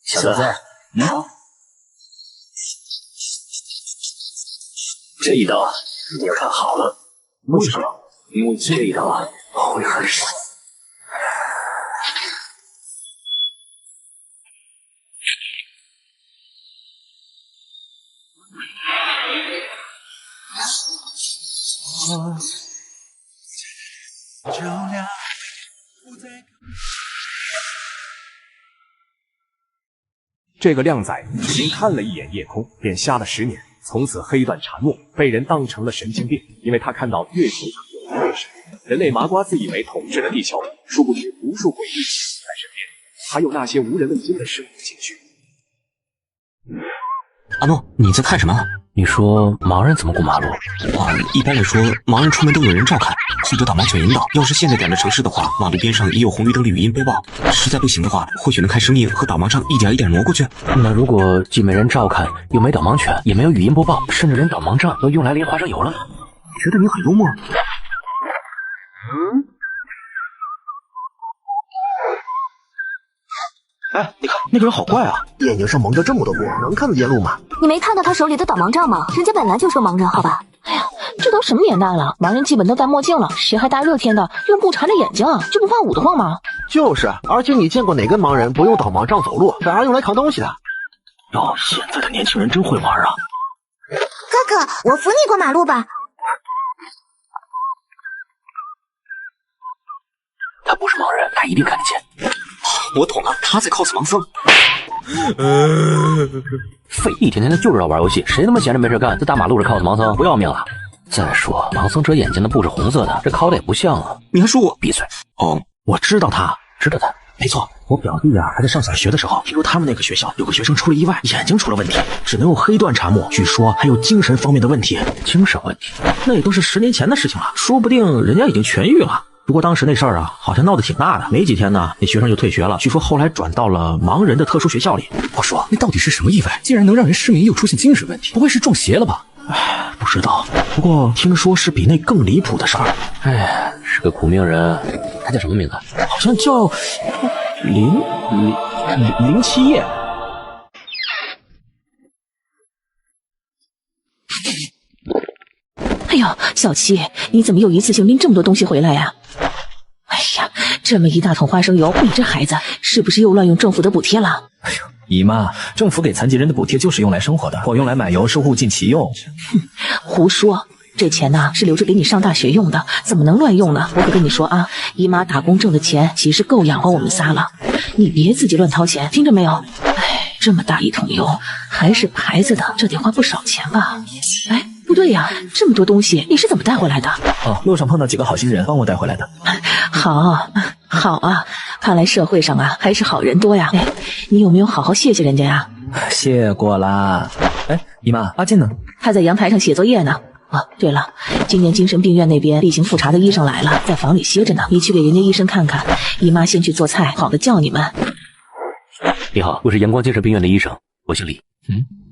小子，这一刀你要看好了。为什么？因为这一刀会很闪。这个靓仔仅看了一眼夜空，便瞎了10年，从此黑断禅目，被人当成了神经病。因为他看到月球上有月神，人类麻瓜自以为统治了地球，殊不知无数诡异在身边，还有那些无人问津的生物情绪。阿诺，你在看什么？你说盲人怎么过马路？一般来说，盲人出门都有人照看，会得导盲犬引导。要是现在点的城市的话，马路边上也有红绿灯的语音播报。实在不行的话，或许能看声音和导盲杖一点一点挪过去。那如果既没人照看，又没导盲犬，也没有语音播报，甚至连导盲杖都用来淋花生油了呢？觉得你很幽默。哎，你看那个人好怪啊，眼睛上蒙着这么多墨，能看得见路吗？你没看到他手里的导盲杖吗？人家本来就是盲人，好吧？哎呀，这都什么年代了，盲人基本都戴墨镜了，谁还大热天的用布缠着眼睛啊？这不怕捂得慌吗？就是，而且你见过哪个盲人不用导盲杖走路，反而用来扛东西的？哟，现在的年轻人真会玩啊！哥哥，我扶你过马路吧。他不是盲人，他一定看得见。我懂了，他在 cos 盲僧。废，一天天的就是要玩游戏，谁他妈闲着没事干，在大马路上 cos 盲僧，不要命了？再说，盲僧遮眼睛的布是红色的，这cos的也不像啊！你还说我？闭嘴！哦，我知道他。没错，我表弟还在上小学的时候，听说他们那个学校有个学生出了意外，眼睛出了问题，只能用黑断茶目，据说还有精神方面的问题。精神问题？那也都是10年前的事情了，说不定人家已经痊愈了。不过当时那事儿啊，好像闹得挺大的，没几天呢，那学生就退学了，据说后来转到了盲人的特殊学校里。我说，那到底是什么意外？竟然能让人失明又出现精神问题？不会是中邪了吧？唉，不知道。不过听说是比那更离谱的事儿。哎，是个苦命人。他叫什么名字？好像叫林七夜。哎呦，小七，你怎么又一次性拎这么多东西回来呀？哎呀，这么一大桶花生油，你这孩子是不是又乱用政府的补贴了？哎呦，姨妈，政府给残疾人的补贴就是用来生活的，我用来买油是物尽其用。哼，胡说！这钱呢是留着给你上大学用的，怎么能乱用呢？我可跟你说啊，姨妈打工挣的钱其实够养活我们仨了，你别自己乱掏钱，听着没有？哎，这么大一桶油，还是牌子的，这得花不少钱吧？哎，不对呀，这么多东西你是怎么带回来的？哦，路上碰到几个好心人帮我带回来的。好啊，看来社会上啊还是好人多呀。哎，你有没有好好谢谢人家呀？谢过啦。哎，姨妈，阿健呢？他在阳台上写作业呢。啊，对了，今年精神病院那边例行复查的医生来了，在房里歇着呢，你去给人家医生看看。姨妈先去做菜，好的叫你们。你好，我是阳光精神病院的医生，我姓李。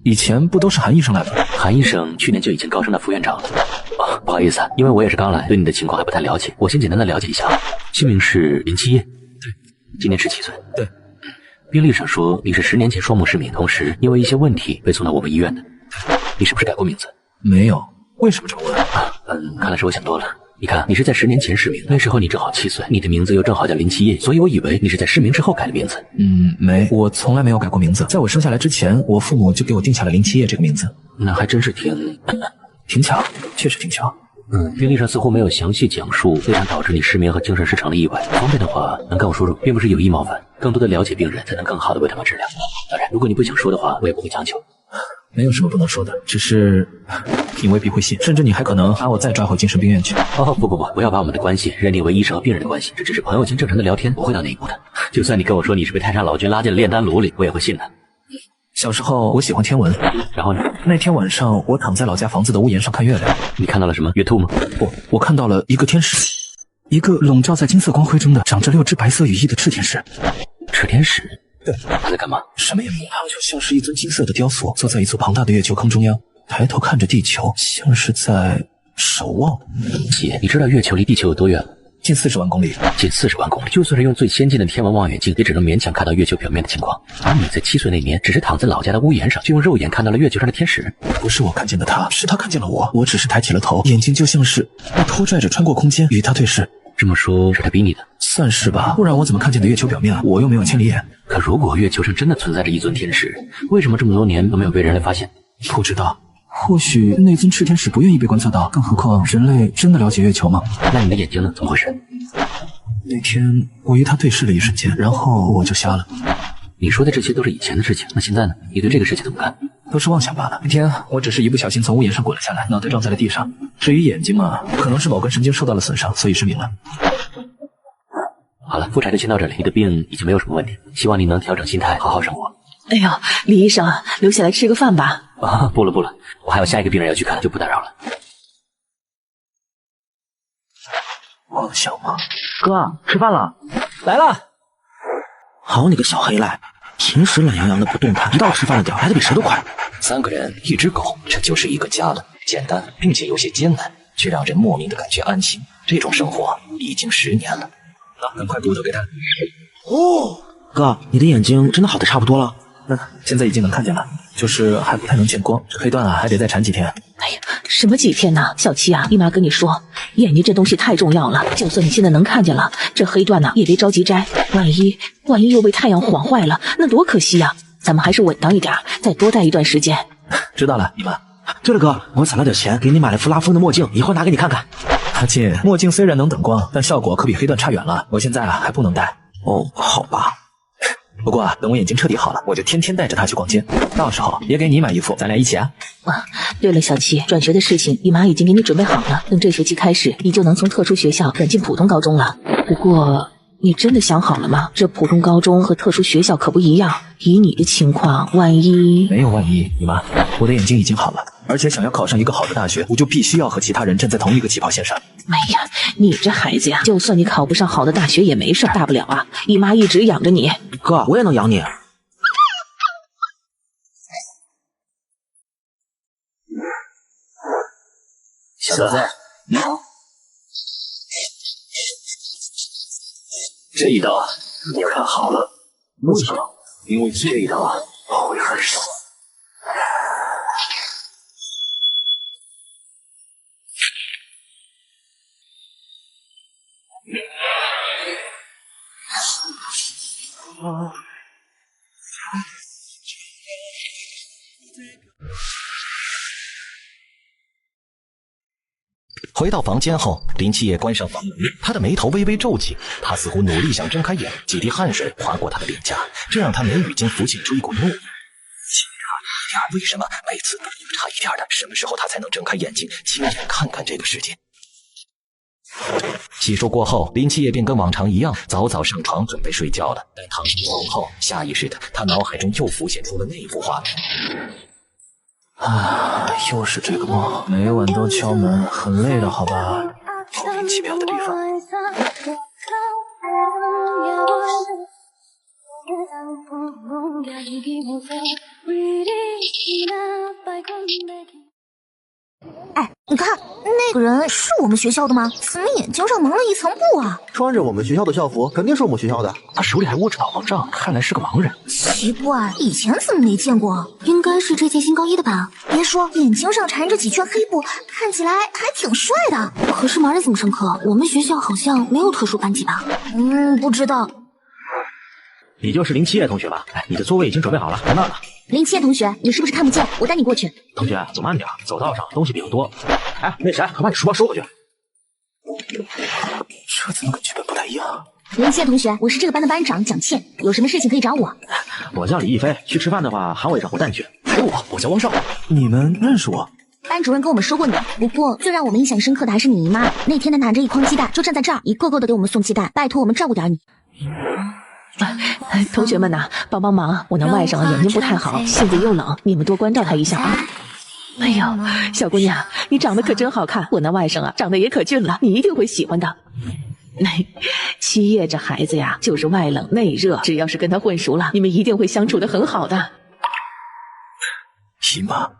以前不都是韩医生来吗？韩医生去年就已经高升到副院长了。哦，不好意思啊，因为我也是刚来，对你的情况还不太了解，我先简单的了解一下。姓名是林七夜，对，今年17岁，对。病历上说你是10年前双目失明，同时因为一些问题被送到我们医院的。你是不是改过名字？没有。为什么这么问？看来是我想多了。你看，你是在10年前失明，那时候你正好7岁，你的名字又正好叫林七夜，所以我以为你是在失明之后改的名字。没，我从来没有改过名字。在我生下来之前，我父母就给我定下了林七夜这个名字。那还真是挺巧，确实挺巧。病历上似乎没有详细讲述非常导致你失明和精神失常的意外，方便的话能跟我说说，并不是有意冒犯，更多的了解病人，才能更好的为他们治疗。当然，如果你不想说的话，我也不会强求。没有什么不能说的，只是你未必会信，甚至你还可能把我再抓回精神病院去。哦，不要把我们的关系认定为医生和病人的关系，这只是朋友间正常的聊天，不会到那一步的。就算你跟我说你是被太上老君拉进了炼丹炉里，我也会信的。小时候我喜欢天文，然后呢？那天晚上我躺在老家房子的屋檐上看月亮。你看到了什么？月兔吗？不，我看到了一个天使，一个笼罩在金色光辉中的长着6只白色羽翼的赤天使。赤天使？对，他在干嘛？什么也不，他就像是一尊金色的雕塑，坐在一座庞大的月球坑中央，抬头看着地球，像是在守望。姐，你知道月球离地球有多远吗？近40万公里。近40万公里，就算是用最先进的天文望远镜，也只能勉强看到月球表面的情况。而你在7岁那年，只是躺在老家的屋檐上，就用肉眼看到了月球上的天使。不是我看见的他，是他看见了我。我只是抬起了头，眼睛就像是被拖拽着穿过空间，与他对视。这么说，是他逼你的？算是吧，不然我怎么看见的月球表面啊？我又没有千里眼。可如果月球上真的存在着一尊天使，为什么这么多年都没有被人类发现？不知道，或许那尊炽天使不愿意被观测到，更何况人类真的了解月球吗？那你的眼睛呢？怎么回事？那天我与他对视了一瞬间，然后我就瞎了。你说的这些都是以前的事情，那现在呢？你对这个事情怎么看？都是妄想罢了。那天我只是一不小心从屋檐上滚了下来，脑袋撞在了地上。至于眼睛嘛，可能是某根神经受到了损伤，所以失明了。好了，复查就先到这里，你的病已经没有什么问题，希望你能调整心态，好好生活。哎呦，李医生，留下来吃个饭吧。啊，不了，我还有下一个病人要去看，就不打扰了。妄想吗？哥，吃饭了。来了。好你个小黑赖，平时懒洋洋的不动弹，一到吃饭的点来的比谁都快。3个人1只狗，这就是一个家了。简单并且有些艰难，却让人莫名的感觉安心。这种生活已经10年了。赶快骨头给他。哥，你的眼睛真的好的差不多了。现在已经能看见了，就是还不太能见光。这黑段啊，还得再缠几天。哎呀，什么几天呢？小七啊，姨妈跟你说，眼睛这东西太重要了。就算你现在能看见了，这黑段呢也别着急摘，万一又被太阳晃坏了，那多可惜呀！咱们还是稳当一点，再多戴一段时间。知道了，姨妈。对了哥，我攒了点钱，给你买了副拉风的墨镜，一会儿拿给你看看。阿进，墨镜虽然能等光，但效果可比黑段差远了。我现在啊还不能戴。哦，好吧。不过等我眼睛彻底好了，我就天天带着它去逛街，到时候也给你买一副，咱俩一起啊。对了，小七，转学的事情姨妈已经给你准备好了，等这学期开始，你就能从特殊学校转进普通高中了。不过你真的想好了吗？这普通高中和特殊学校可不一样，以你的情况，万一……没有万一，姨妈，我的眼睛已经好了，而且想要考上一个好的大学，我就必须要和其他人站在同一个起跑线上。哎呀，你这孩子呀，就算你考不上好的大学也没事，大不了啊，姨妈一直养着你。哥，我也能养你。小子，这一刀我看好了。为什么？因为这一刀会很爽。回到房间后，林七夜关上房门，他的眉头微微皱起，他似乎努力想睁开眼，几滴汗水划过他的脸颊，这让他眉宇间浮现出一股怒意。差一点，为什么每次都差一点的？什么时候他才能睁开眼睛，亲眼看看这个世界？洗漱过后，林七夜便跟往常一样，早早上床准备睡觉了。但躺上床后，下意识的他脑海中又浮现出了那幅画面。又是这个梦，每晚都敲门，很累的好吧？莫名其妙的地方。哎，你看那个人是我们学校的吗？怎么眼睛上蒙了一层布啊？穿着我们学校的校服，肯定是我们学校的。他手里还握着导盲杖，看来是个盲人。奇怪，以前怎么没见过？应该是这届新高一的吧？别说，眼睛上缠着几圈黑布，看起来还挺帅的。可是盲人怎么上课？我们学校好像没有特殊班级吧？不知道。你就是林七夜同学吧？你的座位已经准备好了，在那儿呢。林七夜同学，你是不是看不见？我带你过去。同学，走慢点，走道上东西比较多。哎，那谁，快把你书包收回去。这怎么跟剧本不太一样？林七夜同学，我是这个班的班长蒋倩，有什么事情可以找我。我叫李亦飞，去吃饭的话喊我一声，我带你去。还有我叫汪少。你们认识我？班主任跟我们说过你，不过最让我们印象深刻的还是你姨妈。那天她拿着一筐鸡蛋，就站在这儿，一个个的给我们送鸡蛋，拜托我们照顾点你。同学们呐，帮帮忙！我那外甥眼睛不太好，现在又冷，你们多关照他一下啊！哎呦，小姑娘，你长得可真好看，我那外甥啊，长得也可俊了，你一定会喜欢的。七夜这孩子呀，就是外冷内热，只要是跟他混熟了，你们一定会相处得很好的。姨妈，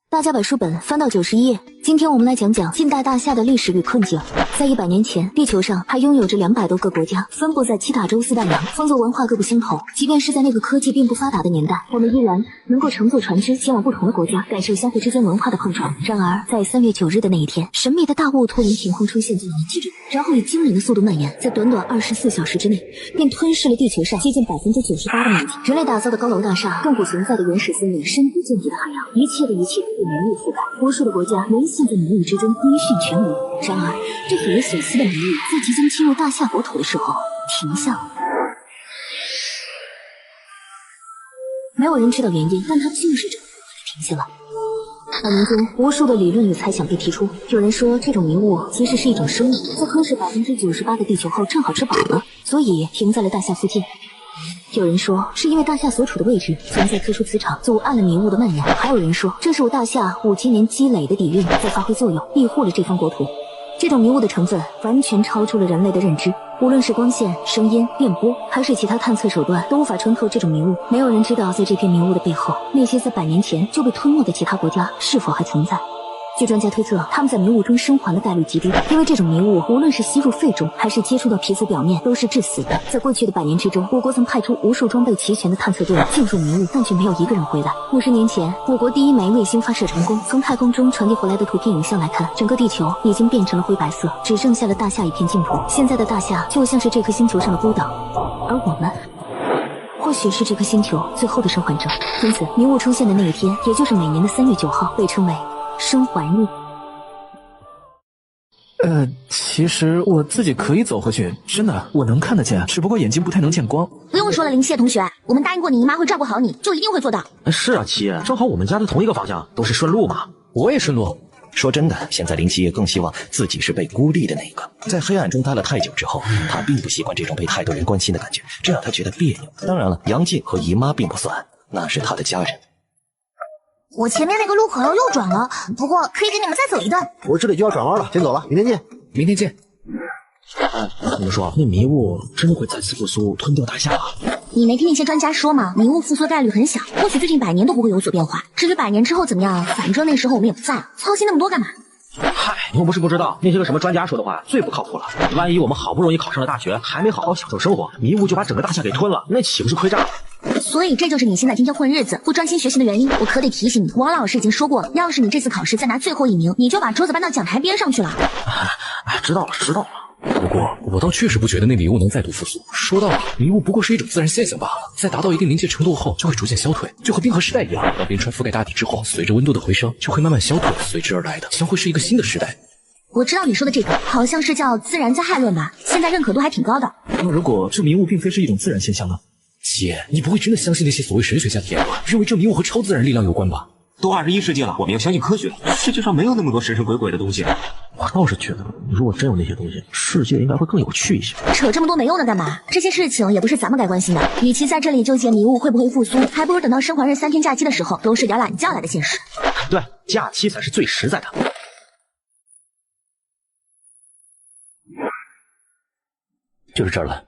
大家把书本翻到91页。今天我们来讲讲近代大夏的历史与困境。在100年前，地球上还拥有着200多个国家，分布在7大洲4大洋，风俗文化各不相同。即便是在那个科技并不发达的年代，我们依然能够乘坐船只前往不同的国家，感受相互之间文化的碰撞。然而，在3月9日的那一天，神秘的大雾突然凭空出现在我们地中，然后以惊人的速度蔓延，在短短24小时之内，便吞噬了地球上接近98%的面积。人类打造的高楼大厦，亘古存在的原始森林，深不见底的海洋，一切的一切都被迷雾覆盖。无数的国家沦陷在迷雾之中，音讯全无。然而，这匪夷所思的迷雾在即将侵入大夏国土的时候停下了。没有人知道原因，但它就是这么停下了。2年间，无数的理论与猜想被提出。有人说，这种迷雾其实是一种生物，在吞噬98%的地球后，正好吃饱了，所以停在了大夏附近。有人说，是因为大夏所处的位置存在特殊磁场，阻碍了迷雾的蔓延。还有人说，这是大夏5000年积累的底蕴在发挥作用，庇护了这方国土。这种迷雾的成分完全超出了人类的认知，无论是光线、声音、电波，还是其他探测手段，都无法穿透这种迷雾。没有人知道，在这片迷雾的背后，那些在100年前就被吞没的其他国家是否还存在。据专家推测，他们在迷雾中生还的概率极低，因为这种迷雾无论是吸入肺中，还是接触到皮肤表面，都是致死的。在过去的100年之中，我国曾派出无数装备齐全的探测队进入迷雾，但却没有一个人回来。50年前，我国第1枚卫星发射成功，从太空中传递回来的图片影像来看，整个地球已经变成了灰白色，只剩下了大夏一片净土。现在的大夏就像是这颗星球上的孤岛，而我们或许是这颗星球最后的生还者。因此，迷雾出现的那一天，也就是每年的3月9号，被称为生还日。其实我自己可以走回去，真的，我能看得见，只不过眼睛不太能见光。不用说了，林谢同学，我们答应过你姨妈会照顾好你，就一定会做到。是啊，七爷，正好我们家在同一个方向，都是顺路嘛。我也顺路。说真的，现在林七爷更希望自己是被孤立的那个。在黑暗中待了太久之后，他并不习惯这种被太多人关心的感觉，这让他觉得别扭。当然了，杨静和姨妈并不算，那是他的家人。我前面那个路口要右转了，不过可以给你们再走一段。我这里就要转弯了，先走了，明天见。明天见。你们说，那迷雾真的会再次复苏，吞掉大夏吗？你没听那些专家说吗？迷雾复苏的概率很小，或许最近100年都不会有所变化。至于100年之后怎么样，反正那时候我们也不在了，操心那么多干嘛？嗨，你又不是不知道，那些个什么专家说的话最不靠谱了。万一我们好不容易考上了大学，还没好好享受生活，迷雾就把整个大夏给吞了，那岂不是亏炸了？所以这就是你现在天天混日子、不专心学习的原因。我可得提醒你，王老师已经说过了，要是你这次考试再拿最后1名，你就把桌子搬到讲台边上去了。知道了，知道了。不过我倒确实不觉得那迷雾能再度复苏。说到底，迷雾不过是一种自然现象罢了，在达到一定临界程度后就会逐渐消退，就和冰河时代一样。当冰川覆盖大地之后，随着温度的回升，就会慢慢消退，随之而来的将会是一个新的时代。我知道你说的这个好像是叫自然灾害论吧，现在认可度还挺高的。那如果这迷雾并非是一种自然现象呢？姐，你不会真的相信那些所谓神学家的言论，认为这迷雾和超自然力量有关吧？都21世纪了，我们要相信科学。世界上没有那么多神神鬼鬼的东西。我倒是觉得，如果真有那些东西，世界应该会更有趣一些。扯这么多没用的干嘛？这些事情也不是咱们该关心的。与其在这里纠结迷雾会不会复苏，还不如等到生还日3天假期的时候，多睡点懒觉来的现实。对，假期才是最实在的。就是这儿了。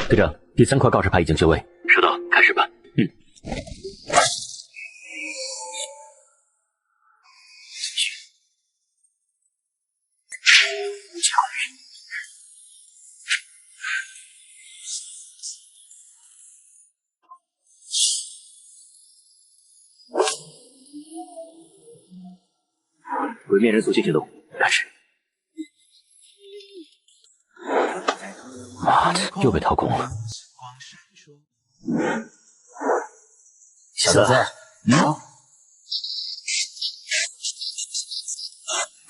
队长，第3块告示牌已经就位。收到，开始吧。鬼面人速进行动，开始。妈的，又被掏空了。小子，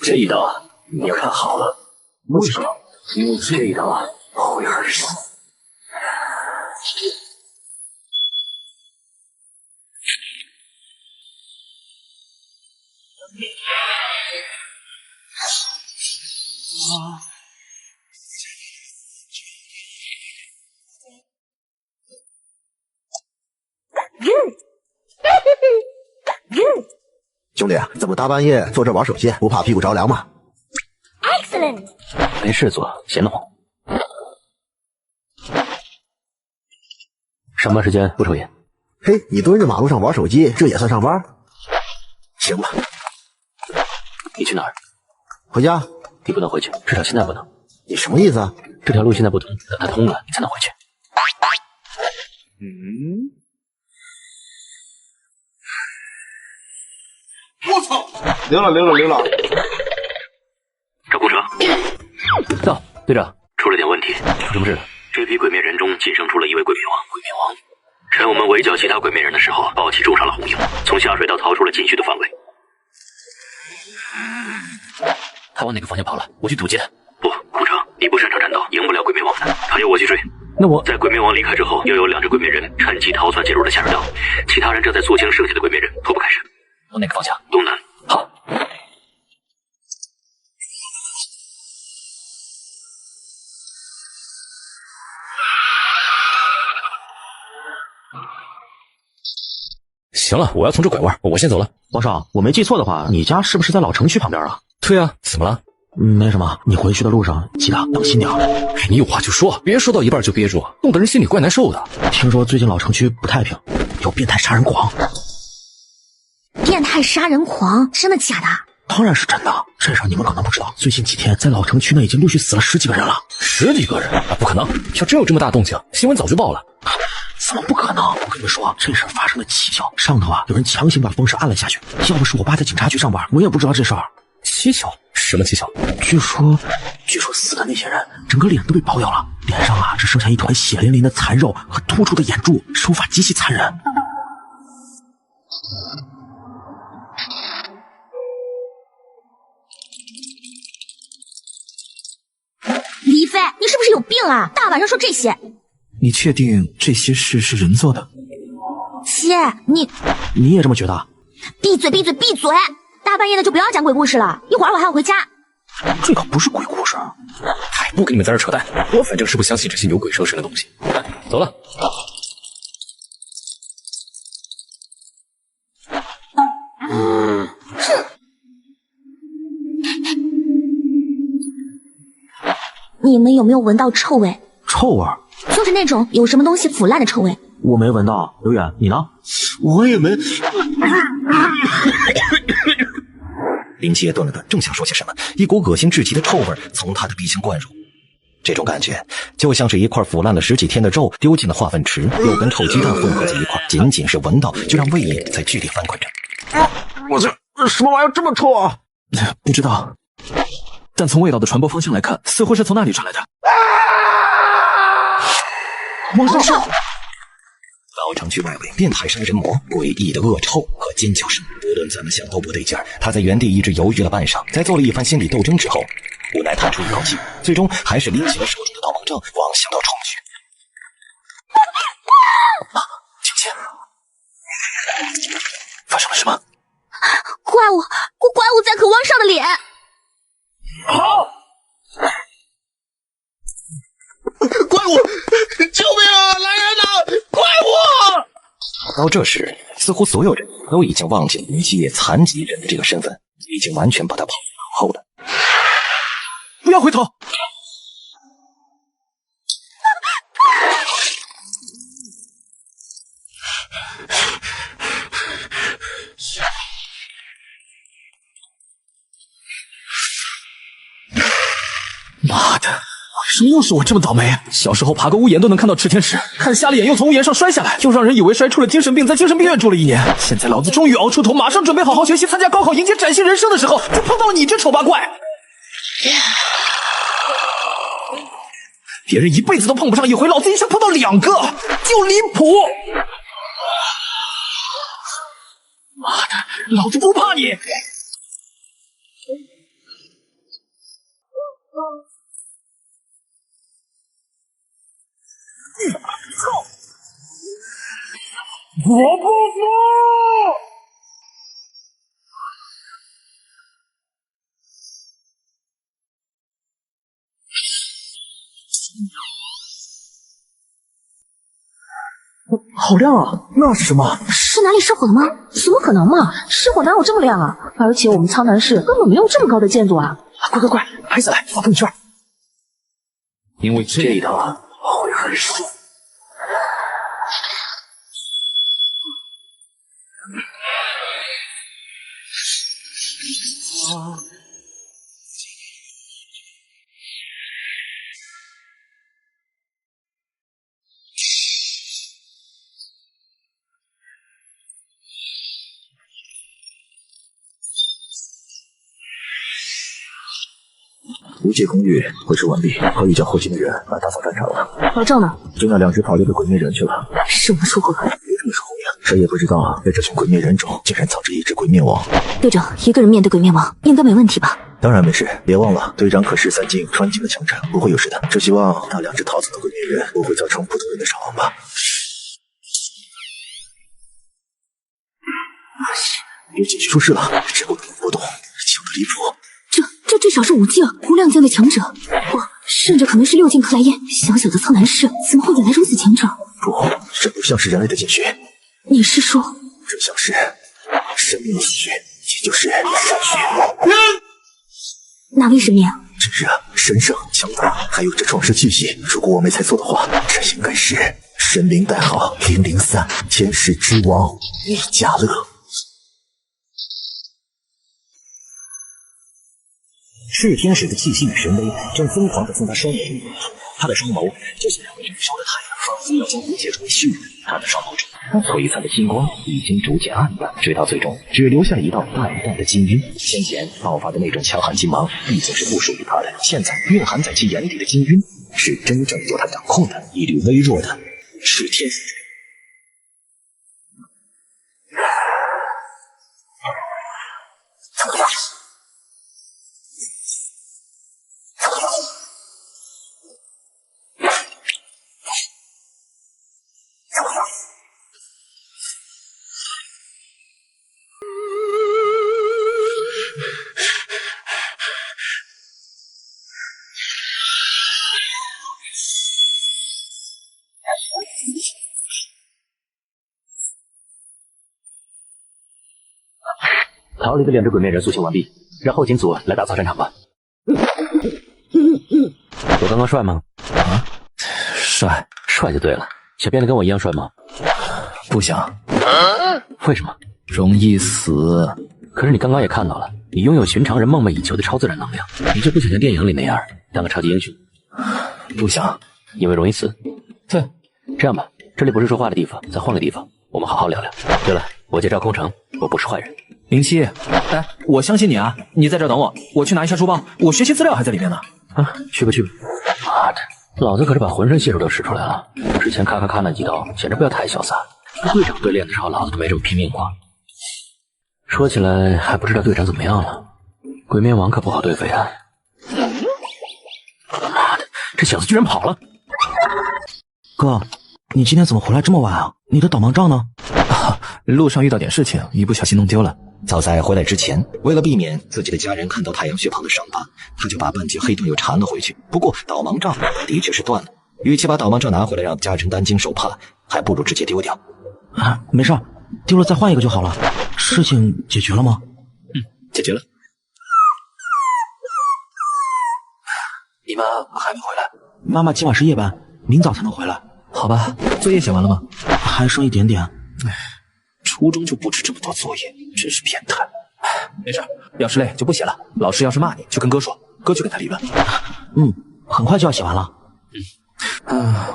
这一刀你要看好了。为什么？因为这一刀会很伤。兄弟，这么大半夜坐这玩手机，不怕屁股着凉吗 ？Excellent。没事做，闲得慌。上班时间不抽烟。嘿，你蹲着马路上玩手机，这也算上班？行吧，你去哪儿？回家。你不能回去，至少现在不能。你什么意思啊？这条路现在不通，等它通了，你才能回去。我操！溜了。找工程。到，队长，出了点问题。出什么事了？这批鬼面人中仅剩出了一位鬼面王。鬼面王。趁我们围剿其他鬼面人的时候，暴起重伤了红影，从下水道逃出了禁区的范围。他往哪个方向跑了？我去阻截他。不，工程，你不擅长战斗，赢不了鬼面王的。还有我去追。那我在鬼面王离开之后，又有2只鬼面人趁机逃窜进入了下水道，其他人正在肃清剩下的鬼面人，脱不开身。往哪个方向？东南。好。行了，我要从这拐弯，我先走了。王少，我没记错的话，你家是不是在老城区旁边啊？对啊，怎么了？没什么，你回去的路上记得当心点。你有话就说，别说到一半就憋住，弄得人心里怪难受的。听说最近老城区不太平，有变态杀人狂。变态杀人狂？真的假的？当然是真的。这事儿你们可能不知道，最近几天在老城区内已经陆续死了10几个人了。10几个人？不可能！要真有这么大动静，新闻早就报了。怎么不可能？我跟你们说，这事儿发生的蹊跷，上头有人强行把风扇按了下去。要不是我爸在警察局上班，我也不知道这事儿。蹊跷？什么蹊跷？据说死的那些人整个脸都被包掉了，脸上只剩下一团血淋淋的残肉和突出的眼珠，手法极其残忍。李飞，你是不是有病啊？大晚上说这些。你确定这些事是人做的？姐，你也这么觉得？闭嘴！大半夜的就不要讲鬼故事了，一会儿我还要回家。这可不是鬼故事。还不跟你们在这扯淡，我反正是不相信这些牛鬼蛇神的东西。走了。你们有没有闻到臭味？臭味？就是那种有什么东西腐烂的臭味。我没闻到。刘远，你呢？我也没。林七爷顿了顿，正想说些什么，一股恶心至极的臭味从他的鼻腔灌入。这种感觉就像是一块腐烂了10几天的肉丢进了化粪池，又跟臭鸡蛋混合在一块，仅仅是闻到就让胃液在剧烈翻滚着。我这什么玩意儿这么臭啊？不知道，但从味道的传播方向来看，似乎是从那里传来的。王少！老城区外围，变态杀人魔诡异的恶臭和尖叫声，无论怎么想都不对劲儿。他在原地一直犹豫了半晌，在做了一番心理斗争之后，无奈叹出一口气，最终还是拎起了手中的导盲杖，望向到冲去。芊芊，发生了什么？怪物在啃汪少的脸。怪物！救命啊！来人呐！怪物！到这时，似乎所有人都已经忘记了林七夜残疾人的这个身份，已经完全把他抛在脑后了。不要回头！妈的！为什么又是我这么倒霉？小时候爬个屋檐都能看到池天池，看瞎了眼又从屋檐上摔下来，就让人以为摔出了精神病，在精神病院住了1年。现在老子终于熬出头，马上准备好好学习，参加高考，迎接崭新人生的时候，就碰到了你这丑八怪。别人一辈子都碰不上1回，老子一下碰到2个，就离谱！妈的，老子不怕你！我不服！好亮啊！那是什么？是哪里失火了吗？怎么可能嘛？失火哪有这么亮啊？而且我们苍南市根本没有这么高的建筑啊！快，拍下来发朋友圈。因为这个会很爽。无界公寓会师完毕，可以叫后勤的人来打扫战场了。老赵呢？就那2只跑丢的鬼灭人去了。什么时候？别这么说呀，谁也不知道被这群鬼灭人种竟然藏着一只鬼灭王。队长一个人面对鬼灭王，应该没问题吧？当然没事，别忘了队长可是3进穿进了强者，不会有事的。只希望那2只逃走的鬼灭人不会造成普通人的伤亡吧。有紧急出事了，这股波动强得离谱。这至少是5境无量境的强者，甚至可能是6境克莱因。小小的苍南市怎么会引来如此强者？不，这不像是人类的进学。你是说，这像是神明的进学，也就是神学。哪位神明？真是神圣强大，还有这创世巨蜥。如果我没猜错的话，这应该是神灵代号003，天使之王米迦勒。炽天使的气息与神威正疯狂地从他双眼里流出，他的双眸就像2个燃烧的太阳，仿佛要将一切冲熄。他的双眸中璀璨的星光已经逐渐暗淡，直到最终只留下了一道淡淡的金晕。先前爆发的那种强悍金芒毕竟是不属于他的，现在蕴含在其眼底的金晕是真正由他掌控的一缕微弱的炽天使。逃离的2只鬼面人苏醒完毕，让后勤组来打扫战场吧。我刚刚帅吗？啊，帅，帅就对了。想变得跟我一样帅吗？不想。为什么？容易死。可是你刚刚也看到了，你拥有寻常人梦寐以求的超自然能量，你就不想像电影里那样当个超级英雄？不想，因为容易死。对，这样吧，这里不是说话的地方，咱换个地方，我们好好聊聊。对了，我叫赵空城，我不是坏人。07，哎，我相信你啊，你在这儿等我，我去拿一下书包，我学习资料还在里面呢。啊，去吧去吧。妈的，老子可是把浑身解数都使出来了，之前咔咔咔那几刀，简直不要太潇洒。队长对练的时候，老子都没这么拼命过。说起来，还不知道队长怎么样了。鬼面王可不好对付呀。妈的，这小子居然跑了！哥，你今天怎么回来这么晚啊？你的导盲杖呢？路上遇到点事情，一不小心弄丢了。早在回来之前，为了避免自己的家人看到太阳穴旁的伤疤，他就把半截黑盾又缠了回去。不过导盲杖的确是断了，与其把导盲杖拿回来让家人担惊受怕，还不如直接丢掉。啊，没事，丢了再换一个就好了。事情解决了吗？解决了。你妈还没回来？妈妈今晚是夜班，明早才能回来。好吧，作业写完了吗？还剩一点点。初中就布置这么多作业，真是变态。没事，要是累就不写了。老师要是骂你，就跟哥说，哥去跟他理论。很快就要写完了。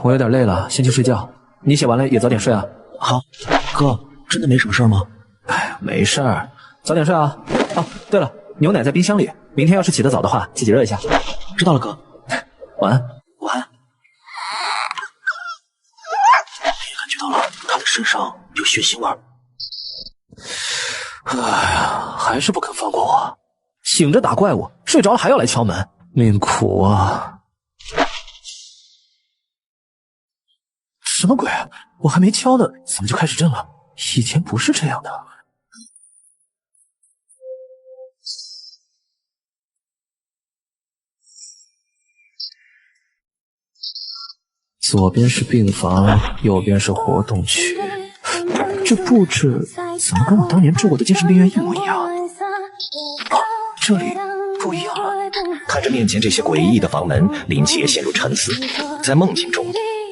我有点累了，先去睡觉。你写完了也早点睡啊。好，哥，真的没什么事吗？没事儿，早点睡啊。哦，对了，牛奶在冰箱里，明天要是起得早的话，自己热一下。知道了，哥。晚安。晚安。也感觉到了他的身上有血腥味儿。哎呀，还是不肯放过我。醒着打怪物，睡着了还要来敲门，命苦啊！什么鬼？我还没敲呢，怎么就开始震了？以前不是这样的。左边是病房，右边是活动区。这布置怎么跟我当年住过的精神病院一模一样？这里不一样了。看着面前这些诡异的房门，林奇也陷入沉思。在梦境中，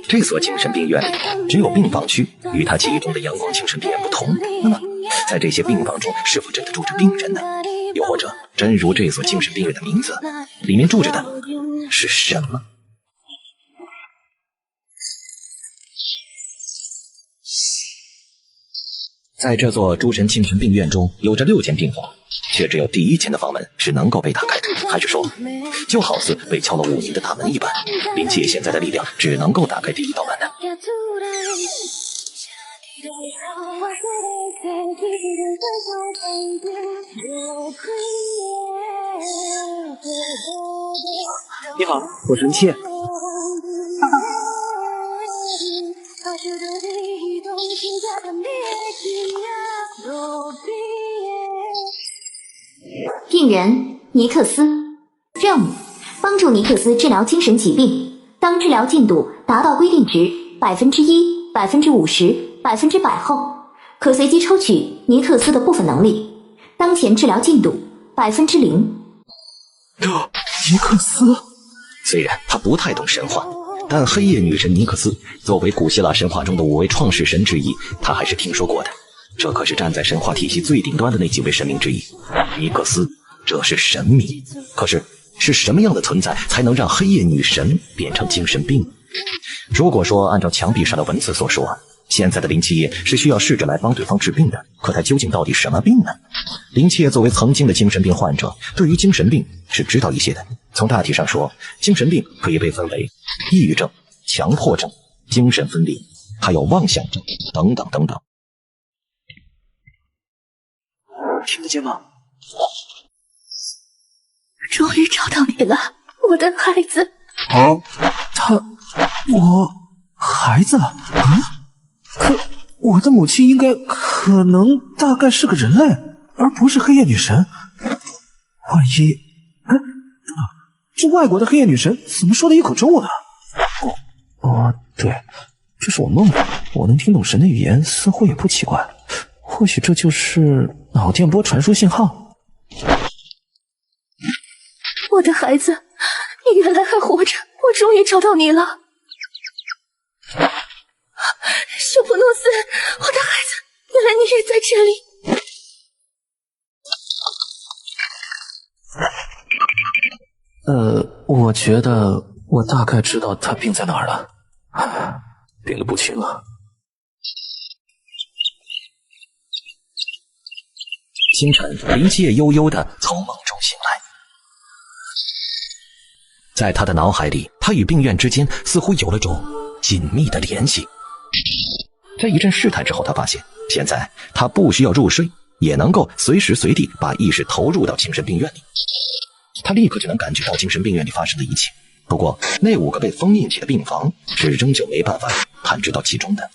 这所精神病院里只有病房区，与他记忆中的阳光精神病院不同。那么，在这些病房中，是否真的住着病人呢？又或者，真如这所精神病院的名字，里面住着的是什么？在这座诸神精神病院中，有着6间病房，却只有第1间的房门是能够被打开的。还是说，就好似被敲了5年的大门一般，林七夜现在的力量只能够打开第一道门呢？你好，我是林七夜。病人尼克斯，任务：帮助尼克斯治疗精神疾病。当治疗进度达到规定值1%、50%、100%后，可随机抽取尼克斯的部分能力。当前治疗进度0%。尼克斯，虽然他不太懂神话，但黑夜女神尼克斯作为古希腊神话中的5位创世神之一，他还是听说过的。这可是站在神话体系最顶端的那几位神明之一。尼克斯，这是神明。可是，是什么样的存在才能让黑夜女神变成精神病？如果说按照墙壁上的文字所说，现在的林七夜是需要试着来帮对方治病的，可他究竟到底什么病呢？林七夜作为曾经的精神病患者，对于精神病是知道一些的。从大体上说，精神病可以被分为抑郁症、强迫症、精神分裂，还有妄想症等等等等。听得见吗？终于找到你了，我的孩子。我孩子啊？可我的母亲应该大概是个人类，而不是黑夜女神。万一……这外国的黑夜女神怎么说的一口中文啊？对，这是我梦的，我能听懂神的语言，似乎也不奇怪。或许这就是脑电波传输信号。我的孩子，你原来还活着，我终于找到你了。修普诺斯，我的孩子，原来你也在这里。我觉得我大概知道他病在哪儿了，病得不轻啊。清晨，林七夜悠悠地从梦中醒来，在他的脑海里，他与病院之间似乎有了种紧密的联系。在一阵试探之后，他发现现在他不需要入睡，也能够随时随地把意识投入到精神病院里。他立刻就能感觉到精神病院里发生的一切。不过，那5个被封印起的病房是仍旧没办法探知到其中的。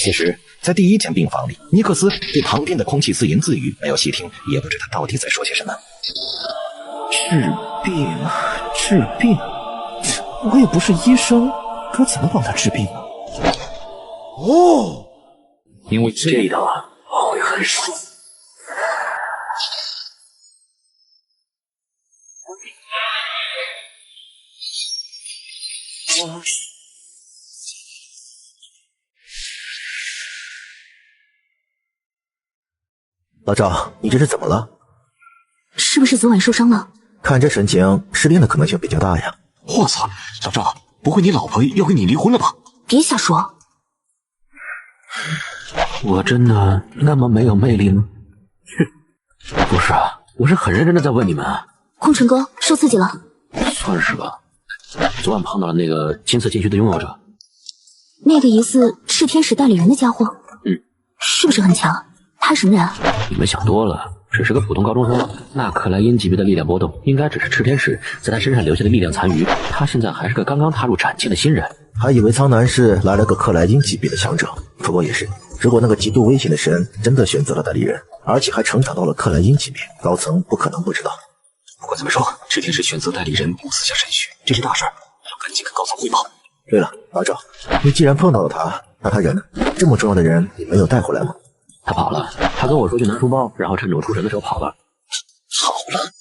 其实，在第1间病房里，尼克斯对旁边的空气自言自语，没有细听，也不知他到底在说些什么。治病，我也不是医生，该怎么帮他治病呢？因为这一刀会很爽。老赵，你这是怎么了？是不是昨晚受伤了？看这神情，失恋的可能性比较大呀。我操，老赵，不会你老婆要跟你离婚了吧？别瞎说。我真的那么没有魅力吗？不是啊，我是很认真的在问你们啊。空城哥受刺激了？算是吧。昨晚碰到了那个金色禁区的拥有者，那个疑似炽天使代理人的家伙，是不是很强？他什么人？你们想多了，只是个普通高中生。那克莱因级别的力量波动，应该只是炽天使在他身上留下的力量残余。他现在还是个刚刚踏入斩境的新人，还以为苍南市来了个克莱因级别的强者。不过也是，如果那个极度危险的神真的选择了代理人，而且还成长到了克莱因级别，高层不可能不知道。不管怎么说，炽天使选择代理人不私下审讯，这是大事，要赶紧跟高层汇报。对了，老赵，你既然碰到了他，那他人呢？这么重要的人，你没有带回来吗？他跑了，他跟我说去拿书包，然后趁着我出神的时候跑了。好了，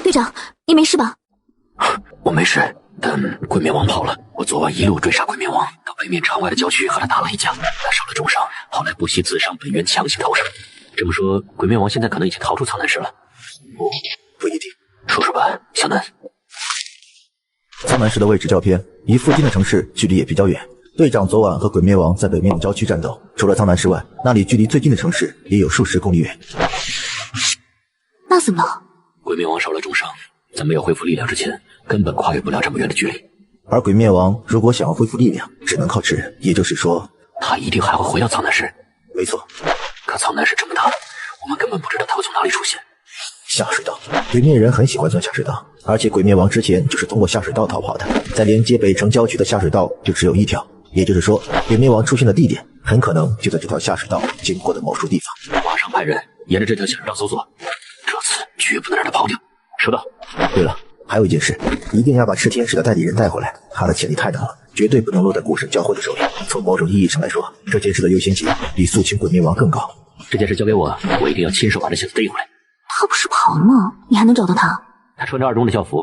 队长，你没事吧？我没事，但鬼面王跑了。我昨晚一路追杀鬼面王，到北面场外的郊区和他打了一架，他受了重伤，后来不惜自伤本源强行投射。这么说，鬼面王现在可能已经逃出苍南市了。不一定。说说吧，小南。苍南市的位置较偏，离附近的城市距离也比较远。队长昨晚和鬼灭王在北面的郊区战斗，除了苍南市外，那里距离最近的城市也有数十公里远。那怎么了？鬼灭王受了重伤，在没有恢复力量之前，根本跨越不了这么远的距离。而鬼灭王如果想要恢复力量，只能靠吃人，也就是说，他一定还会回到苍南市。没错。可苍南市这么大，我们根本不知道他会从哪里出现。下水道，鬼灭人很喜欢钻下水道，而且鬼灭王之前就是通过下水道逃跑的。在连接北城郊区的下水道就只有一条，也就是说，鬼灭王出现的地点很可能就在这条下水道经过的某处地方。马上派人沿着这条下水道搜索，这次绝不能让他跑掉。收到。对了，还有一件事，一定要把炽天使的代理人带回来，他的潜力太大了，绝对不能落在古神教会的手里。从某种意义上来说，这件事的优先级比肃清鬼灭王更高。这件事交给我，我一定要亲手把这小子逮回来。他不是跑了吗？你还能找到他？他穿着二中的校服，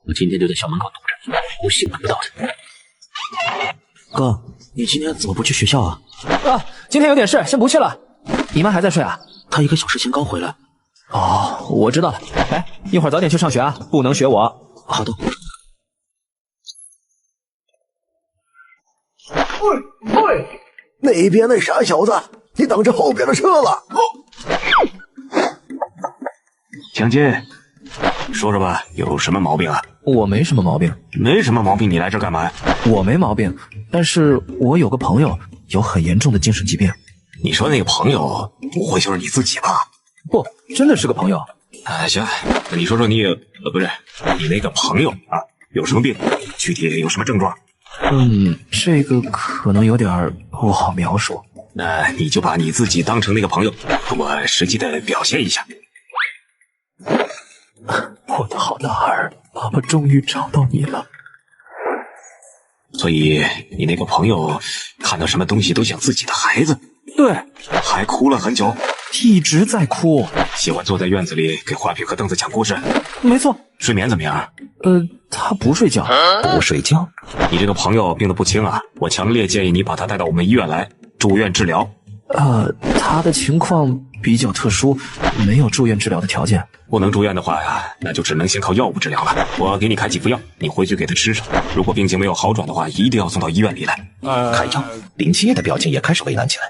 我今天就在校门口堵着，我信闻不到他。哥，你今天怎么不去学校啊？今天有点事，先不去了。姨妈还在睡啊？她1个小时前刚回来。哦，我知道了。哎，一会儿早点去上学啊，不能学我。好的。喂，那边那傻小子，你挡着后边的车了。蒋介，说说吧，有什么毛病啊？我没什么毛病。没什么毛病，你来这干嘛呀？我没毛病，但是我有个朋友有很严重的精神疾病。你说那个朋友不会就是你自己吧？不，真的是个朋友。行，那你说说你不是你那个朋友啊，有什么病？具体有什么症状？这个可能有点不好描述。那你就把你自己当成那个朋友，跟我实际的表现一下。我的好男孩，爸爸终于找到你了。所以你那个朋友看到什么东西都想自己的孩子？对，还哭了很久，一直在哭。喜欢坐在院子里给花瓶和凳子讲故事。没错。睡眠怎么样？他不睡觉。不睡觉？你这个朋友病得不轻啊，我强烈建议你把他带到我们医院来住院治疗。他的情况比较特殊，没有住院治疗的条件。不能住院的话呀，那就只能先靠药物治疗了。我给你开几副药，你回去给他吃上。如果病情没有好转的话，一定要送到医院里来。开药，林七夜的表情也开始为难起来。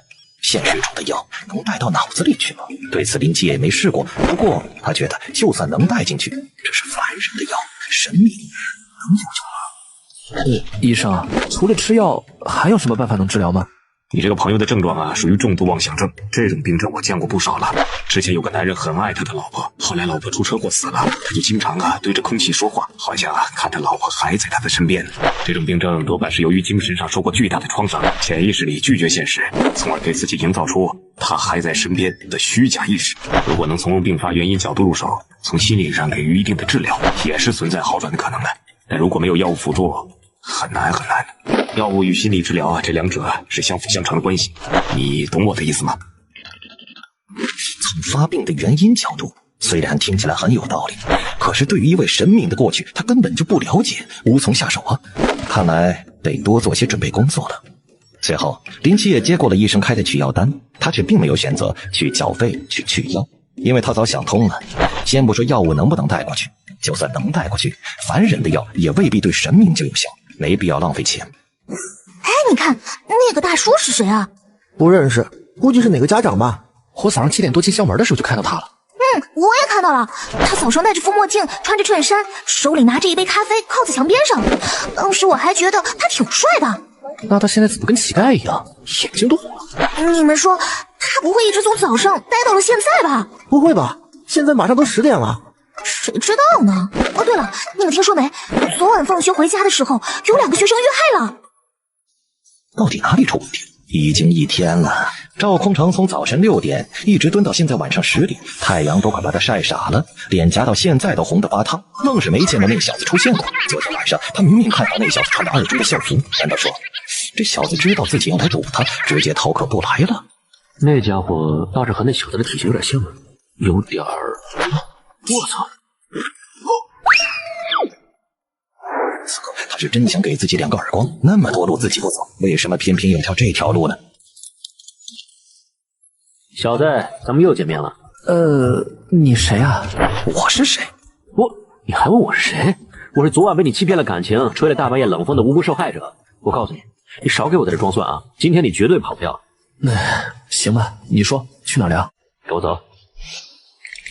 现实中的药能带到脑子里去吗？对此林七夜也没试过，不过他觉得就算能带进去，这是凡人的药，神明能有就好。医生，除了吃药，还有什么办法能治疗吗？你这个朋友的症状啊，属于重度妄想症。这种病症我见过不少了。之前有个男人很爱他的老婆，后来老婆出车祸死了，他就经常对着空气说话，好像看他老婆还在他的身边呢。这种病症多半是由于精神上受过巨大的创伤，潜意识里拒绝现实，从而给自己营造出他还在身边的虚假意识。如果能从病发原因角度入手，从心理上给予一定的治疗，也是存在好转的可能的。但如果没有药物辅助，很难。药物与心理治疗这两者是相辅相成的关系，你懂我的意思吗？从发病的原因角度，虽然听起来很有道理，可是对于一位神明的过去，他根本就不了解，无从下手啊。看来得多做些准备工作了。随后，林七也接过了医生开的取药单，他却并没有选择去缴费去取药，因为他早想通了，先不说药物能不能带过去，就算能带过去，凡人的药也未必对神明就有效，没必要浪费钱。哎，你看那个大叔是谁啊？不认识，估计是哪个家长吧。我早上7点多进校门的时候就看到他了。我也看到了，他早上戴着副墨镜，穿着衬衫，手里拿着一杯咖啡，靠在墙边上。当时我还觉得他挺帅的。那他现在怎么跟乞丐一样，眼睛都红了？你们说他不会一直从早上待到了现在吧？不会吧，现在马上都10点了。谁知道呢？哦，对了，你们听说没？昨晚放学回家的时候，有2个学生遇害了。到底哪里出问题？已经1天了，赵空城从早晨6点一直蹲到现在晚上10点，太阳都快把他晒傻了，脸颊到现在都红得发烫，愣是没见到那小子出现过。昨天晚上他明明看到那小子穿着2中的校服，难道说这小子知道自己要来堵他，直接逃课不来了？那家伙倒是和那小子的体型有点像，有点儿……我操！此刻他是真想给自己2个耳光，那么多路自己不走，为什么偏偏要挑这条路呢？小子，咱们又见面了。你谁啊？我是谁？你还问我是谁？我是昨晚被你欺骗了感情，吹了大半夜冷风的无辜受害者。我告诉你，你少给我在这装蒜啊！今天你绝对跑不掉。行吧，你说去哪儿聊？跟我走。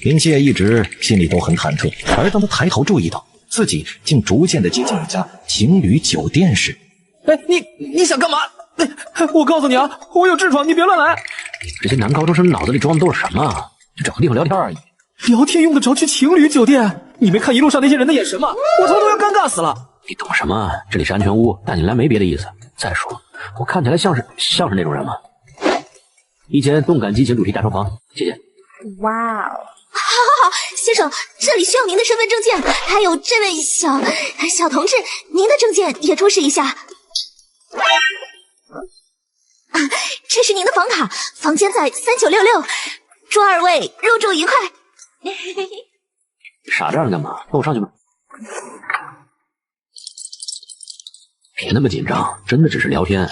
林七夜一直心里都很忐忑，而当他抬头注意到自己竟逐渐的接近一家情侣酒店时，哎，你想干嘛？我告诉你啊，我有痔疮，你别乱来。这些男高中生脑子里装的都是什么？就找个地方聊天而已。聊天用得着去情侣酒店？你没看一路上那些人的眼神吗？我头都要尴尬死了。你懂什么？这里是安全屋，带你来没别的意思。再说，我看起来像是那种人吗？一间动感激情主题大床房，谢谢。哇哦！好，先生，这里需要您的身份证件，还有这位小同志，您的证件也出示一下。这是您的房卡，房间在3966，祝二位入住愉快。傻这样干嘛？跟我上去吧。别那么紧张，真的只是聊天。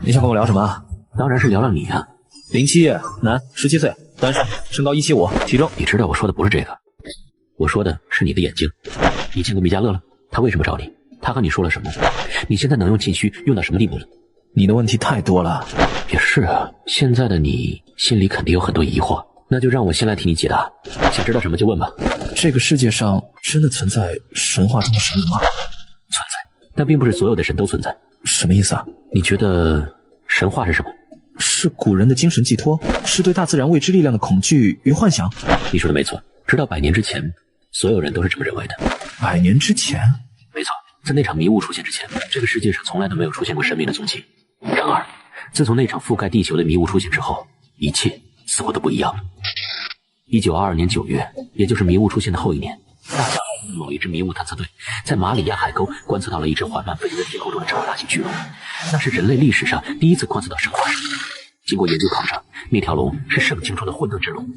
你想跟我聊什么？当然是聊聊你啊。07夜，男，17岁，单身，身高175，体重。你知道我说的不是这个，我说的是你的眼睛。你见过米迦勒了？他为什么找你？他和你说了什么？你现在能用禁区用到什么地步了？你的问题太多了。也是啊，现在的你心里肯定有很多疑惑，那就让我先来替你解答。想知道什么就问吧。这个世界上真的存在神话中的神吗？存在，但并不是所有的神都存在。什么意思啊？你觉得神话是什么？是古人的精神寄托，是对大自然未知力量的恐惧与幻想。你说的没错，直到100年之前，所有人都是这么认为的。100年之前？没错，在那场迷雾出现之前，这个世界上从来都没有出现过神明的踪迹。然而，自从那场覆盖地球的迷雾出现之后，一切似乎都不一样了。1922年9月，也就是迷雾出现的后一年，大夏某一支迷雾探测队在马里亚海沟观测到了一只缓慢飞行在天空中的超大型巨龙，那是人类历史上第一次观测到神话生物。经过研究考证，那条龙是圣经中的混沌之龙，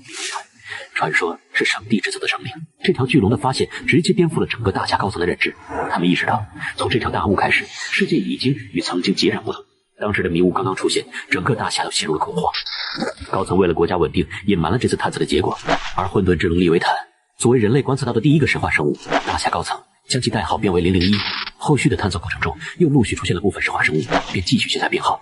传说是上帝制造的生命。这条巨龙的发现直接颠覆了整个大夏高层的认知，他们意识到，从这条大雾开始，世界已经与曾经截然不同。当时的迷雾刚刚出现，整个大夏都陷入了恐慌。高层为了国家稳定，隐瞒了这次探测的结果。而混沌之龙利维坦作为人类观测到的第一个神话生物，大夏高层将其代号变为001。后续的探测过程中，又陆续出现了部分神话生物，便继续写下编号。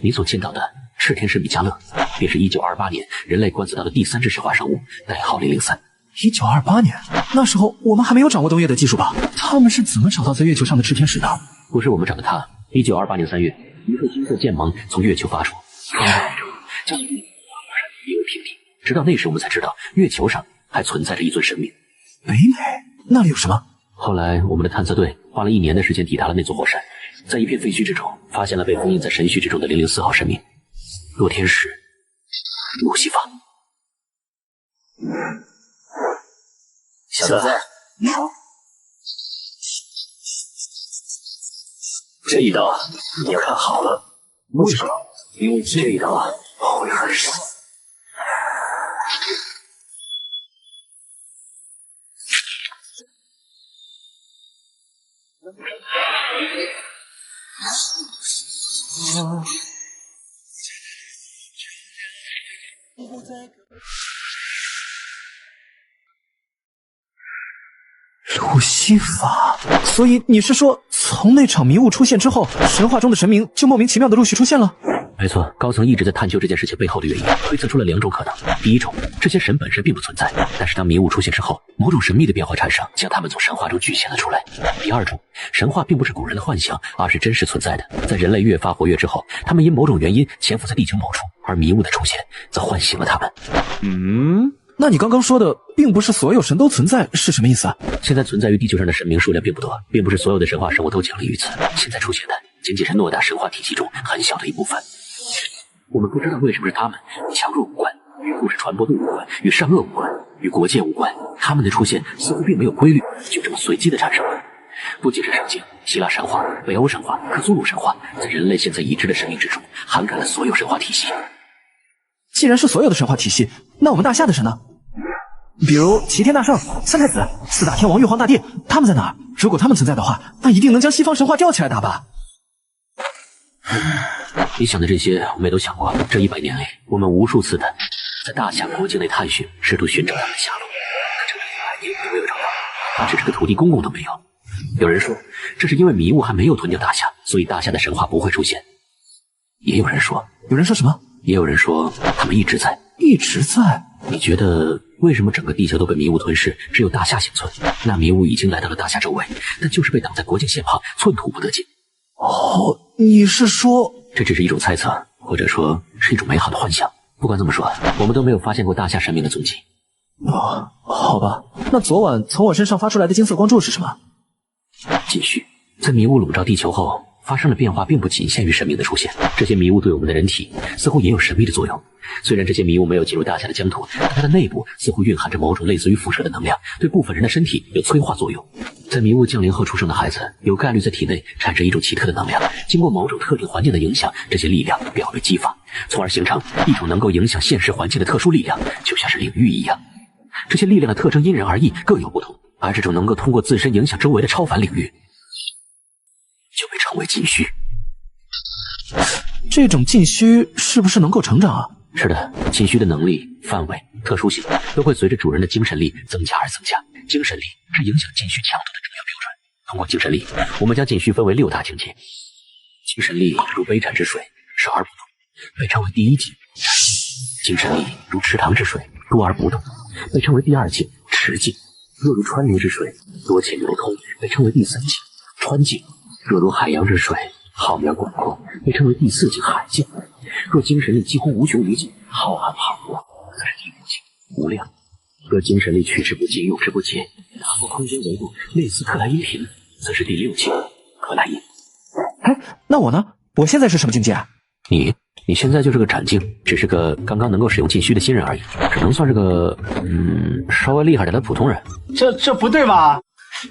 你所见到的赤天使米迦勒，便是1928年人类观测到的第3只神话生物，代号003。1928年，那时候我们还没有掌握登月的技术吧？他们是怎么找到在月球上的赤天使的？不是我们找的他。1928年3月，一个金色剑芒从月球发出，穿过宇宙，将地夷为平地。直到那时，我们才知道月球上还存在着一尊神明。北美那里有什么？后来，我们的探测队花了1年的时间抵达了那座火山，在一片废墟之中，发现了被封印在神墟之中的004号神明——洛天使路西法。小子，你好。这一刀你要看好了。为什么？因为这一刀会很伤。路西法，所以你是说，从那场迷雾出现之后，神话中的神明就莫名其妙的陆续出现了？没错，高层一直在探究这件事情背后的原因，推测出了2种可能。第一种，这些神本身并不存在，但是当迷雾出现之后，某种神秘的变化产生，将他们从神话中具现了出来。第二种，神话并不是古人的幻想，而是真实存在的。在人类越发活跃之后，他们因某种原因潜伏在地球某处，而迷雾的出现则唤醒了他们。那你刚刚说的并不是所有神都存在是什么意思啊？现在存在于地球上的神明数量并不多，并不是所有的神话生物都降临于此。现在出现的仅仅是诺大神话体系中很小的一部分。我们不知道为什么是他们，与强弱无关，与故事传播度无关，与善恶无关，与国界无关。他们的出现似乎并没有规律，就这么随机的产生了。不仅是圣经、希腊神话、北欧神话、克苏鲁神话，在人类现在已知的神明之中，涵盖了所有神话体系。既然是所有的神话体系，那我们大夏的神呢？比如齐天大圣、三太子、4大天王、玉皇大帝，他们在哪儿？如果他们存在的话，那一定能将西方神话吊起来打吧？你想的这些我们也都想过。这100年里，我们无数次的在大夏国境内探寻，试图寻找他们的下落，可整整100年都没有找到，他只是个土地公公都没有。有人说，这是因为迷雾还没有吞掉大夏，所以大夏的神话不会出现。也有人说，什么？也有人说他们一直在。一直在？你觉得为什么整个地球都被迷雾吞噬，只有大夏幸存？那迷雾已经来到了大夏周围，但就是被挡在国境线旁，寸土不得进。哦，你是说这只是一种猜测，或者说是一种美好的幻想。不管怎么说，我们都没有发现过大夏神明的踪迹。哦，好吧。那昨晚从我身上发出来的金色光柱是什么？禁区。在迷雾笼罩地球后发生的变化并不仅限于神明的出现，这些迷雾对我们的人体似乎也有神秘的作用。虽然这些迷雾没有进入大夏的疆土，但它的内部似乎蕴含着某种类似于辐射的能量，对部分人的身体有催化作用。在迷雾降临后出生的孩子有概率在体内产生一种奇特的能量，经过某种特定环境的影响，这些力量表被激发，从而形成一种能够影响现实环境的特殊力量，就像是领域一样。这些力量的特征因人而异，各有不同，而这种能够通过自身影响周围的超凡领域就被称为禁虚。这种禁虚是不是能够成长啊？是的，禁虚的能力、范围、特殊性都会随着主人的精神力增加而增加。精神力是影响禁虚强度的重要标准。通过精神力，我们将禁虚分为6大境界。精神力如杯盏之水，少而不动，被称为第1境；精神力如池塘之水，多而不动，被称为第2境，池境；若如川流之水，多浅流通，被称为第3境，川境；若如海洋之水，浩渺广阔，被称为第4境，海境；若精神力几乎无穷无尽，浩瀚磅礴，则是第5境，无量；若精神力取之不尽，用之不竭，打破空间维度，类似克莱因频，则是第6境，克莱因。哎，那我呢？我现在是什么境界啊？你现在就是个斩境，只是个刚刚能够使用禁虚的新人而已，只能算是个稍微厉害点的普通人。这不对吧？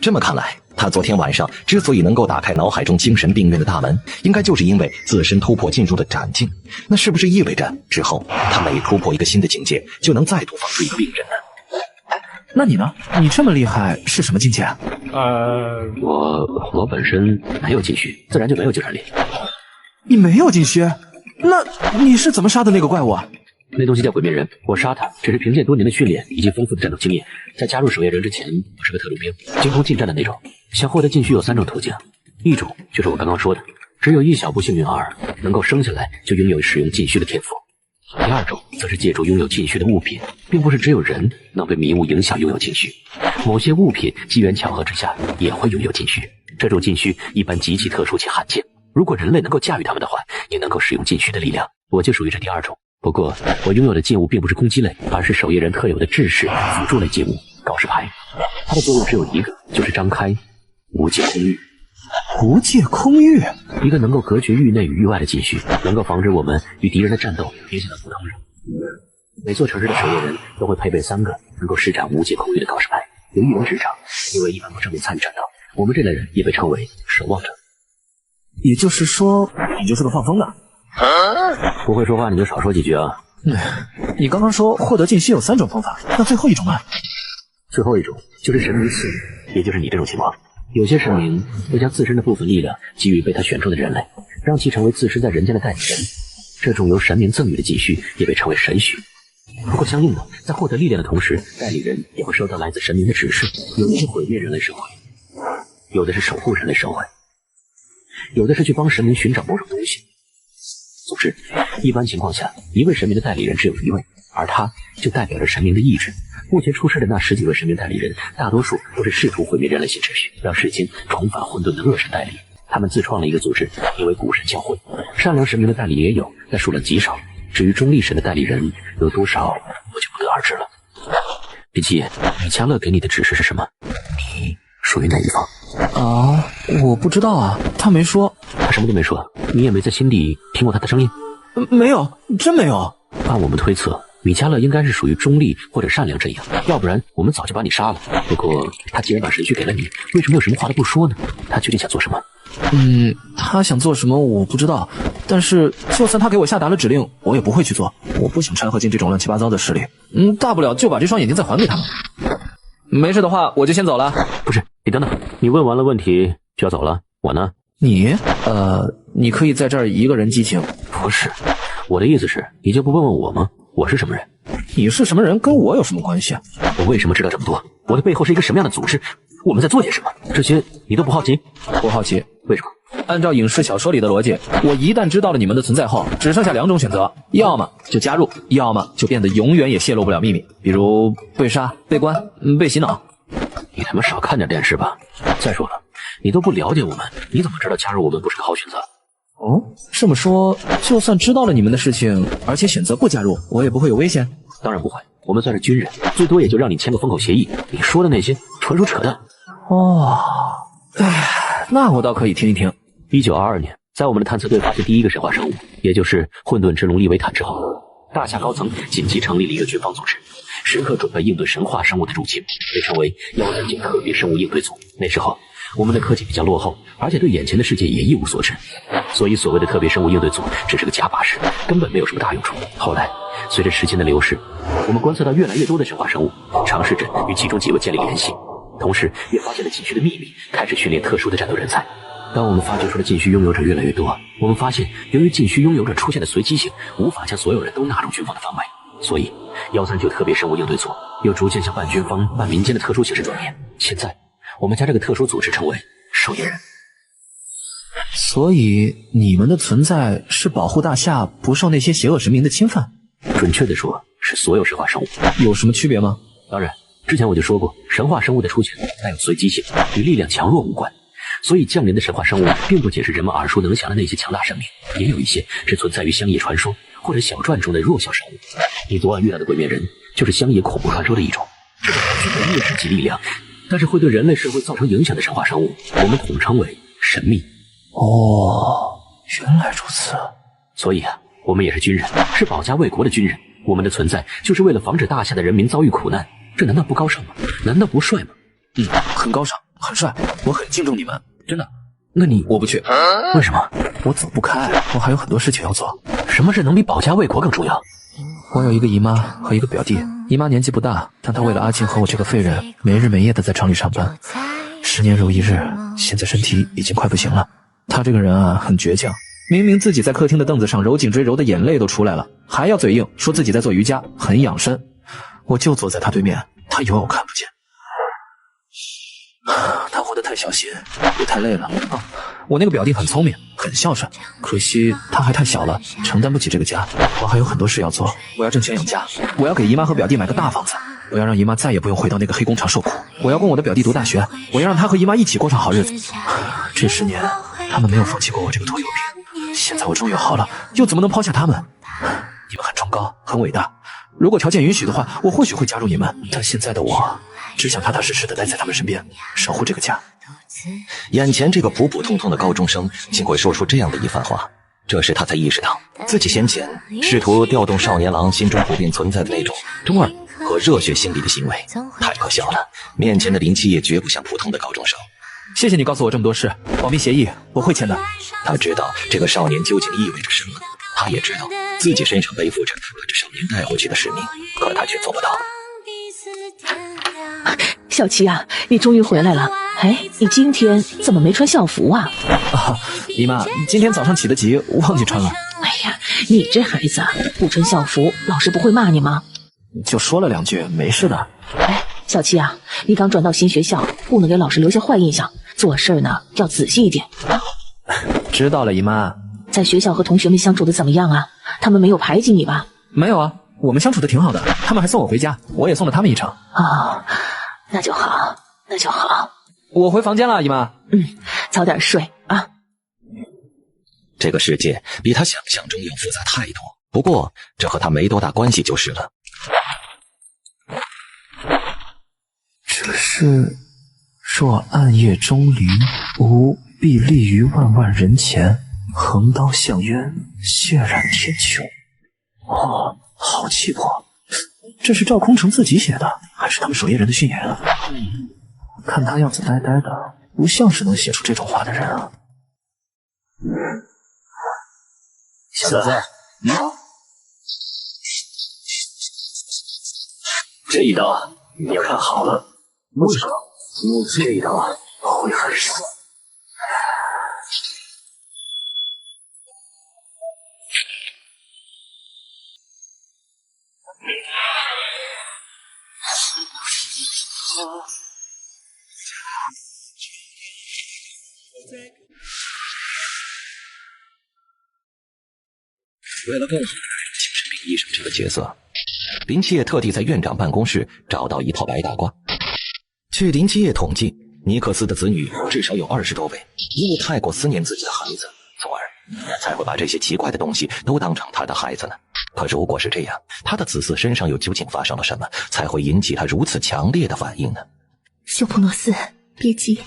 这么看来，他昨天晚上之所以能够打开脑海中精神病院的大门，应该就是因为自身突破进入的斩境。那是不是意味着之后他每突破一个新的境界，就能再度放出一个病人呢？那你呢？你这么厉害是什么境界啊？我本身没有禁虚，自然就没有精神力。你没有禁虚？那你是怎么杀的那个怪物啊？那东西叫鬼面人，我杀他只是凭借多年的训练以及丰富的战斗经验。在加入守夜人之前，我是个特种兵，精通近战的那种。想获得禁虚有3种途径，一种就是我刚刚说的，只有一小步幸运儿能够生下来就拥有使用禁虚的天赋。第2种则是借助拥有禁虚的物品，并不是只有人能被迷雾影响拥有禁虚，某些物品机缘巧合之下也会拥有禁虚。这种禁虚一般极其特殊且罕见，如果人类能够驾驭它们的话，也能够使用禁虚的力量。我就属于这第2种。不过我拥有的禁物并不是攻击类，而是守夜人特有的制式辅助类禁物告示牌。它的作用只有一个，就是张开无界空域。无界空域，一个能够隔绝域内与域外的禁虚，能够防止我们与敌人的战斗影响到普通人。每座城市的守夜人都会配备3个能够施展无界空域的告示牌，由1人执掌，因为一般不正面参与战斗。我们这类人也被称为守望者。也就是说，你就是个放风的。不会说话你就少说几句啊。你刚刚说获得禁虚有3种方法，那最后一种呢？最后一种就是神明赐予，也就是你这种情况。有些神明会将自身的部分力量给予被他选中的人类，让其成为自身在人间的代理人。这种由神明赠予的禁虚也被称为神虚。不过相应的，在获得力量的同时，代理人也会收到来自神明的指示，有的是毁灭人类社会，有的是守护人类社会，有的是去帮神明寻找某种东西。总之，一般情况下，一位神明的代理人只有1位，而他就代表着神明的意志。目前出世的那10几位神明代理人，大多数都是试图毁灭人类新秩序，让世间重返混沌的恶神代理。他们自创了一个组织，名为古神教会。善良神明的代理也有，但数量极少。至于中立神的代理人有多少，我就不得而知了。比奇，米迦勒给你的指示是什么？你属于哪一方？我不知道啊，他没说。他什么都没说，你也没在心底听过他的声音？没有，真没有。按我们推测，米迦勒应该是属于中立或者善良阵营，要不然我们早就把你杀了。不过他既然把神虚给了你，为什么有什么话都不说呢？他究竟想做什么？他想做什么我不知道，但是就算他给我下达了指令，我也不会去做。我不想掺和进这种乱七八糟的势力。大不了就把这双眼睛再还给他们。没事的话，我就先走了。不是，你等等，你问完了问题就要走了？我呢？你可以在这儿一个人激情。不是，我的意思是，你就不问问我吗？我是什么人？你是什么人跟我有什么关系啊？我为什么知道这么多？我的背后是一个什么样的组织？我们在做些什么？这些你都不好奇？不好奇。为什么？按照影视小说里的逻辑，我一旦知道了你们的存在后，只剩下2种选择，要么就加入，要么就变得永远也泄露不了秘密，比如被杀、被关、被洗脑。你他妈少看点电视吧！再说了，你都不了解我们，你怎么知道加入我们不是个好选择？哦，这么说，就算知道了你们的事情，而且选择不加入，我也不会有危险？当然不会，我们算是军人，最多也就让你签个封口协议。你说的那些纯属扯淡。哦，哎，那我倒可以听一听。1922年，在我们的探测队发现第一个神话生物，也就是混沌之龙利维坦之后，大夏高层紧急成立了一个军方组织，时刻准备应对神话生物的入侵，被称为139特别生物应对组。那时候我们的科技比较落后，而且对眼前的世界也一无所知，所以所谓的特别生物应对组只是个假把式，根本没有什么大用处。后来随着时间的流逝，我们观测到越来越多的神话生物，尝试着与其中几位建立联系，同时也发现了禁区的秘密，开始训练特殊的战斗人才。当我们发掘出的禁区拥有者越来越多，我们发现由于禁区拥有者出现的随机性，无法将所有人都纳入军方的范围，所以139特别生物应对组又逐渐向半军方半民间的特殊形式转变。现在我们将这个特殊组织称为受益人。所以你们的存在是保护大夏不受那些邪恶神明的侵犯？准确的说，是所有神话生物。有什么区别吗？当然，之前我就说过，神话生物的出现带有随机性，与力量强弱无关。所以降临的神话生物并不仅是人们耳熟能详的那些强大神明，也有一些只存在于乡野传说或者小传中的弱小生物。你昨晚遇到的鬼面人就是乡野恐怖传说的一种，这种具备灭世级力量，但是会对人类社会造成影响的神话生物，我们统称为神秘。哦，原来如此。所以啊，我们也是军人，是保家卫国的军人，我们的存在就是为了防止大夏的人民遭遇苦难，这难道不高尚吗？难道不帅吗？很高尚，很帅，我很敬重你们，真的。那你我不去，为什么？我走不开，我还有很多事情要做。什么事能比保家卫国更重要？我有一个姨妈和一个表弟，姨妈年纪不大，但她为了阿庆和我这个废人，没日没夜的在厂里上班，10年如一日，现在身体已经快不行了。她这个人啊，很倔强，明明自己在客厅的凳子上揉颈椎揉的眼泪都出来了，还要嘴硬说自己在做瑜伽，很养生。我就坐在她对面，她以为我看不见。他活得太小心，也太累了啊！我那个表弟很聪明，很孝顺，可惜他还太小了，承担不起这个家。我还有很多事要做，我要挣钱养家，我要给姨妈和表弟买个大房子，我要让姨妈再也不用回到那个黑工厂受苦，我要供我的表弟读大学，我要让他和姨妈一起过上好日子。这10年，他们没有放弃过我这个拖油瓶。现在我终于好了，又怎么能抛下他们？你们很崇高，很伟大。如果条件允许的话，我或许会加入你们，但现在的我只想踏踏实实的待在他们身边，守护这个家。眼前这个普普通通的高中生竟会说出这样的一番话，这时他才意识到自己先前试图调动少年郎心中普遍存在的那种中二和热血心理的行为太可笑了。面前的林七也绝不像普通的高中生。谢谢你告诉我这么多事，保密协议我会签的。他知道这个少年究竟意味着什么，他也知道自己身上背负着把这少年带回去的使命，可他却做不到。小七啊，你终于回来了。哎，你今天怎么没穿校服啊？姨妈，今天早上起得急，忘记穿了。哎呀，你这孩子不穿校服，老师不会骂你吗？就说了2句，没事的。哎，小七啊，你刚转到新学校，不能给老师留下坏印象，做事呢要仔细一点。知道了，姨妈。在学校和同学们相处的怎么样啊？他们没有排挤你吧？没有啊，我们相处的挺好的，他们还送我回家，我也送了他们一程。哦，那就好，那就好。我回房间了，姨妈。早点睡啊。这个世界比他想象中要复杂太多，不过这和他没多大关系就是了。这是若暗夜钟离，吾必立于万万人前，横刀向渊，血染天穹。哦，好气魄！这是赵空城自己写的，还是他们守夜人的训言啊？看他样子呆呆的，不像是能写出这种话的人啊。小子，这一刀你要看好了。为什么？因为这一刀会很爽。为了更好地担任精神病医生这个角色，林七夜特地在院长办公室找到一套白大褂。据林七夜统计，尼克斯的子女至少有20多位，因为太过思念自己的孩子，从而才会把这些奇怪的东西都当成他的孩子呢。可如果是这样，他的子嗣身上又究竟发生了什么，才会引起他如此强烈的反应呢？修普诺斯，别急，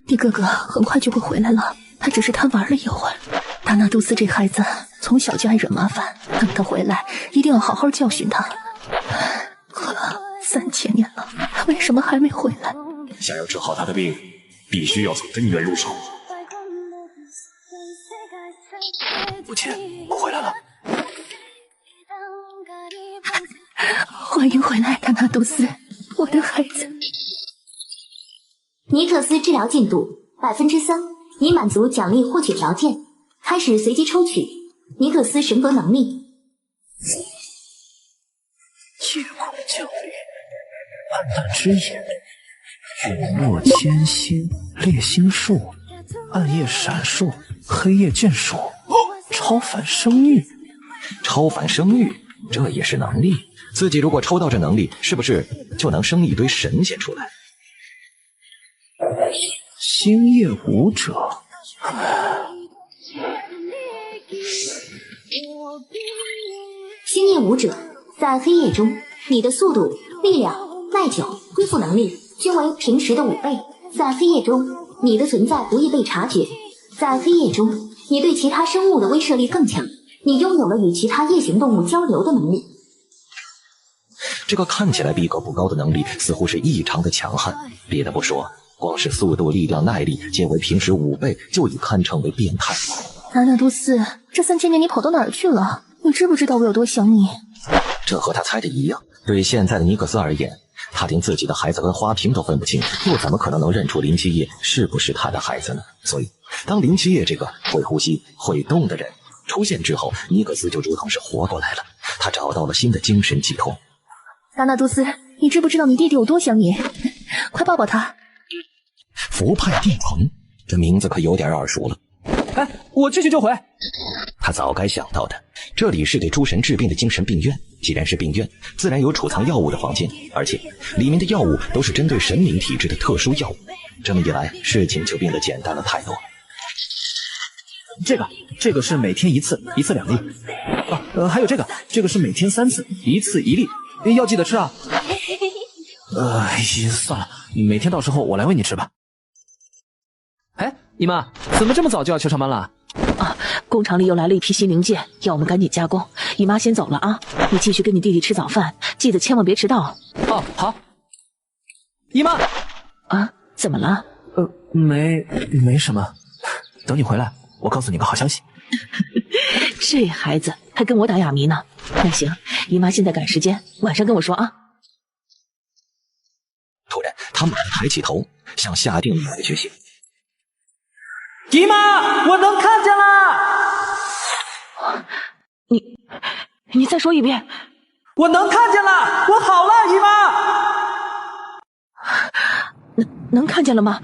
你哥哥很快就会回来了，他只是贪玩了一会儿。达纳杜斯这孩子从小就爱惹麻烦，等他回来一定要好好教训他。过了3000年了，他为什么还没回来？想要治好他的病，必须要从根源入手。母亲，我回来了。欢迎回来，达纳杜斯，我的孩子。尼克斯治疗进度3%，已满足奖励获取条件，开始随机抽取尼克斯神格能力。夜空降临，暗淡之眼，陨落千星，烈星术，暗夜闪烁，黑夜眷属，超凡生育。超凡生育，这也是能力。自己如果抽到这能力，是不是就能生一堆神仙出来？星夜舞者，星夜舞者，在黑夜中，你的速度、力量、耐久、恢复能力均为平时的5倍。在黑夜中，你的存在不易被察觉。在黑夜中，你对其他生物的威慑力更强。你拥有了与其他夜行动物交流的能力。这个看起来逼格不高的能力，似乎是异常的强悍。别的不说，光是速度、力量、耐力皆为平时5倍，就已堪称为变态。达纳杜斯，这3000年你跑到哪儿去了？你知不知道我有多想你？这和他猜的一样。对现在的尼克斯而言，他连自己的孩子跟花瓶都分不清，又怎么可能能认出林七夜是不是他的孩子呢？所以，当林七夜这个会呼吸、会动的人出现之后，尼克斯就如同是活过来了。他找到了新的精神寄托。达纳杜斯，你知不知道你弟弟有多想你？快抱抱他。福派电魂，这名字可有点耳熟了。哎，我这就就回。他早该想到的，这里是给诸神治病的精神病院，既然是病院，自然有储藏药物的房间，而且里面的药物都是针对神明体质的特殊药物。这么一来，事情就变得简单了太多。这个是每天1次，1次2粒。还有这个是每天3次，1次1粒。要记得吃啊。算了，每天到时候我来喂你吃吧。哎，姨妈，怎么这么早就要去上班了？啊，工厂里又来了一批新零件，要我们赶紧加工。姨妈先走了啊，你继续跟你弟弟吃早饭，记得千万别迟到。哦，好。姨妈，啊，怎么了？没什么。等你回来，我告诉你个好消息。这孩子还跟我打哑谜呢。那行，姨妈现在赶时间，晚上跟我说啊。突然，他猛地抬起头，像下定了决心。姨妈，我能看见了！你再说一遍。我能看见了，我好了，姨妈。能看见了吗？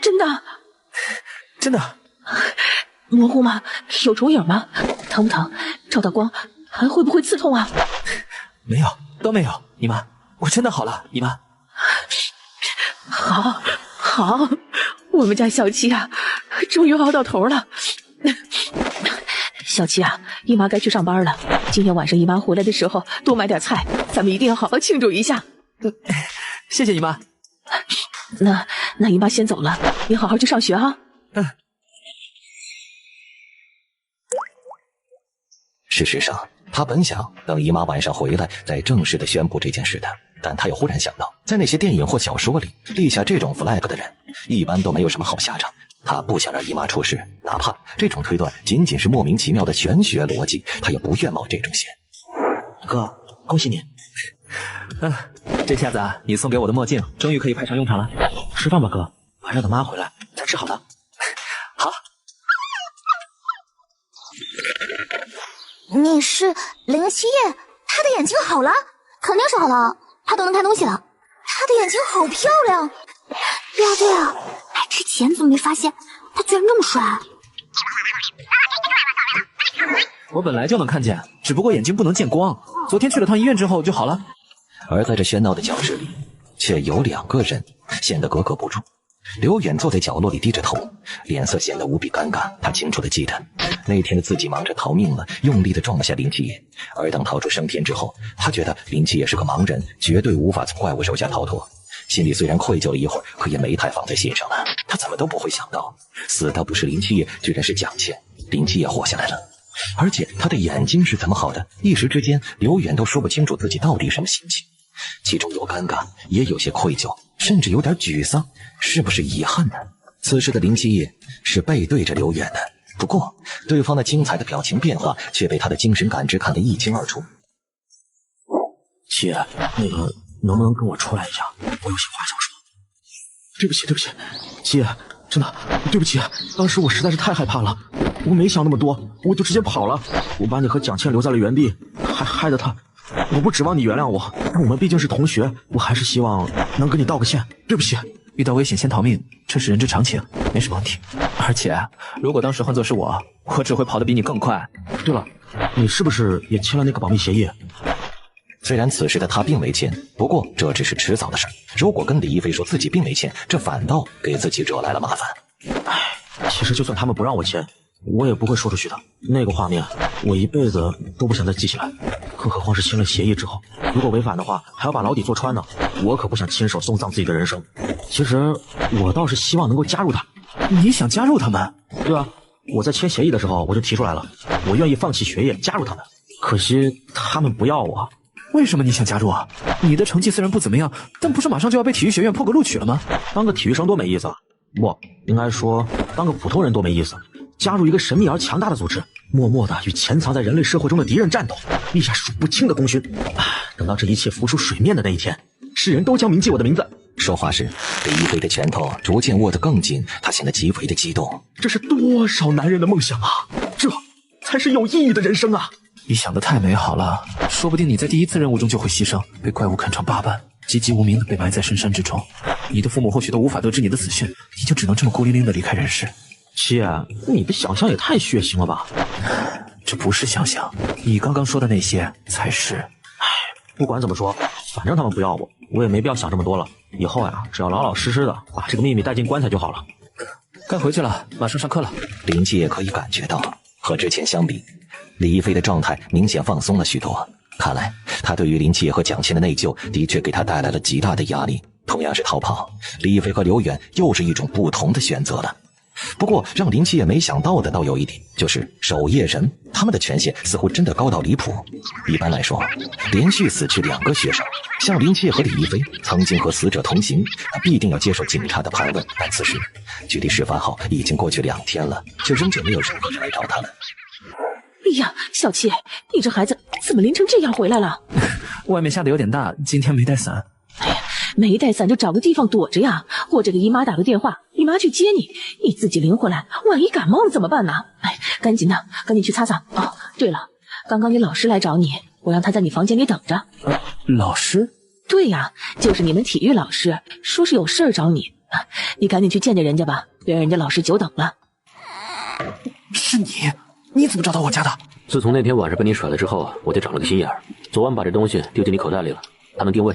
真的？真的。模糊吗？有重影吗？疼不疼？照到光还会不会刺痛啊？没有，都没有，姨妈，我真的好了，姨妈。好，我们家小七啊，终于熬到头了。小七啊，姨妈该去上班了。今天晚上姨妈回来的时候多买点菜，咱们一定要好好庆祝一下。谢谢姨妈。那姨妈先走了，你好好去上学啊。事实上，他本想等姨妈晚上回来再正式的宣布这件事的，但他又忽然想到，在那些电影或小说里立下这种 flag 的人，一般都没有什么好下场。他不想让姨妈出事，哪怕这种推断仅仅是莫名其妙的玄学逻辑，他也不愿冒这种险。哥，恭喜你！这下子啊，你送给我的墨镜终于可以派上用场了。吃饭吧，哥，晚上等妈回来再吃好了。好。你是林七夜，他的眼睛好了，肯定是好了，他都能看东西了。他的眼睛好漂亮。对啊，之前怎么没发现他居然那么帅？我本来就能看见，只不过眼睛不能见光。昨天去了趟医院之后就好了。而在这喧闹的教室里，却有2个人显得格格不入。刘远坐在角落里低着头，脸色显得无比尴尬。他清楚地记得那天的自己忙着逃命了，用力地撞了下林七爷。而当逃出升天之后，他觉得林七爷是个盲人，绝对无法从怪物手下逃脱。心里虽然愧疚了一会儿，可也没太放在心上了。他怎么都不会想到，死的不是林七爷，居然是蒋倩。林七爷活下来了，而且他的眼睛是怎么好的？一时之间，刘远都说不清楚自己到底什么心情，其中有尴尬，也有些愧疚，甚至有点沮丧，是不是遗憾呢？此时的林七爷是背对着刘远的，不过对方那精彩的表情变化却被他的精神感知看得一清二楚。七爷，那个能不能跟我出来一下？我有些话想说。对不起，七爷，真的对不起，当时我实在是太害怕了，我没想那么多，我就直接跑了。我把你和蒋倩留在了原地，还害得他。我不指望你原谅我，但我们毕竟是同学，我还是希望能跟你道个歉。对不起，遇到危险先逃命，这是人之常情，没什么问题。而且，如果当时换作是我只会跑得比你更快。对了，你是不是也签了那个保密协议？虽然此时的他并没签，不过这只是迟早的事。如果跟李一飞说自己并没签，这反倒给自己惹来了麻烦。其实就算他们不让我签，我也不会说出去的。那个画面，我一辈子都不想再记起来。更何况是签了协议之后，如果违反的话，还要把牢底坐穿呢。我可不想亲手送葬自己的人生。其实我倒是希望能够加入他。你想加入他们？对啊，我在签协议的时候我就提出来了，我愿意放弃学业加入他们。可惜他们不要我。为什么你想加入啊？你的成绩虽然不怎么样，但不是马上就要被体育学院破格录取了吗？当个体育生多没意思啊！不，应该说当个普通人多没意思。加入一个神秘而强大的组织，默默地与潜藏在人类社会中的敌人战斗，立下数不清的功勋。等到这一切浮出水面的那一天，世人都将铭记我的名字。说话时，李一飞的拳头逐渐握得更紧，他显得极为的激动。这是多少男人的梦想啊！这才是有意义的人生啊！你想得太美好了，说不定你在第一次任务中就会牺牲，被怪物啃成8瓣，籍籍无名的被埋在深山之中。你的父母或许都无法得知你的死讯，你就只能这么孤零零的离开人世。七爷，你的想象也太血腥了吧？这不是想象，你刚刚说的那些才是。不管怎么说，反正他们不要我，我也没必要想这么多了。以后呀，只要老老实实的把这个秘密带进棺材就好了。该回去了，马上上课了。林七也可以感觉到，和之前相比，李一飞的状态明显放松了许多。看来他对于林七和蒋倩的内疚的确给他带来了极大的压力。同样是逃跑，李一飞和刘远又是一种不同的选择了。不过让林七也没想到的倒有一点，就是守夜人他们的权限似乎真的高到离谱。一般来说，连续死去2个学生，像林七和李一飞曾经和死者同行，他必定要接受警察的盘问。但此时距离事发后已经过去2天了，却仍旧没有任何人来找他们。哎呀，小七，你这孩子怎么淋成这样回来了？外面下的有点大，今天没带伞。哎呀，没带伞就找个地方躲着呀。我这个姨妈打个电话，你妈去接你，你自己拎回来，万一感冒了怎么办呢？哎，赶紧去擦擦。哦，对了，刚刚你老师来找你，我让他在你房间里等着。老师？对呀，就是你们体育老师，说是有事儿找你。你赶紧去见见人家吧，别让人家老师久等了。是你怎么找到我家的？自从那天晚上被你甩了之后，我就长了个心眼儿。昨晚把这东西丢进你口袋里了，它能定位。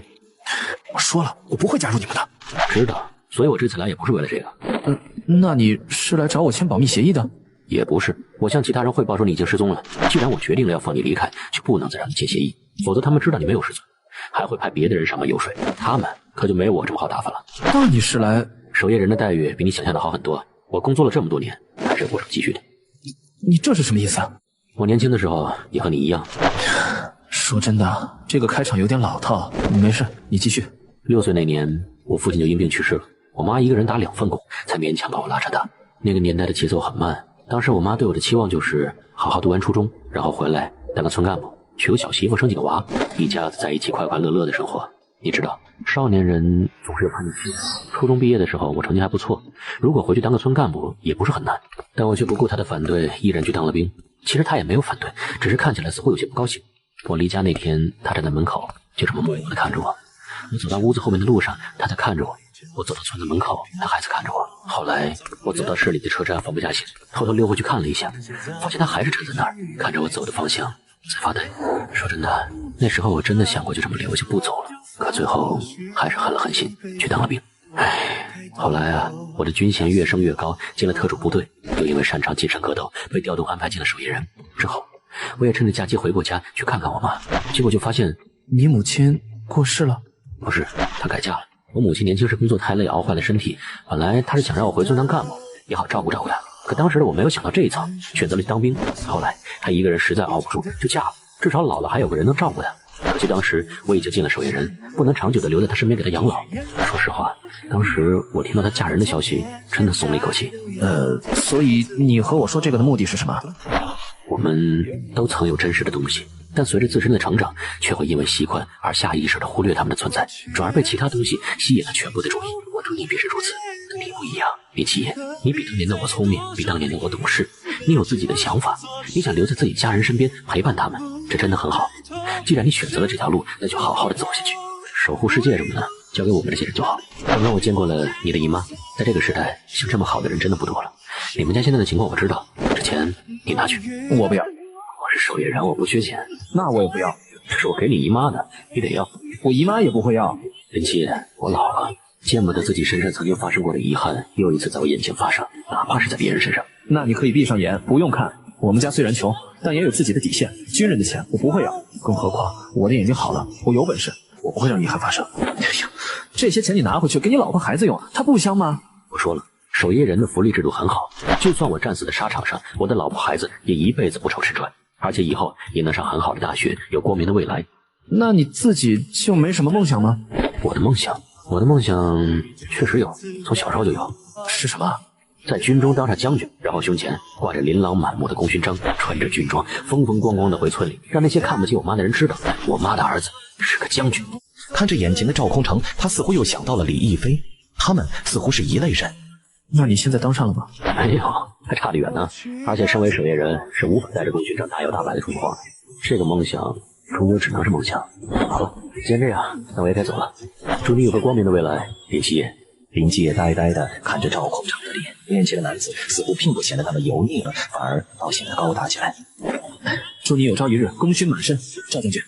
我说了，我不会加入你们的。知道，所以我这次来也不是为了这个。那你是来找我签保密协议的？也不是，我向其他人汇报说你已经失踪了。既然我决定了要放你离开，就不能再让你签协议，否则他们知道你没有失踪，还会派别的人上门游说，他们可就没我这么好打发了。那你是来……守夜人的待遇比你想象的好很多，我工作了这么多年，还是有不少积蓄的。你这是什么意思啊？我年轻的时候也和你一样。说真的，这个开场有点老套。没事，你继续。6岁那年，我父亲就因病去世了，我妈一个人打2份工，才勉强把我拉扯大。那个年代的节奏很慢，当时我妈对我的期望就是好好读完初中，然后回来当个村干部，娶个小媳妇，生几个娃，一家子在一起快快乐乐的生活。你知道，少年人总是有叛逆期。初中毕业的时候，我成绩还不错，如果回去当个村干部也不是很难，但我却不顾他的反对，毅然去当了兵。其实他也没有反对，只是看起来似乎有些不高兴。我离家那天，他站在门口，就这么默默地看着我。我走到屋子后面的路上，他在看着我；我走到村子门口，他还在看着我。后来我走到市里的车站，放不下心，偷偷溜回去看了一下，发现他还是站在那儿，看着我走的方向在发呆。说真的，那时候我真的想过就这么留下不走了，可最后还是狠了狠心去当了兵。后来啊，我的军衔越升越高，进了特种部队，又因为擅长近身格斗，被调动安排进了守夜人。之后，我也趁着假期回过家去看看我妈，结果就发现你母亲过世了。不是，她改嫁了。我母亲年轻时工作太累，熬坏了身体，本来她是想让我回村当干部，也好照顾照顾她。可当时的我没有想到这一层，选择了去当兵。后来她一个人实在熬不住，就嫁了，至少老了还有个人能照顾她。可惜当时我已经进了守夜人，不能长久的留在她身边给她养老。说实话，当时我听到她嫁人的消息，真的松了一口气。所以你和我说这个的目的是什么？我们都曾有真实的东西，但随着自身的成长，却会因为习惯而下意识地忽略它们的存在，转而被其他东西吸引了全部的注意。我对你便是如此，但你不一样。林七夜，你比当年的我聪明，比当年的我懂事，你有自己的想法，你想留在自己家人身边陪伴他们，这真的很好。既然你选择了这条路，那就好好的走下去，守护世界什么的交给我们这些人就好。刚刚我见过了你的姨妈，在这个时代，像这么好的人真的不多了。你们家现在的情况我知道，这钱你拿去。我不要，我是守夜人，我不缺钱。那我也不要，这是我给你姨妈的，你得要。我姨妈也不会要。林七，我老了，见不得自己身上曾经发生过的遗憾又一次在我眼前发生，哪怕是在别人身上。那你可以闭上眼，不用看。我们家虽然穷，但也有自己的底线。军人的钱我不会要，更何况我的眼睛好了，我有本事，我不会让遗憾发生。这些钱你拿回去给你老婆孩子用，它不香吗？我说了，守夜人的福利制度很好，就算我战死在沙场上，我的老婆孩子也一辈子不愁吃穿，而且以后也能上很好的大学，有光明的未来。那你自己就没什么梦想吗？我的梦想确实有，从小时候就有。是什么？在军中当上将军，然后胸前挂着琳琅满目的功勋章，穿着军装，风风光光的回村里，让那些看不起我妈的人知道，我妈的儿子是个将军。看着眼前的赵空城，他似乎又想到了李亦菲，他们似乎是一类人。那你现在当上了吗？没有，还差得远呢。而且身为守夜人，是无法带着功勋章大摇大摆的出去晃。这个梦想终究只能是梦想。好了，既然这样，那我也该走了。祝你有个光明的未来，林七夜。林七夜呆呆地看着赵空城的脸，面前的男子似乎并不显得那么油腻了，反而倒显得高大起来。祝你有朝一日功勋满身，赵将军。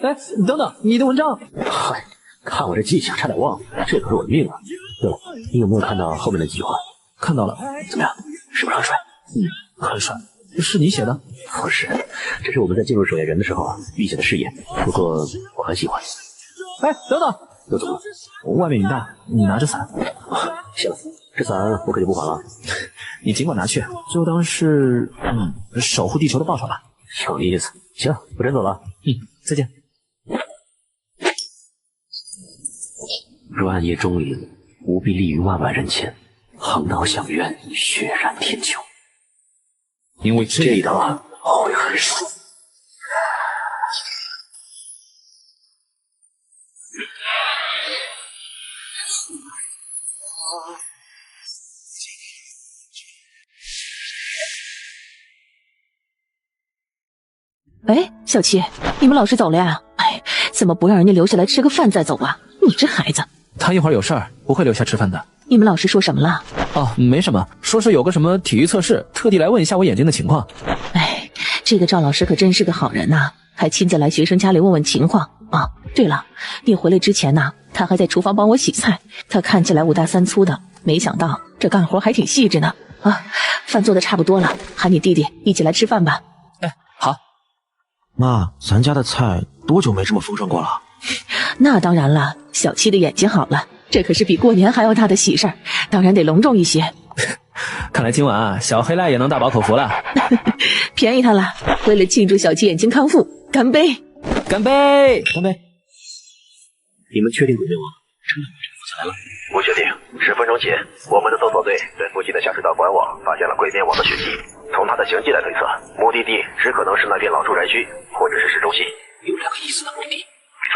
哎，你等等，你的文章。嗨，看我这记性，差点忘了，这可是我的命啊。对了，你有没有看到后面的几句话？看到了。怎么样？是不是很帅？很帅。是你写的？不是，这是我们在进入守夜人的时候立下的誓言。不过我很喜欢。哎，等等。又怎么了？外面雨大，你拿着伞。行了，这伞我可就不还了。你尽管拿去，就当是守护地球的报酬吧。有意思。行，我真走了。再见。软夜钟灵，吾必立于万万人前，横刀向渊，血染天穹。因为这一刀会很爽。哎，小七，你们老师走了呀？哎，怎么不让人家留下来吃个饭再走啊？你这孩子。他一会儿有事儿，不会留下吃饭的。你们老师说什么了？哦，没什么，说是有个什么体育测试，特地来问一下我眼睛的情况。哎，这个赵老师可真是个好人呐，还亲自来学生家里问问情况啊。对了，你回来之前呢，他还在厨房帮我洗菜。他看起来5大3粗的，没想到这干活还挺细致呢。啊，饭做的差不多了，喊你弟弟一起来吃饭吧。哎，好。妈，咱家的菜多久没这么丰盛过了？那当然了，小七的眼睛好了，这可是比过年还要大的喜事儿，当然得隆重一些。看来今晚啊，小黑赖也能大饱口福了。便宜他了，为了庆祝小七眼睛康复，干杯！干杯！干杯！你们确定鬼灭王真的把这个放下来了？不确定。10分钟前，我们的搜索队在附近的下水道管网发现了鬼灭王的血迹。从他的行迹来推测，目的地只可能是那片老住宅区，或者是市中心。有2个疑似的目的地。没错。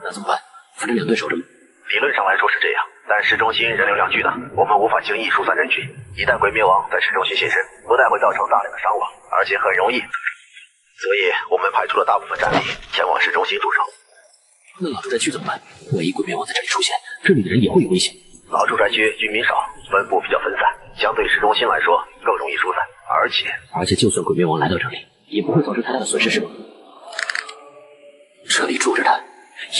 那怎么办？反正2队守着。理论上来说是这样，但市中心人流量巨大，我们无法轻易疏散人群。一旦鬼灭王在市中心现身，不但会造成大量的伤亡，而且很容易。所以我们派出了大部分战力前往市中心驻守。那老住宅区怎么办？万一鬼灭王在这里出现，这里的人也会有危险。老住宅区居民少，分布比较分散，相对市中心来说更容易疏散，而且就算鬼灭王来到这里，也不会造成太大的损失，是吗？这里住着的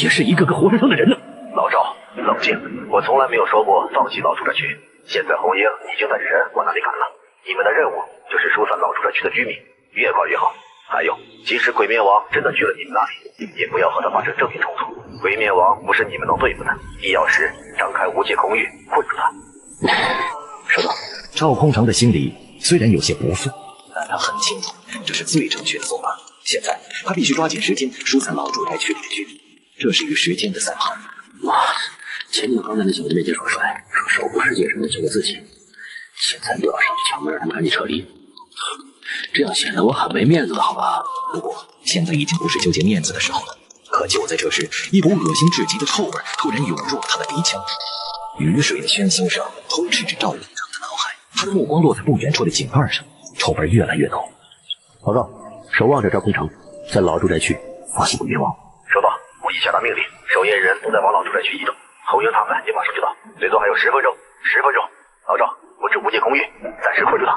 也是一个个活生生的人呢。老赵，冷静，我从来没有说过放弃老住宅区。现在红鹰已经带着人往那里赶了，你们的任务就是疏散老住宅区的居民，越快越好。还有，即使鬼灭王真的去了你们那里，也不要和他发生正面冲突。鬼灭王不是你们能对付的，必要时张开无界空域困住他。收到。赵空城的心里虽然有些不忿，但他很清楚这是最正确的做法。现在他必须抓紧时间疏散老住宅区里的居民，这是与时间的赛跑。妈，前脚刚在那小子面前耍帅，说守护世界什么的交给自己，现在又要上去抢门让他们赶紧撤离，这样显得我很没面子了，好吧？不过现在已经不是纠结面子的时候了。可就在这时，一股恶心至极的臭味突然涌入了他的鼻腔，雨水的喧嚣声充斥着赵空城的脑海。他的目光落在不远处的井盖上，臭味越来越浓。老赵，守望着赵空城，在老住宅区发现鬼灭王。收到，我已下达命令，守夜人都在往老住宅区移动，红鹰他们也马上就到，最多还有10分钟。10分钟，老赵，布置无界空域，暂时困住他。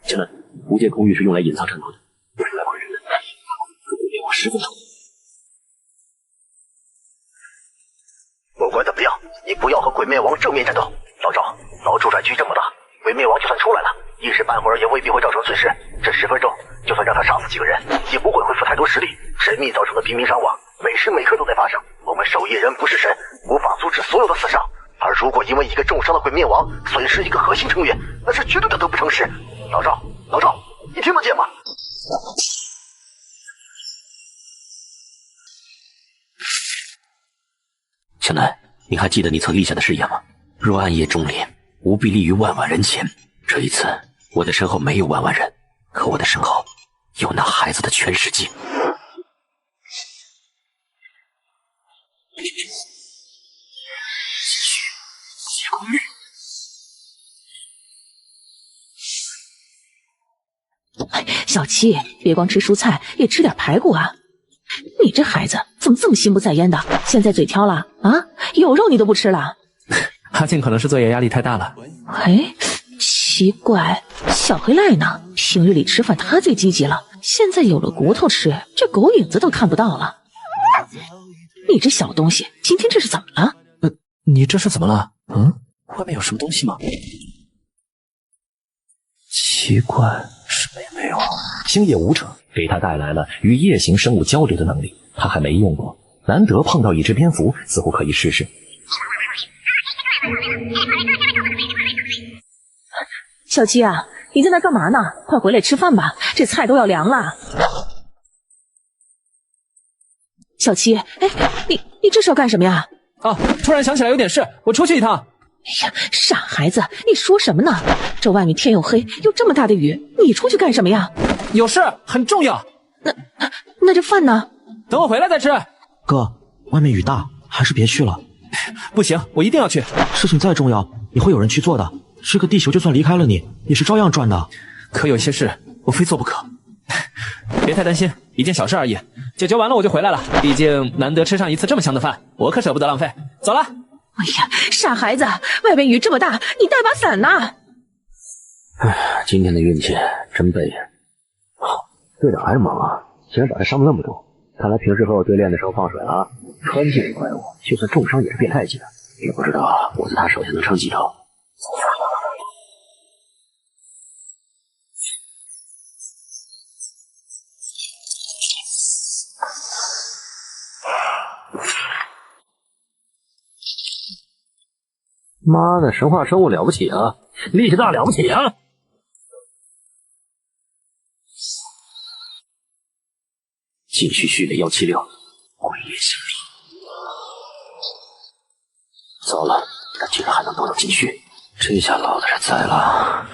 现在无界空域是用来隐藏战斗的，不是来困人的。鬼灭王10分钟。不管怎么样，你不要和鬼灭王正面战斗。老赵，老住宅区这么大，鬼灭王就算出来了，一时半会儿也未必会造成损失。这10分钟，就算让他杀死几个人，也不会恢复太多实力。神秘造成的平民伤亡，每时每刻都在发生。我们守夜人不是神，无法阻止所有的死伤。而如果因为一个重伤的鬼灭王损失一个核心成员，那是绝对的得不偿失。老赵，你听得见吗？小南，你还记得你曾立下的誓言吗？若暗夜中烈，无必立于万万人前。这一次，我的身后没有万万人，可我的身后有那孩子的全世界。小七，别光吃蔬菜，也吃点排骨啊！你这孩子怎么这么心不在焉的？现在嘴挑了啊？有肉你都不吃了？阿庆可能是作业压力太大了。哎，奇怪，小黑赖呢？平日里吃饭他最积极了，现在有了骨头吃，这狗影子都看不到了。你这小东西，今天这是怎么了？你这是怎么了？外面有什么东西吗？奇怪，什么也没有。星夜无常给他带来了与夜行生物交流的能力，他还没用过，难得碰到一只蝙蝠，似乎可以试试。小七啊，你在那干嘛呢？快回来吃饭吧，这菜都要凉了。小七，哎，你这是要干什么呀？突然想起来有点事，我出去一趟。哎呀，傻孩子，你说什么呢？这外面天又黑，又这么大的雨，你出去干什么呀？有事，很重要。那这饭呢？等我回来再吃。哥，外面雨大，还是别去了。不行，我一定要去。事情再重要，也会有人去做的。这个地球就算离开了你，也是照样转的。可有些事，我非做不可。别太担心，一件小事而已，解决完了我就回来了。毕竟难得吃上一次这么香的饭，我可舍不得浪费。走了。哎呀，傻孩子，外边雨这么大，你带把伞呐。今天的运气真背。队长还是忙啊，竟然把他伤了那么多。看来平时和我对练的时候放水了啊。川界这怪物，就算重伤也是变态级的，也不知道我在他手下能撑几招。妈的，神话生物了不起啊，力气大了不起啊！继续序列176，鬼夜行地。糟了，他居然还能动用禁区，这下老子是栽了。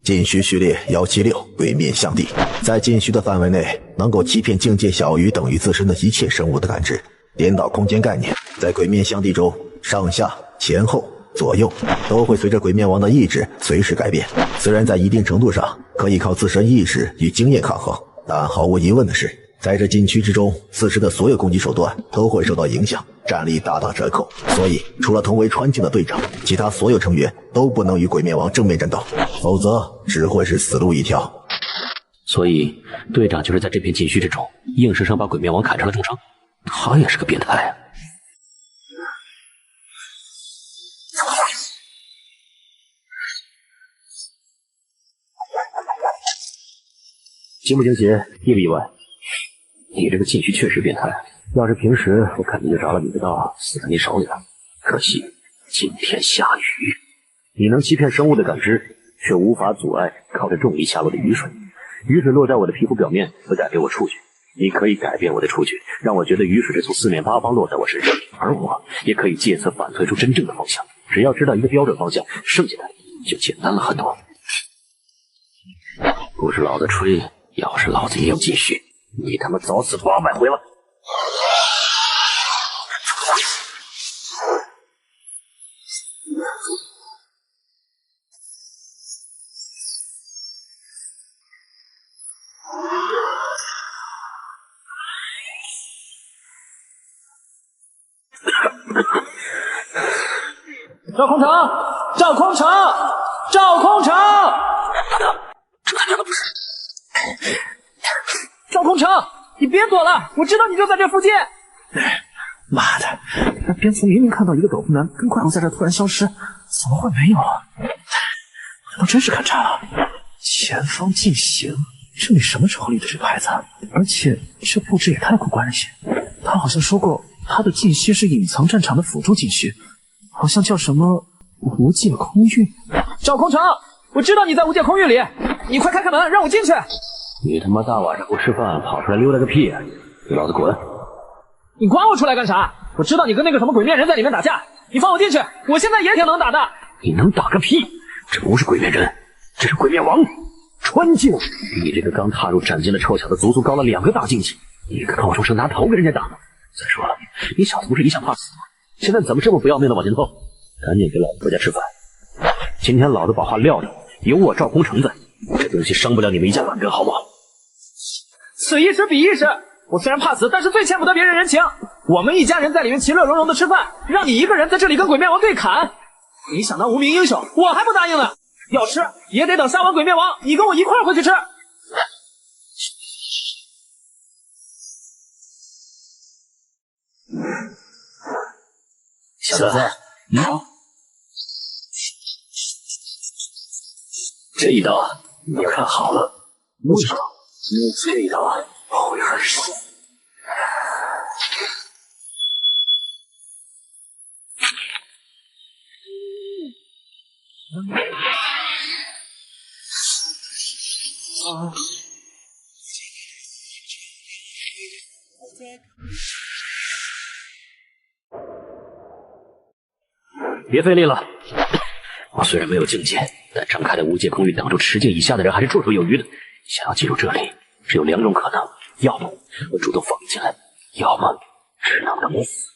禁区序列176，鬼面象地，在禁区的范围内，能够欺骗境界小于等于自身的一切生物的感知。颠倒空间概念，在鬼面象地中，上下、前后、左右都会随着鬼面王的意志随时改变。虽然在一定程度上可以靠自身意识与经验抗衡，但毫无疑问的是，在这禁区之中，此时的所有攻击手段都会受到影响，战力大打折扣。所以，除了同为川境的队长，其他所有成员都不能与鬼灭王正面战斗，否则只会是死路一条。所以，队长就是在这片禁区之中，硬生生把鬼灭王砍成了重伤。他也是个变态啊！惊不惊喜，意不意外？你这个禁区确实变态。要是平时，我肯定就着了你的道，死在你手里了。可惜今天下雨，你能欺骗生物的感知，却无法阻碍靠着重力下落的雨水。雨水落在我的皮肤表面，会带给我触觉。你可以改变我的触觉，让我觉得雨水是从四面八方落在我身上，而我也可以借此反推出真正的方向。只要知道一个标准方向，剩下的就简单了很多。不是老子吹，要是老子也有禁区，你他妈早死800回了。赵空城，赵空城，赵空城！这他娘的不是！赵空城，你别躲了，我知道你就在这附近。妈的，那蝙蝠明明看到一个斗篷男跟怪物在这突然消失，怎么会没有啊？难道真是看差了？前方进行，这里什么时候立的这牌子？而且这布置也太古怪了些。他好像说过，他的禁区是隐藏战场的辅助禁区。好像叫什么无界空域。赵空城，我知道你在无界空域里，你快开开门，让我进去。你他妈大晚上不吃饭跑出来溜达个屁啊！给老子滚！你管我出来干啥？我知道你跟那个什么鬼面人在里面打架，你放我进去，我现在也挺能打的。你能打个屁！这不是鬼面人，这是鬼面王，川境比你这个刚踏入斩剑的臭小子足足高了2个大境界，一个高中生拿头跟人家打呢。再说了，你小子不是一向怕死吗？现在怎么这么不要命的往前凑？赶紧给老子回家吃饭！今天老子把话撂着，有我赵空城在，这东西伤不了你们一家半个，好吗？此一时彼一时，我虽然怕死，但是最欠不得别人人情。我们一家人在里面其乐融融的吃饭，让你一个人在这里跟鬼面王对砍，你想当无名英雄，我还不答应呢。要吃也得等杀完鬼面王，你跟我一块儿回去吃。小子，这一刀你要看好了，为什么？这一刀会很爽。别费力了，我虽然没有境界，但张开的无界空域挡住10境以下的人还是绰绰有余的。想要进入这里，只有2种可能：要么我主动放你进来，要么只能等你死。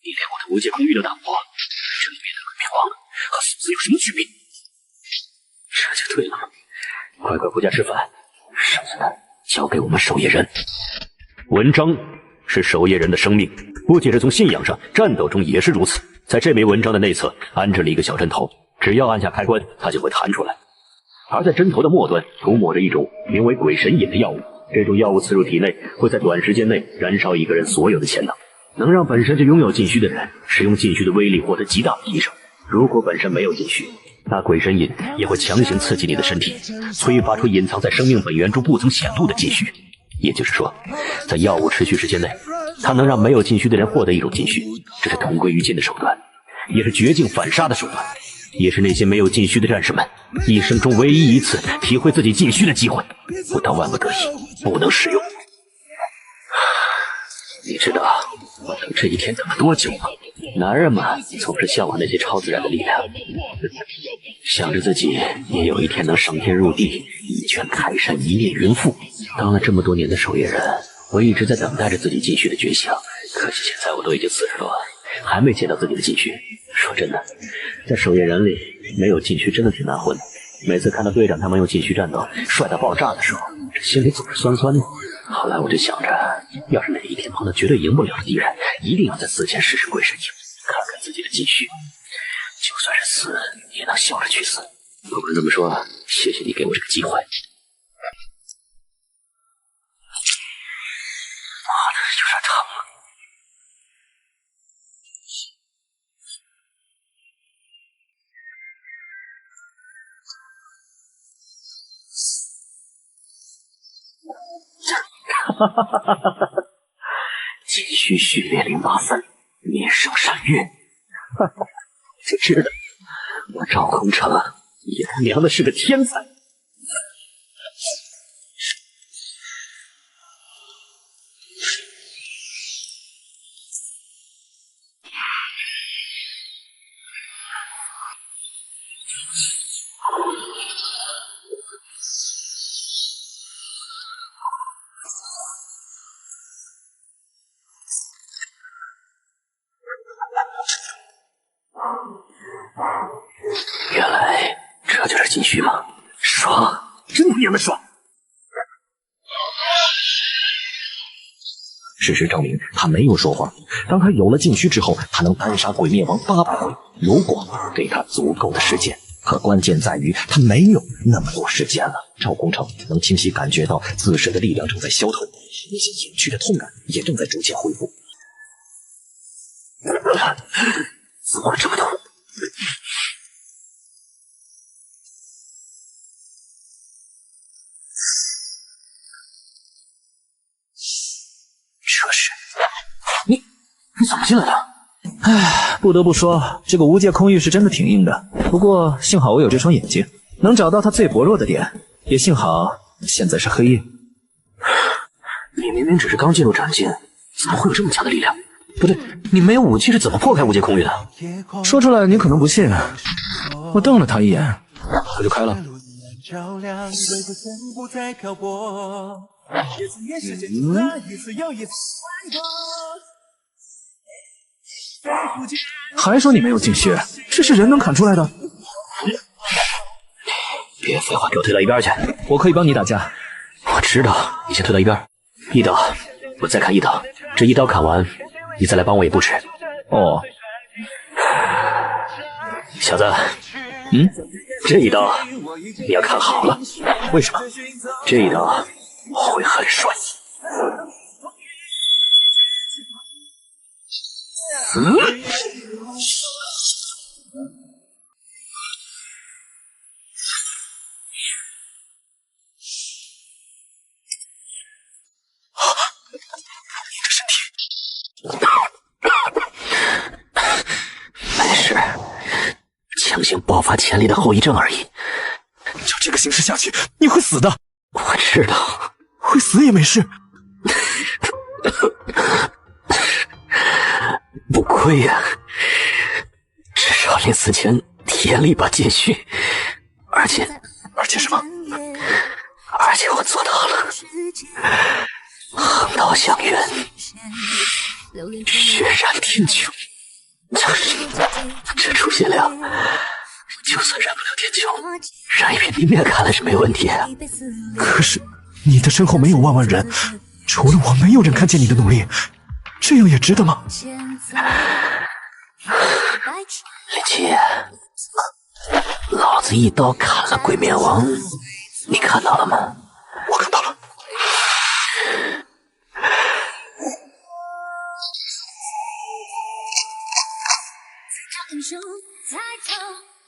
你连我的无界空域都打不过，这里面的鬼面王和死子有什么区别？这就对了，快快回家吃饭，剩下的交给我们守夜人。文章是守夜人的生命，不仅是从信仰上，战斗中也是如此。在这枚文章的内侧安置了一个小针头，只要按下开关，它就会弹出来。而在针头的末端涂抹着一种名为鬼神饮的药物，这种药物刺入体内，会在短时间内燃烧一个人所有的潜能，能让本身就拥有禁区的人使用禁区的威力获得极大的提升。如果本身没有禁区，那鬼神饮也会强行刺激你的身体，催发出隐藏在生命本源中不曾显露的禁区。也就是说，在药物持续时间内，它能让没有禁区的人获得一种禁区，这是同归于尽的手段，也是绝境反杀的手段，也是那些没有禁区的战士们一生中唯一一次体会自己禁区的机会，不到万不得已不能使用。你知道我等这一天等了多久吗？男人嘛，总是向往那些超自然的力量，想着自己也有一天能上天入地，一拳开山，一念云复。当了这么多年的守夜人，我一直在等待着自己禁区的觉醒，可惜现在我都已经40多了，还没见到自己的禁区。说真的，在守夜人里没有禁区真的挺难混的。每次看到队长他们用禁区战斗帅到爆炸的时候，这心里总是酸酸的。后来我就想着，要是哪一天碰到绝对赢不了的敌人，一定要在死前试试鬼神影，看看自己的积蓄。就算是死，也能笑着去死。不管怎么说，谢谢你给我这个机会。妈的，有点疼啊！哈哈哈哈哈！继续训练083，面圣闪月。哈哈，就知道我赵空城也他娘的是个天才。原来这就是积蓄吗？爽，真他娘的爽！事实证明，他没有说谎。当他有了禁区之后，他能单杀鬼灭王800回，如果给他足够的时间。可关键在于，他没有那么多时间了。赵空城能清晰感觉到自身的力量正在消退，那些隐去的痛感也正在逐渐恢复。怎么这么痛？这是你怎么进来的？唉，不得不说，这个无界空域是真的挺硬的。不过幸好我有这双眼睛，能找到它最薄弱的点。也幸好现在是黑夜。你明明只是刚进入斩境，怎么会有这么强的力量？不对，你没有武器是怎么破开无界空域的？说出来你可能不信，我瞪了他一眼，他就开了。还说你没有进血，这是人能砍出来的？别废话，给我推到一边去！我可以帮你打架。我知道，你先推到一边。一刀，我再砍一刀，这一刀砍完，你再来帮我也不迟。哦，小子，这一刀你要看好了。为什么？这一刀会很帅。没事，强行爆发潜力的后遗症而已。照这个形势下去，你会死的。我知道，会死也没事。不亏呀，至少临死前体验了一把剑训，而且什么？而且我做到了，横刀向远，血染天穹。这出血量，就算染不了天穹，染一片地面看来是没问题。可是你的身后没有万万人，除了我，没有人看见你的努力，这样也值得吗？林七，老子一刀砍了鬼面王，你看到了吗？我看到了。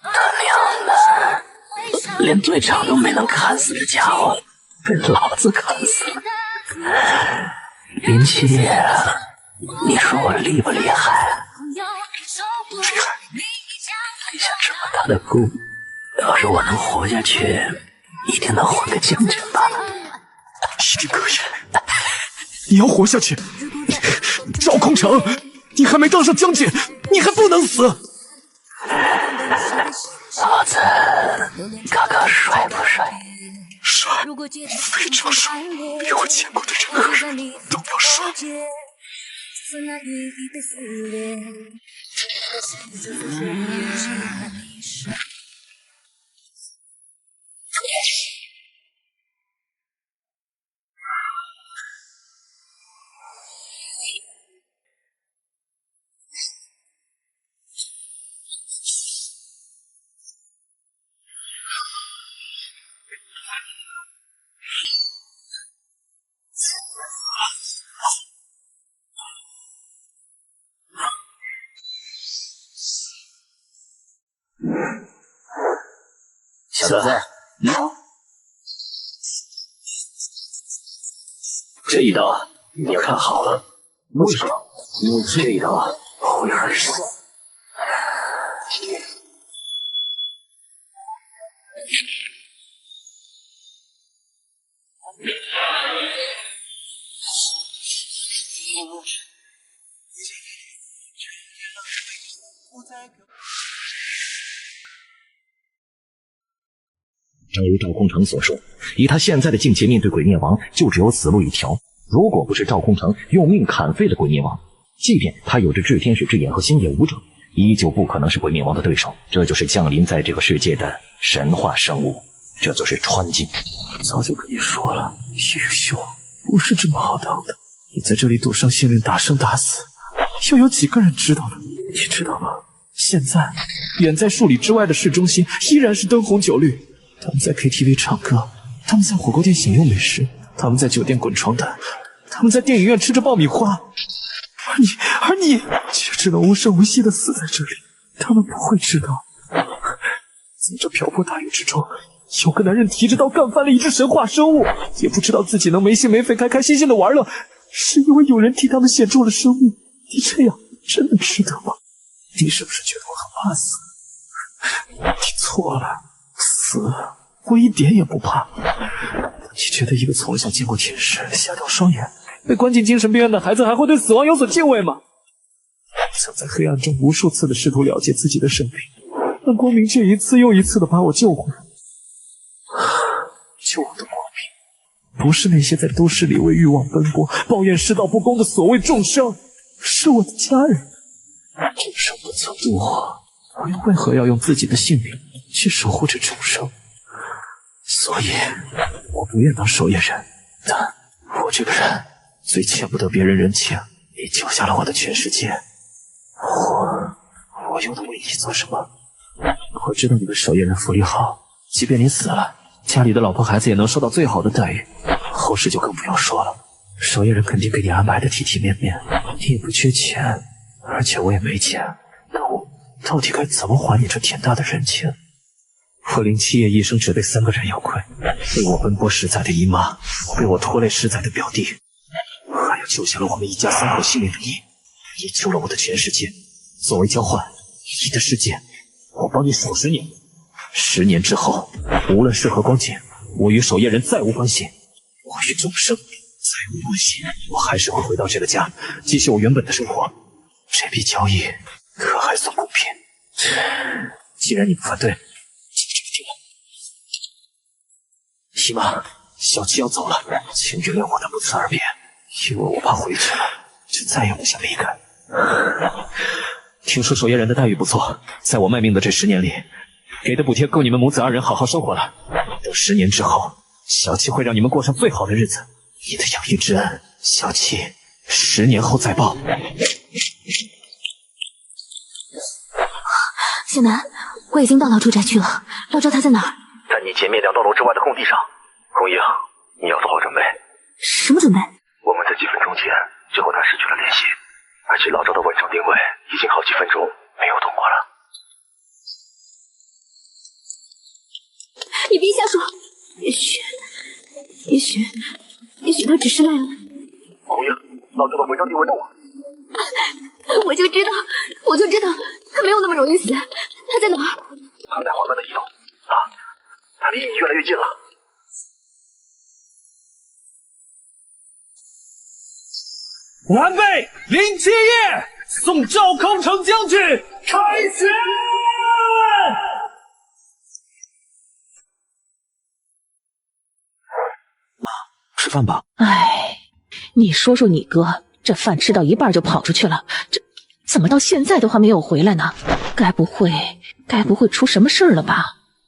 他娘的，连队长都没能砍死的家伙，被老子砍死了。林七，你说我厉不厉害？厉害。立下这么大的功，要是我能活下去，一定能混个将军吧。一定可以。你要活下去，赵空城，你还没当上将军，你还不能死。老子刚刚帅不帅？帅，非常帅，比我见过的任何人都要帅。小子，这一刀你要看好了。为什么？因为这一刀会很爽。正如赵空城所说，以他现在的境界，面对鬼灭王就只有死路一条。如果不是赵空城用命砍废了鬼灭王，即便他有着炽天使之眼和星野武者，依旧不可能是鬼灭王的对手。这就是降临在这个世界的神话生物，这就是川金。早就跟你说了，玉秀不是这么好当的。你在这里赌上性命，打生打死，又有几个人知道呢？你知道吗？现在远在数里之外的市中心依然是灯红酒绿，他们在 KTV 唱歌，他们在火锅店享用美食，他们在酒店滚床单，他们在电影院吃着爆米花，而你却只能无声无息地死在这里。他们不会知道，在这瓢泼大雨之中，有个男人提着刀干翻了一只神话生物，也不知道自己能没心没肺开开心心的玩乐，是因为有人替他们险中了生命。你这样真的值得吗？你是不是觉得我很怕死？你错了，死我一点也不怕。你觉得一个从小见过天使、瞎掉双眼、被关进精神病院的孩子还会对死亡有所敬畏吗？曾在黑暗中无数次的试图了结自己的生命，但光明却一次又一次的把我救回来。救我的光明，不是那些在都市里为欲望奔波、抱怨世道不公的所谓众生，是我的家人。众生不曾渡我，我又为何要用自己的性命去守护着众生？所以，我不愿当守夜人，但我这个人最欠不得别人人情。你救下了我的全世界，我又能为你做什么？我知道你们守夜人福利好，即便你死了，家里的老婆孩子也能受到最好的待遇，后事就更不要说了。守夜人肯定给你安排的体体面面，你也不缺钱，而且我也没钱，那我到底该怎么还你这天大的人情？我07夜一生只对3个人有愧：为我奔波实在的姨妈，为我拖累实在的表弟，还有救下了我们一家3口性命的你。你救了我的全世界，作为交换，你的世界我帮你守10年。10年之后，无论是何光景，我与守夜人再无关系，我与众生再无关系，我还是会回到这个家，继续我原本的生活。这笔交易可还算公平？既然你不反对，就这么定了。姨妈，小七要走了，请原谅我的不辞而别，因为我怕回去了就再也不想离开。听说守夜人的待遇不错，在我卖命的这10年里，给的补贴够你们母子2人好好生活了。等10年之后，小七会让你们过上最好的日子。你的养育之恩，小七10年后再报。小南，我已经到老朱宅去了，老赵他在哪儿？在你前面2栋楼之外的空地上。红英，你要做好准备。什么准备？我们在几分钟前就和他失去了联系，而且老赵的稳定定位已经好几分钟没有动过了。你别瞎说，也许他只是累了。红英，老赵的稳定定位动了。我就知道他没有那么容易死。他在哪儿？他在缓慢的移动，他离你越来越近了。完备，07夜送赵空城将军开选。妈，吃饭吧。哎，你说说你哥，这饭吃到一半就跑出去了，这怎么到现在都还没有回来呢？该不会出什么事儿了吧？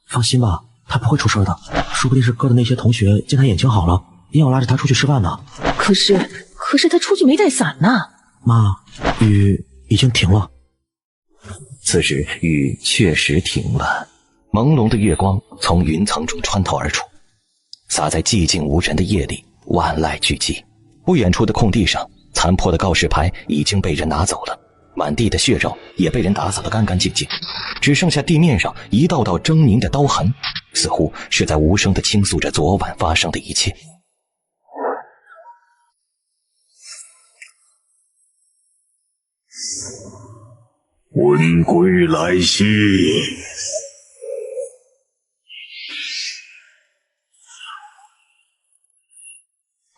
放心吧，他不会出事的，说不定是哥的那些同学见他眼睛好了，硬要拉着他出去吃饭呢。可是他出去没带伞呢。妈，雨已经停了。此时雨确实停了，朦胧的月光从云层中穿透而出，洒在寂静无人的夜里，万籁俱寂。不远处的空地上，残破的告示牌已经被人拿走了，满地的血肉也被人打扫得干干净净，只剩下地面上一道道狰狞的刀痕，似乎是在无声地倾诉着昨晚发生的一切。魂归来兮！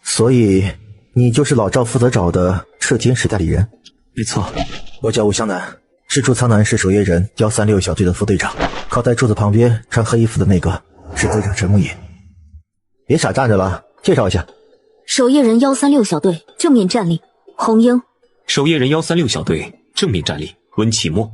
所以你就是老赵负责找的炽天使代理人？没错，我叫吴湘南，是驻苍南市守夜人136小队的副队长。靠在柱子旁边穿黑衣服的那个是队长陈木野。别傻站着了，介绍一下。守夜人136小队正面战力红英。守夜人136小队正面战力温启墨。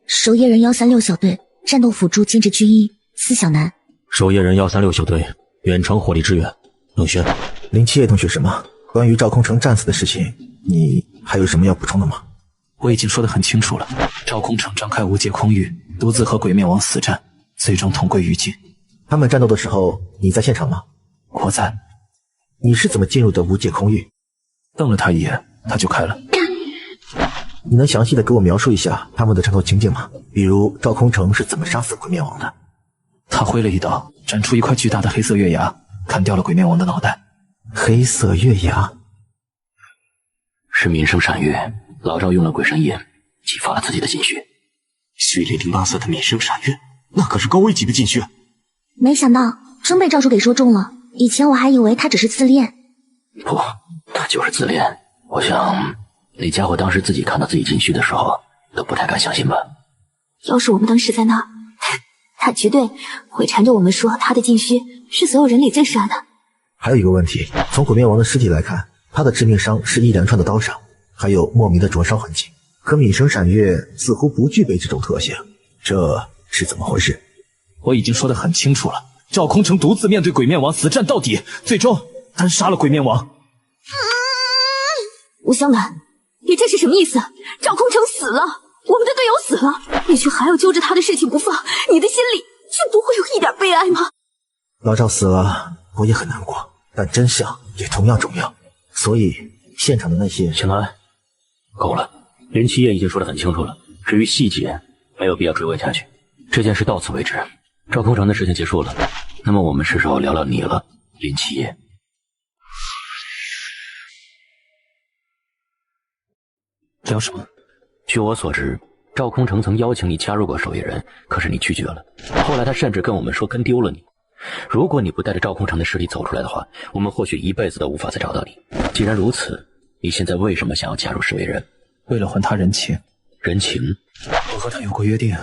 守夜人136小队战斗辅助兼职军医司小南。守夜人136小队远程火力支援冷轩。林七夜同学什么？关于赵空城战死的事情，你还有什么要补充的吗？我已经说得很清楚了，赵空城张开无界空域，独自和鬼面王死战，最终同归于尽。他们战斗的时候，你在现场吗？我在。你是怎么进入的无界空域？瞪了他一眼，他就开了。你能详细的给我描述一下他们的战斗情景吗？比如赵空城是怎么杀死鬼面王的？他挥了一刀，斩出一块巨大的黑色月牙，砍掉了鬼面王的脑袋。黑色月牙是民生闪月，老赵用了鬼神眼激发了自己的禁血。血烈08色的民生闪月，那可是高危级的禁血。没想到真被赵叔给说中了，以前我还以为他只是自恋。不，他就是自恋。我想那家伙当时自己看到自己禁虚的时候都不太敢相信吧。要是我们当时在那儿，他绝对会缠着我们说他的禁虚是所有人里最帅的。还有一个问题，从鬼面王的尸体来看，他的致命伤是一连串的刀伤，还有莫名的灼烧痕迹，可泯生闪月似乎不具备这种特性，这是怎么回事？我已经说得很清楚了，赵空城独自面对鬼面王死战到底，最终单杀了鬼面王。吴湘南，你这是什么意思？赵空城死了，我们的队友死了，你却还要揪着他的事情不放，你的心里就不会有一点悲哀吗？老赵死了，我也很难过，但真相也同样重要，所以现场的那些……小南，够了，林七夜已经说得很清楚了，至于细节没有必要追问下去，这件事到此为止。赵空城的事情结束了，那么我们是时候聊聊你了，林七夜。聊什么？据我所知，赵空城曾邀请你加入过守夜人，可是你拒绝了。后来他甚至跟我们说跟丢了你。如果你不带着赵空城的尸体走出来的话，我们或许一辈子都无法再找到你。既然如此，你现在为什么想要加入守夜人？为了还他人情。人情？我和他有过约定，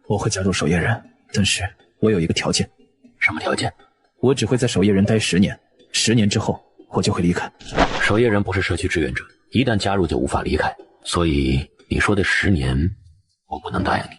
我会加入守夜人，但是我有一个条件。什么条件？我只会在守夜人待10年，10年之后我就会离开。守夜人不是社区志愿者，一旦加入就无法离开，所以你说的10年我不能答应你。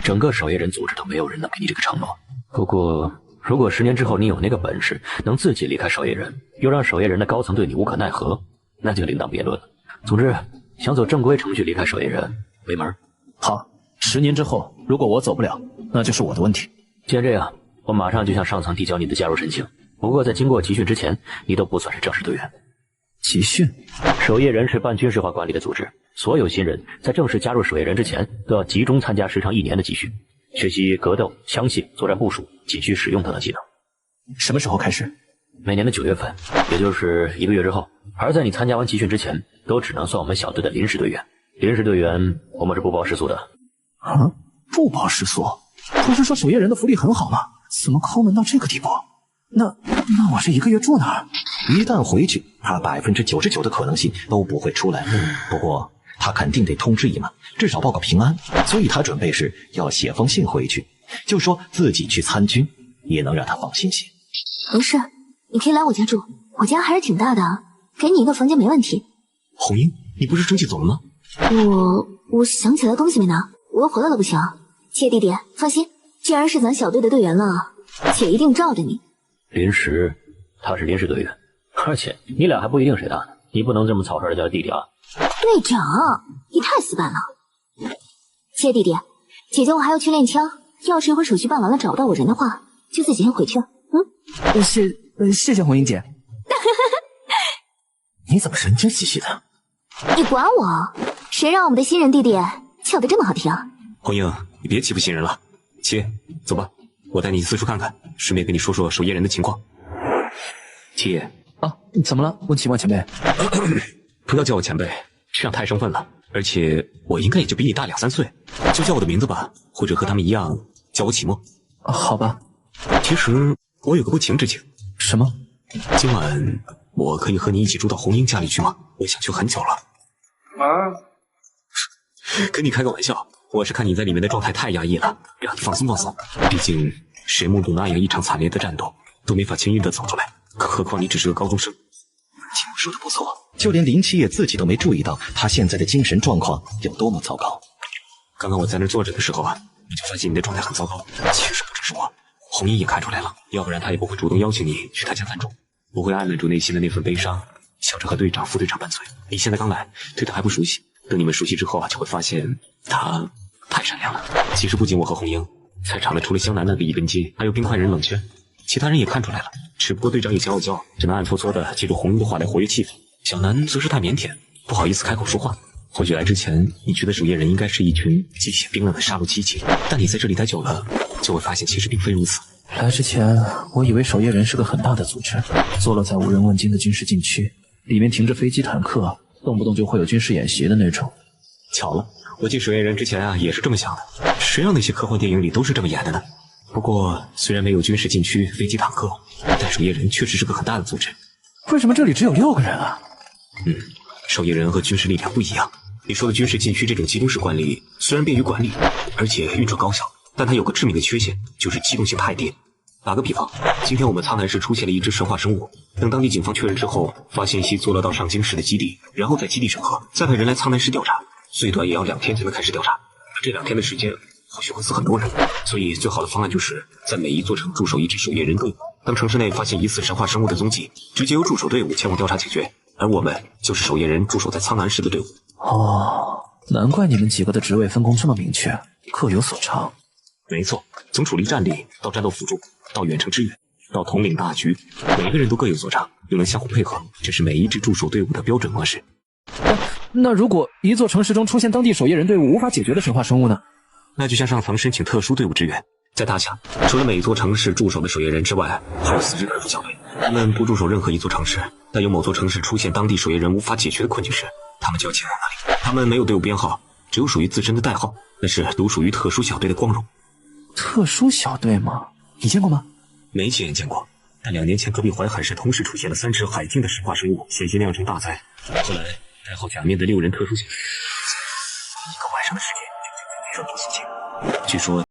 整个守夜人组织都没有人能给你这个承诺。不过如果10年之后你有那个本事，能自己离开守夜人，又让守夜人的高层对你无可奈何，那就另当别论了。总之，想走正规程序离开守夜人没门。好，10年之后如果我走不了，那就是我的问题。既然这样，我马上就向上层递交你的加入申请。不过在经过集训之前，你都不算是正式队员。集训？守夜人是半军事化管理的组织，所有新人在正式加入守夜人之前，都要集中参加时长1年的集训，学习格斗、枪械、作战部署、紧需使用等等技能。什么时候开始？每年的9月份，也就是1个月之后。而在你参加完集训之前，都只能算我们小队的临时队员。临时队员我们是不包食宿的。啊？不包食宿？不是说守夜人的福利很好吗？怎么抠门到这个地步？那我这1个月住哪儿？一旦回去，他99%的可能性都不会出来。不过他肯定得通知一门，至少报个平安。所以他准备是要写封信回去，就说自己去参军，也能让他放心些。没事，你可以来我家住，我家还是挺大的，给你一个房间没问题。红英，你不是生气走了吗？我想起来东西没拿，我又回来了不行。切弟弟，放心，既然是咱小队的队员了，姐一定罩着你。临时，他是临时队员，而且你俩还不一定谁大呢，你不能这么草率的叫弟弟啊。队长，你太死板了。切弟弟，姐姐我还要去练枪，要是一会儿手续办完了找不到我人的话，就自己先回去了。谢谢红英姐。你怎么神经兮兮的？你管我？谁让我们的新人弟弟叫得这么好听？红英，你别欺负新人了。七爷，走吧，我带你四处看看，顺便跟你说说守夜人的情况。七爷啊，怎么了？温启万前辈，不要叫我前辈，这样太生分了。而且我应该也就比你大2、3岁，就叫我的名字吧，或者和他们一样叫我启墨。好吧。其实我有个不情之请。什么？今晚我可以和你一起住到红英家里去吗？我想去很久了。跟你开个玩笑，我是看你在里面的状态太压抑了，让你放松放松。毕竟谁目睹那样一场惨烈的战斗，都没法轻易的走出来，何况你只是个高中生。启墨说的不错，就连林七夜自己都没注意到他现在的精神状况有多么糟糕。刚刚我在那坐着的时候啊，我就发现你的状态很糟糕。其实不只是我，红英也看出来了，要不然他也不会主动邀请你去他家暂住，不会按捺住内心的那份悲伤，笑着和队长、副队长拌嘴。你现在刚来，对他还不熟悉，等你们熟悉之后啊，就会发现他太善良了。其实不仅我和红英，在场的除了湘南那个一根筋，还有冰块人冷轩，其他人也看出来了。只不过队长以前傲娇，只能暗搓搓的记住红英的话来活跃气氛。小南则是太腼腆，不好意思开口说话。或许来之前，你觉得守夜人应该是一群极血冰冷的杀戮机器，但你在这里待久了，就会发现其实并非如此。来之前，我以为守夜人是个很大的组织，坐落在无人问津的军事禁区，里面停着飞机坦克，动不动就会有军事演习的那种。巧了，我进守夜人之前啊，也是这么想的。谁让那些科幻电影里都是这么演的呢？不过虽然没有军事禁区、飞机坦克，但守夜人确实是个很大的组织。为什么这里只有6个人啊？守夜人和军事力量不一样。你说的军事禁区这种集中式管理，虽然便于管理，而且运转高效，但它有个致命的缺陷，就是机动性太低。打个比方，今天我们苍南市出现了一只神话生物，等当地警方确认之后，发现其坐落到上京市的基地，然后在基地审核，再派人来苍南市调查，最短也要2天才能开始调查。这2天的时间，或许会死很多人。所以最好的方案就是在每一座城驻守一支守夜人队伍，当城市内发现疑似神话生物的踪迹，直接由驻守队伍前往调查解决。而我们就是守夜人驻守在苍南市的队伍。哦，难怪你们几个的职位分工这么明确，各有所长。没错，从主力战力到战斗辅助，到远程支援，到统领大局，每个人都各有所长，又能相互配合，这是每一支驻守队伍的标准模式。那如果一座城市中出现当地守夜人队伍无法解决的神话生物呢？那就向上层申请特殊队伍支援。在大夏，除了每座城市驻守的守夜人之外，还有4支特殊小队，他们不驻守任何一座城市，但有某座城市出现当地守夜人无法解决的困境时，他们就要前往那里。他们没有队伍编号，只有属于自身的代号，那是独属于特殊小队的光荣。特殊小队吗？你见过吗？没亲眼见过，但2年前隔壁淮海市同时出现了3只海鲸的神话生物，险些酿成大灾。后来代号假面的6人特殊小队，1个晚上的时间就解决了这种事情。据说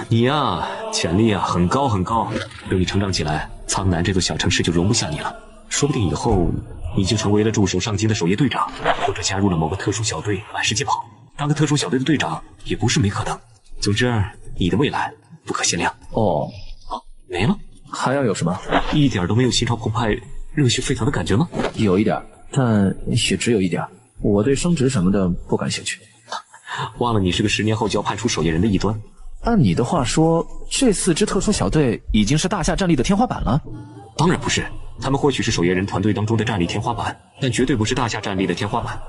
你呀，潜力啊很高很高，等你成长起来，苍南这座小城市就容不下你了。说不定以后你就成为了驻守上京的守夜队长，或者加入了某个特殊小队满世界跑，当个特殊小队的队长也不是没可能。总之，你的未来不可限量。哦，没了？还要有什么？一点都没有心潮澎湃、热血沸腾的感觉吗？有一点，但也只有一点。我对升职什么的不感兴趣。忘了你是个10年后就要判出守夜人的异端。按你的话说，这4支特殊小队已经是大夏战力的天花板了？当然不是，他们或许是守夜人团队当中的战力天花板，但绝对不是大夏战力的天花板。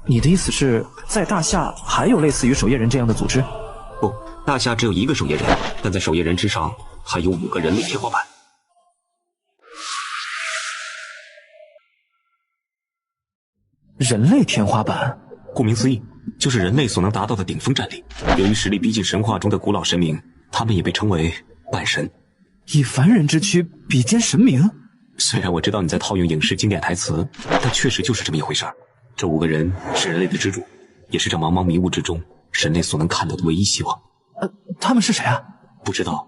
你的意思是在大夏还有类似于守夜人这样的组织？不，大夏只有1个守夜人，但在守夜人之上还有5个人类天花板。人类天花板，顾名思义，就是人类所能达到的顶峰战力。由于实力逼近神话中的古老神明，他们也被称为半神。以凡人之躯比肩神明。虽然我知道你在套用影视经典台词，但确实就是这么一回事儿。这5个人是人类的支柱，也是这茫茫迷雾之中人类所能看到的唯一希望。他们是谁啊？不知道，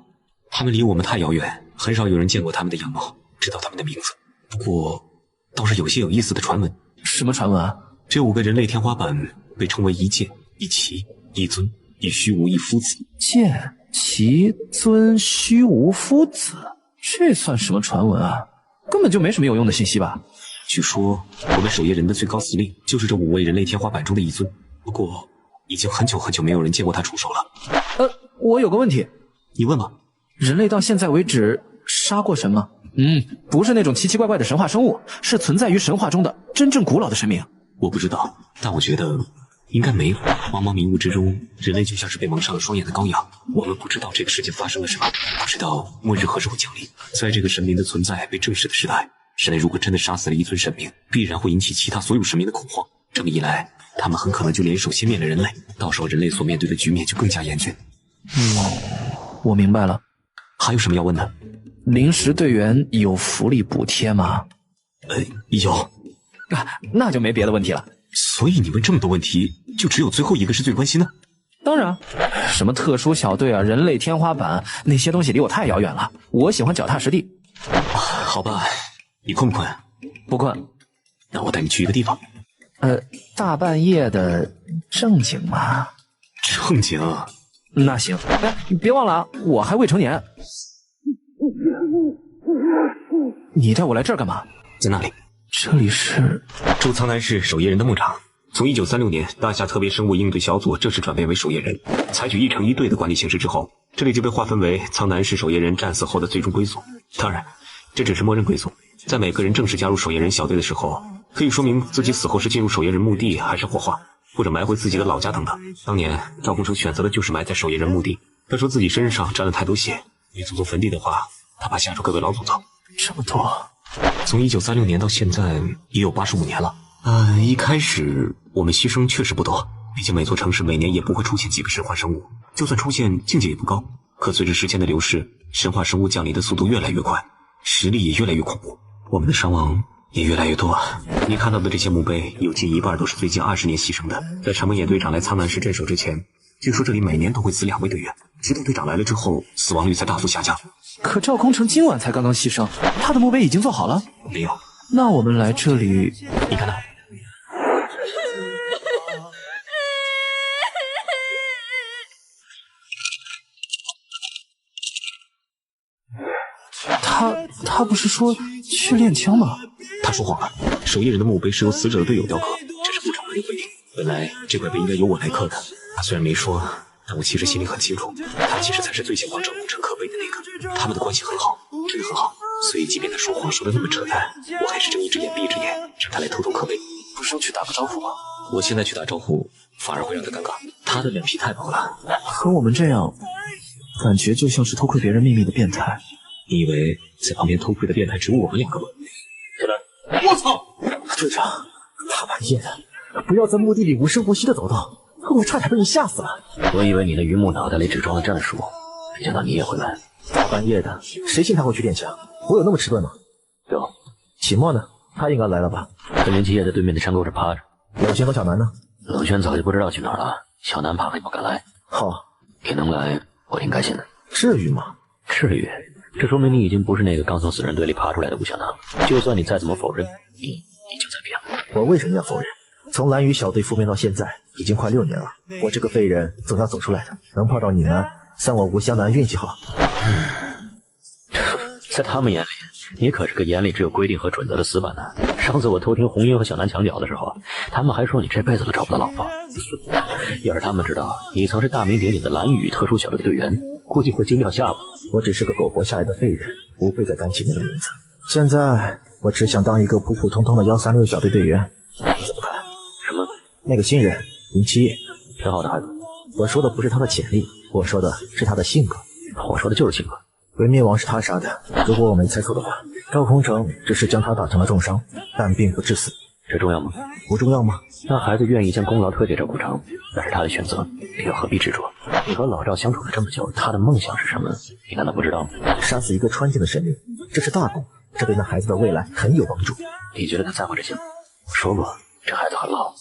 他们离我们太遥远，很少有人见过他们的样貌，知道他们的名字。不过，倒是有些有意思的传闻。什么传闻啊？这5个人类天花板被称为一剑、一奇、一尊、一虚无、一夫子。剑、奇、尊、虚无、夫子，这算什么传闻啊？根本就没什么有用的信息吧？据说我们守夜人的最高司令就是这5位人类天花板中的一尊，不过已经很久很久没有人见过他出手了。我有个问题，你问吧。人类到现在为止杀过神吗？不是那种奇奇怪怪的神话生物，是存在于神话中的真正古老的神明。我不知道，但我觉得应该没有。茫茫迷雾之中，人类就像是被蒙上了双眼的羔羊。我们不知道这个世界发生了什么，不知道末日何时会降临。在这个神明的存在被证实的时代，人类如果真的杀死了一尊神明，必然会引起其他所有神明的恐慌。这么一来，他们很可能就联手歼灭了人类，到时候人类所面对的局面就更加严峻。我明白了。还有什么要问的？临时队员有福利补贴吗？有。那就没别的问题了。所以你问这么多问题，就只有最后一个是最关心的？当然，什么特殊小队啊、人类天花板那些东西离我太遥远了，我喜欢脚踏实地。好吧，你困不困？不困。那我带你去一个地方。大半夜的正经吗？正经。那行。你别忘了啊，我还未成年。你带我来这儿干嘛？在那里。这里是驻苍南市守夜人的牧场。从1936年大夏特别生物应对小组正式转变为守夜人，采取1城1队的管理形式之后，这里就被划分为苍南市守夜人战死后的最终归宿。当然，这只是默认归宿。在每个人正式加入守夜人小队的时候，可以说明自己死后是进入守夜人墓地，还是火化，或者埋回自己的老家等等。当年赵公成选择的就是埋在守夜人墓地。他说自己身上沾了太多血，与祖宗坟地的话，他怕吓住各位老祖宗。这么多。从1936年到现在也有85年了。一开始我们牺牲确实不多，毕竟每座城市每年也不会出现几个神话生物，就算出现境界也不高。可随着时间的流逝，神话生物降临的速度越来越快，实力也越来越恐怖，我们的伤亡也越来越多。你看到的这些墓碑有近一半都是最近20年牺牲的。在长门野队长来苍南市镇守之前，据说这里每年都会死2位队员，直到队长来了之后，死亡率才大幅下降。可赵空城今晚才刚刚牺牲，他的墓碑已经做好了？没有。那我们来这里，你看他。他不是说去练枪吗？他说谎了。守夜人的墓碑是由死者的队友雕刻，这是不成文的规定。本来这块碑应该由我来刻的，他虽然没说，但我其实心里很清楚，他其实才是最先帮赵公成刻碑的那个。他们的关系很好，真的很好。所以即便他说谎说的那么扯淡，我还是睁一只眼闭一只眼，让他来偷偷刻碑。不是要去打个招呼吗？我现在去打招呼，反而会让他尴尬。他的脸皮太薄了，和我们这样，感觉就像是偷窥别人秘密的变态。你以为在旁边偷窥的变态只有我们2个吗？我操！队长，大半夜的，不要在墓地里无声无息的走动，我差点被你吓死了。我以为你的榆木脑袋里只装了战术，没想到你也会来。大半夜的，谁信他会去练枪？我有那么迟钝吗？有。启墨呢？他应该来了吧？跟林七夜在对面的山沟这趴着。冷轩和小南呢？冷轩早就不知道去哪儿了，小南怕了也不敢来。好，你能来，我挺开心的。至于吗？至于。这说明你已经不是那个刚从死人堆里爬出来的吴小南。就算你再怎么否认，你就在变了。我为什么要否认？从蓝雨小队覆灭到现在，已经快6年了。我这个废人总要走出来的，能碰到你们，算我吴湘南运气好。在他们眼里，你可是个眼里只有规定和准则的死板男。上次我偷听红英和小南墙角的时候，他们还说你这辈子都找不到老婆。要是他们知道你曾是大名鼎鼎的蓝雨特殊小队的队员，估计会惊掉下巴。我只是个苟活下来的废人，不配再担起那个名字。现在我只想当一个普普通通的136小队队员。你怎么看？什么？那个新人林七夜，挺好的孩子。我说的不是他的潜力，我说的是他的性格。我说的就是性格。鬼灭王是他杀的，如果我没猜错的话，赵空城只是将他打成了重伤，但并不致死。这重要吗？不重要吗？那孩子愿意将功劳推给赵空城，那是他的选择，你又何必执着？你和老赵相处了这么久，他的梦想是什么？你难道不知道吗？杀死一个川境的神灵，这是大功，这对那孩子的未来很有帮助。你觉得他在乎这些吗？我说过，这孩子很老，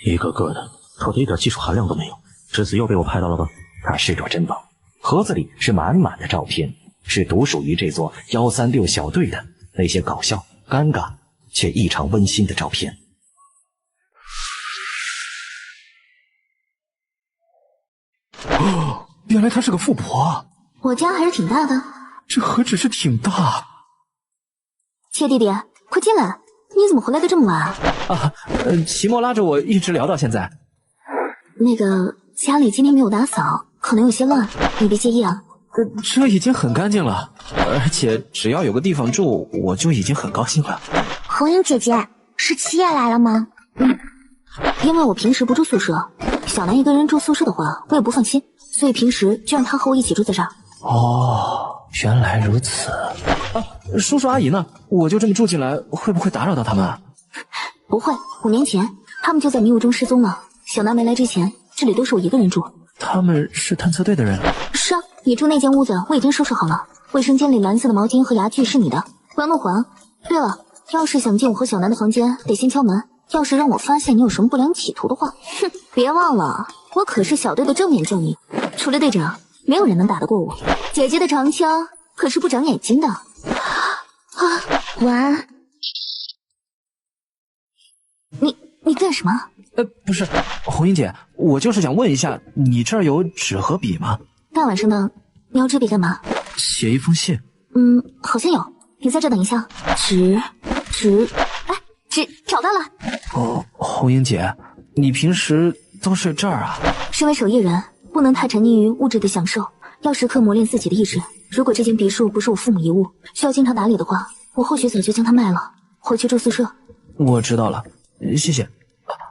一个个的丑得一点技术含量都没有。这次又被我拍到了吧？它是种珍宝，盒子里是满满的照片，是独属于这座136小队的那些搞笑、尴尬却异常温馨的照片。哦，原来他是个富婆。我家还是挺大的。这何止是挺大。切弟弟，快进来！你怎么回来的这么晚啊？齐墨拉着我一直聊到现在。那个家里今天没有打扫，可能有些乱，你别介意啊。这已经很干净了，而且只要有个地方住，我就已经很高兴了。红英姐姐，是七夜来了吗？因为我平时不住宿舍，小南一个人住宿舍的话，我也不放心，所以平时就让他和我一起住在这儿。哦，原来如此。啊，叔叔阿姨呢？我就这么住进来，会不会打扰到他们？不会，5年前他们就在迷雾中失踪了。小南没来之前，这里都是我一个人住。他们是探测队的人？是啊，你住那间屋子我已经收拾好了，卫生间里蓝色的毛巾和牙具是你的，我要弄还。对了，要是想进我和小南的房间，得先敲门。要是让我发现你有什么不良企图的话，哼，别忘了，我可是小队的正面正义，除了队长，没有人能打得过我。姐姐的长枪可是不长眼睛的。晚安。你干什么？不是，红英姐，我就是想问一下，你这儿有纸和笔吗？大晚上的，你要纸笔干嘛？写一封信。好像有。你在这等一下。纸，找到了。哦，红英姐，你平时都睡这儿啊？身为手艺人，不能太沉溺于物质的享受，要时刻磨练自己的意志。如果这间别墅不是我父母遗物，需要经常打理的话，我或许早就将它卖了，回去住宿舍。我知道了，谢谢。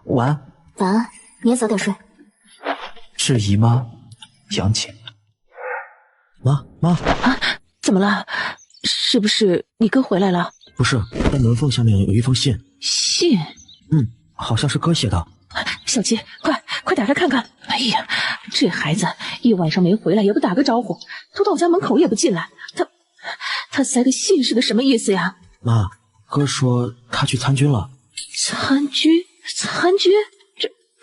晚安。晚安，你也早点睡。是姨妈，杨姐。妈啊，怎么了？是不是你哥回来了？不是，在门缝下面有一封信。信？好像是哥写的。小七，快打开看看！哎呀，这孩子一晚上没回来，也不打个招呼，都到我家门口也不进来，他塞个信是个什么意思呀？妈，哥说他去参军了。参军？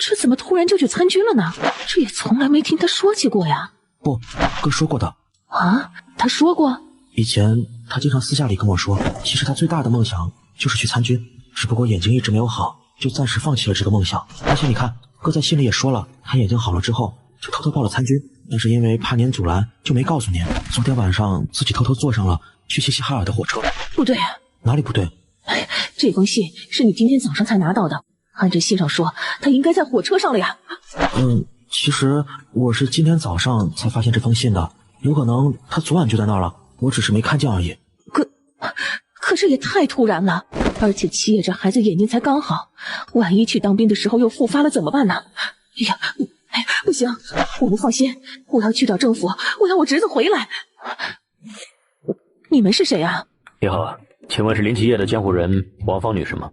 这怎么突然就去参军了呢？这也从来没听他说起过呀。不，哥说过的。啊？他说过？以前他经常私下里跟我说，其实他最大的梦想就是去参军，只不过眼睛一直没有好，就暂时放弃了这个梦想。而且你看，哥在信里也说了，他眼睛好了之后就偷偷报了参军，但是因为怕您阻拦，就没告诉您。昨天晚上自己偷偷坐上了去齐齐哈尔的火车。不对啊！哪里不对？哎，这封信是你今天早上才拿到的，按这信上说，他应该在火车上了呀。其实我是今天早上才发现这封信的，有可能他昨晚就在那儿了，我只是没看见而已。可这也太突然了，而且七爷这孩子眼睛才刚好，万一去当兵的时候又复发了怎么办呢？哎呀，不行，我不放心，我要去找政府，我要我侄子回来。你们是谁啊？你好，请问是林奇业的监护人王芳女士吗？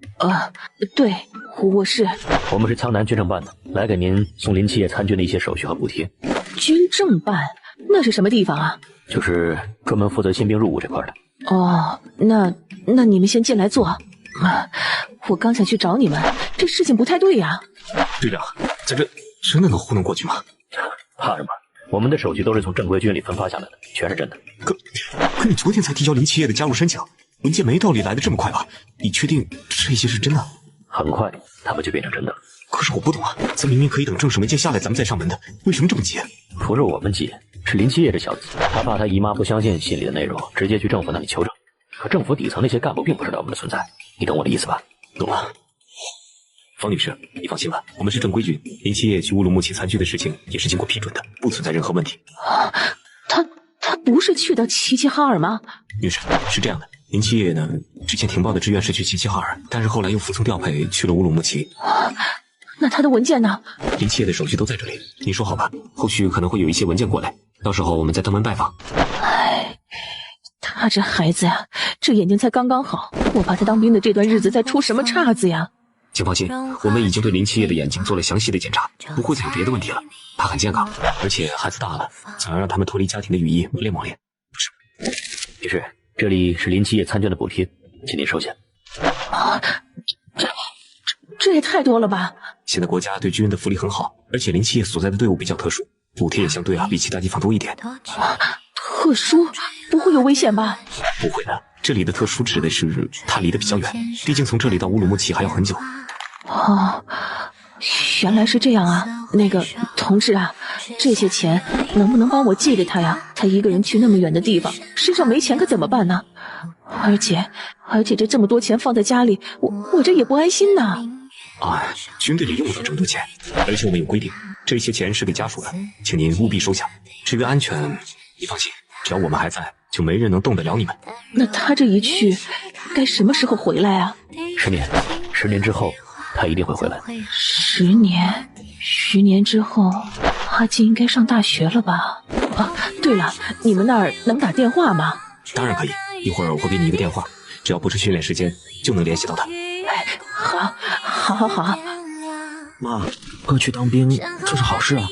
对，我是。我们是苍南军政办的，来给您送林奇业参军的一些手续和补贴。军政办？那是什么地方啊？就是专门负责新兵入伍这块的。哦，那你们先进来坐。我刚想去找你们，这事情不太对呀。队长，在这真的能糊弄过去吗？怕什么？我们的手续都是从正规军里分发下来的，全是真的。可你昨天才提交林奇业的加入申请，文件没道理来的这么快吧？你确定这些是真的？很快他们就变成真的。可是我不懂啊，咱明明可以等正式文件下来咱们再上门的，为什么这么急？不是我们急，是林奇业这小子，他怕他姨妈不相信信里的内容，直接去政府那里求证。可政府底层那些干部并不知道我们的存在，你懂我的意思吧？懂了。方女士，你放心吧，我们是正规军，林奇业去乌鲁木齐参军的事情也是经过批准的，不存在任何问题。他不是去的齐齐哈尔吗？女士，是这样的，林奇业呢，之前情报的志愿是去齐齐哈尔，但是后来又服从调配去了乌鲁木齐。那他的文件呢？林七夜的手续都在这里，你说好吧？后续可能会有一些文件过来，到时候我们再登门拜访。唉，他这孩子呀，这眼睛才刚刚好，我怕他当兵的这段日子再出什么岔子呀。请放心，我们已经对林七夜的眼睛做了详细的检查，不会再有别的问题了。他很健康，而且孩子大了，想要让他们脱离家庭的羽翼，磨练磨练。女士，这里是林七夜参军的补贴，请您收下。啊，这也太多了吧！现在国家对军人的福利很好，而且林七夜所在的队伍比较特殊，补贴也相对比其他地方多一点。特殊？不会有危险吧？不会的，这里的特殊指的是它离得比较远，毕竟从这里到乌鲁木齐还要很久。哦，原来是这样啊！那个同志啊，这些钱能不能帮我寄给他呀？他一个人去那么远的地方，身上没钱可怎么办呢？而且这么多钱放在家里，我这也不安心呐。军队里用不到这么多钱，而且我们有规定，这些钱是给家属的，请您务必收下。至于安全，你放心，只要我们还在，就没人能动得了你们。那他这一去，该什么时候回来啊？10年之后，他一定会回来。10年之后，阿金应该上大学了吧？啊，对了，你们那儿能打电话吗？当然可以，一会儿我会给你一个电话，只要不是训练时间，就能联系到他。好。妈，哥去当兵，这是好事啊。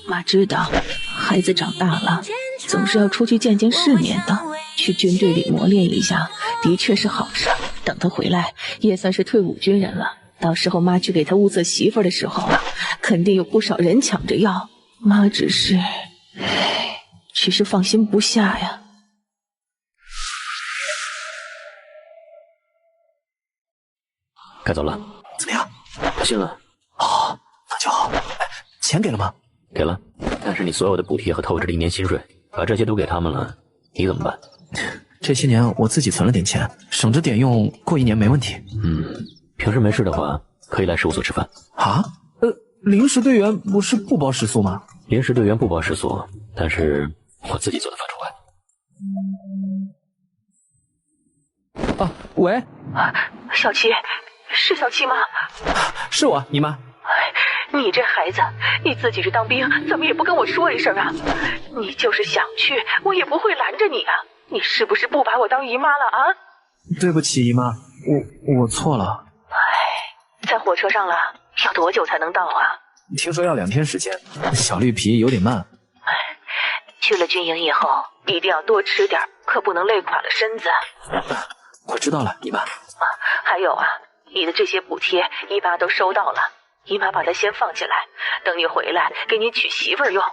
妈知道，孩子长大了，总是要出去见见世面的，去军队里磨练一下，的确是好事。等他回来，也算是退伍军人了。到时候妈去给他物色媳妇的时候啊，肯定有不少人抢着要。妈只是放心不下呀。该走了。怎么样？不信了。哦，那就好。钱给了吗？给了，但是你所有的补贴和透支的1年薪水，把这些都给他们了，你怎么办？这些年我自己存了点钱，省着点用，过1年没问题。平时没事的话，可以来事务所吃饭。啊？临时队员不是不包食宿吗？临时队员不包食宿，但是我自己做的饭除外。喂，小七，是小七吗？是我，姨妈。你这孩子，你自己去当兵，怎么也不跟我说一声啊？你就是想去，我也不会拦着你啊。你是不是不把我当姨妈了啊？对不起，姨妈，我错了。在火车上了，要多久才能到啊？听说要2天时间，小绿皮有点慢。去了军营以后，一定要多吃点，可不能累垮了身子。我知道了，姨妈。还有啊，你的这些补贴姨妈都收到了，姨妈把它先放起来，等你回来给你娶媳妇儿用。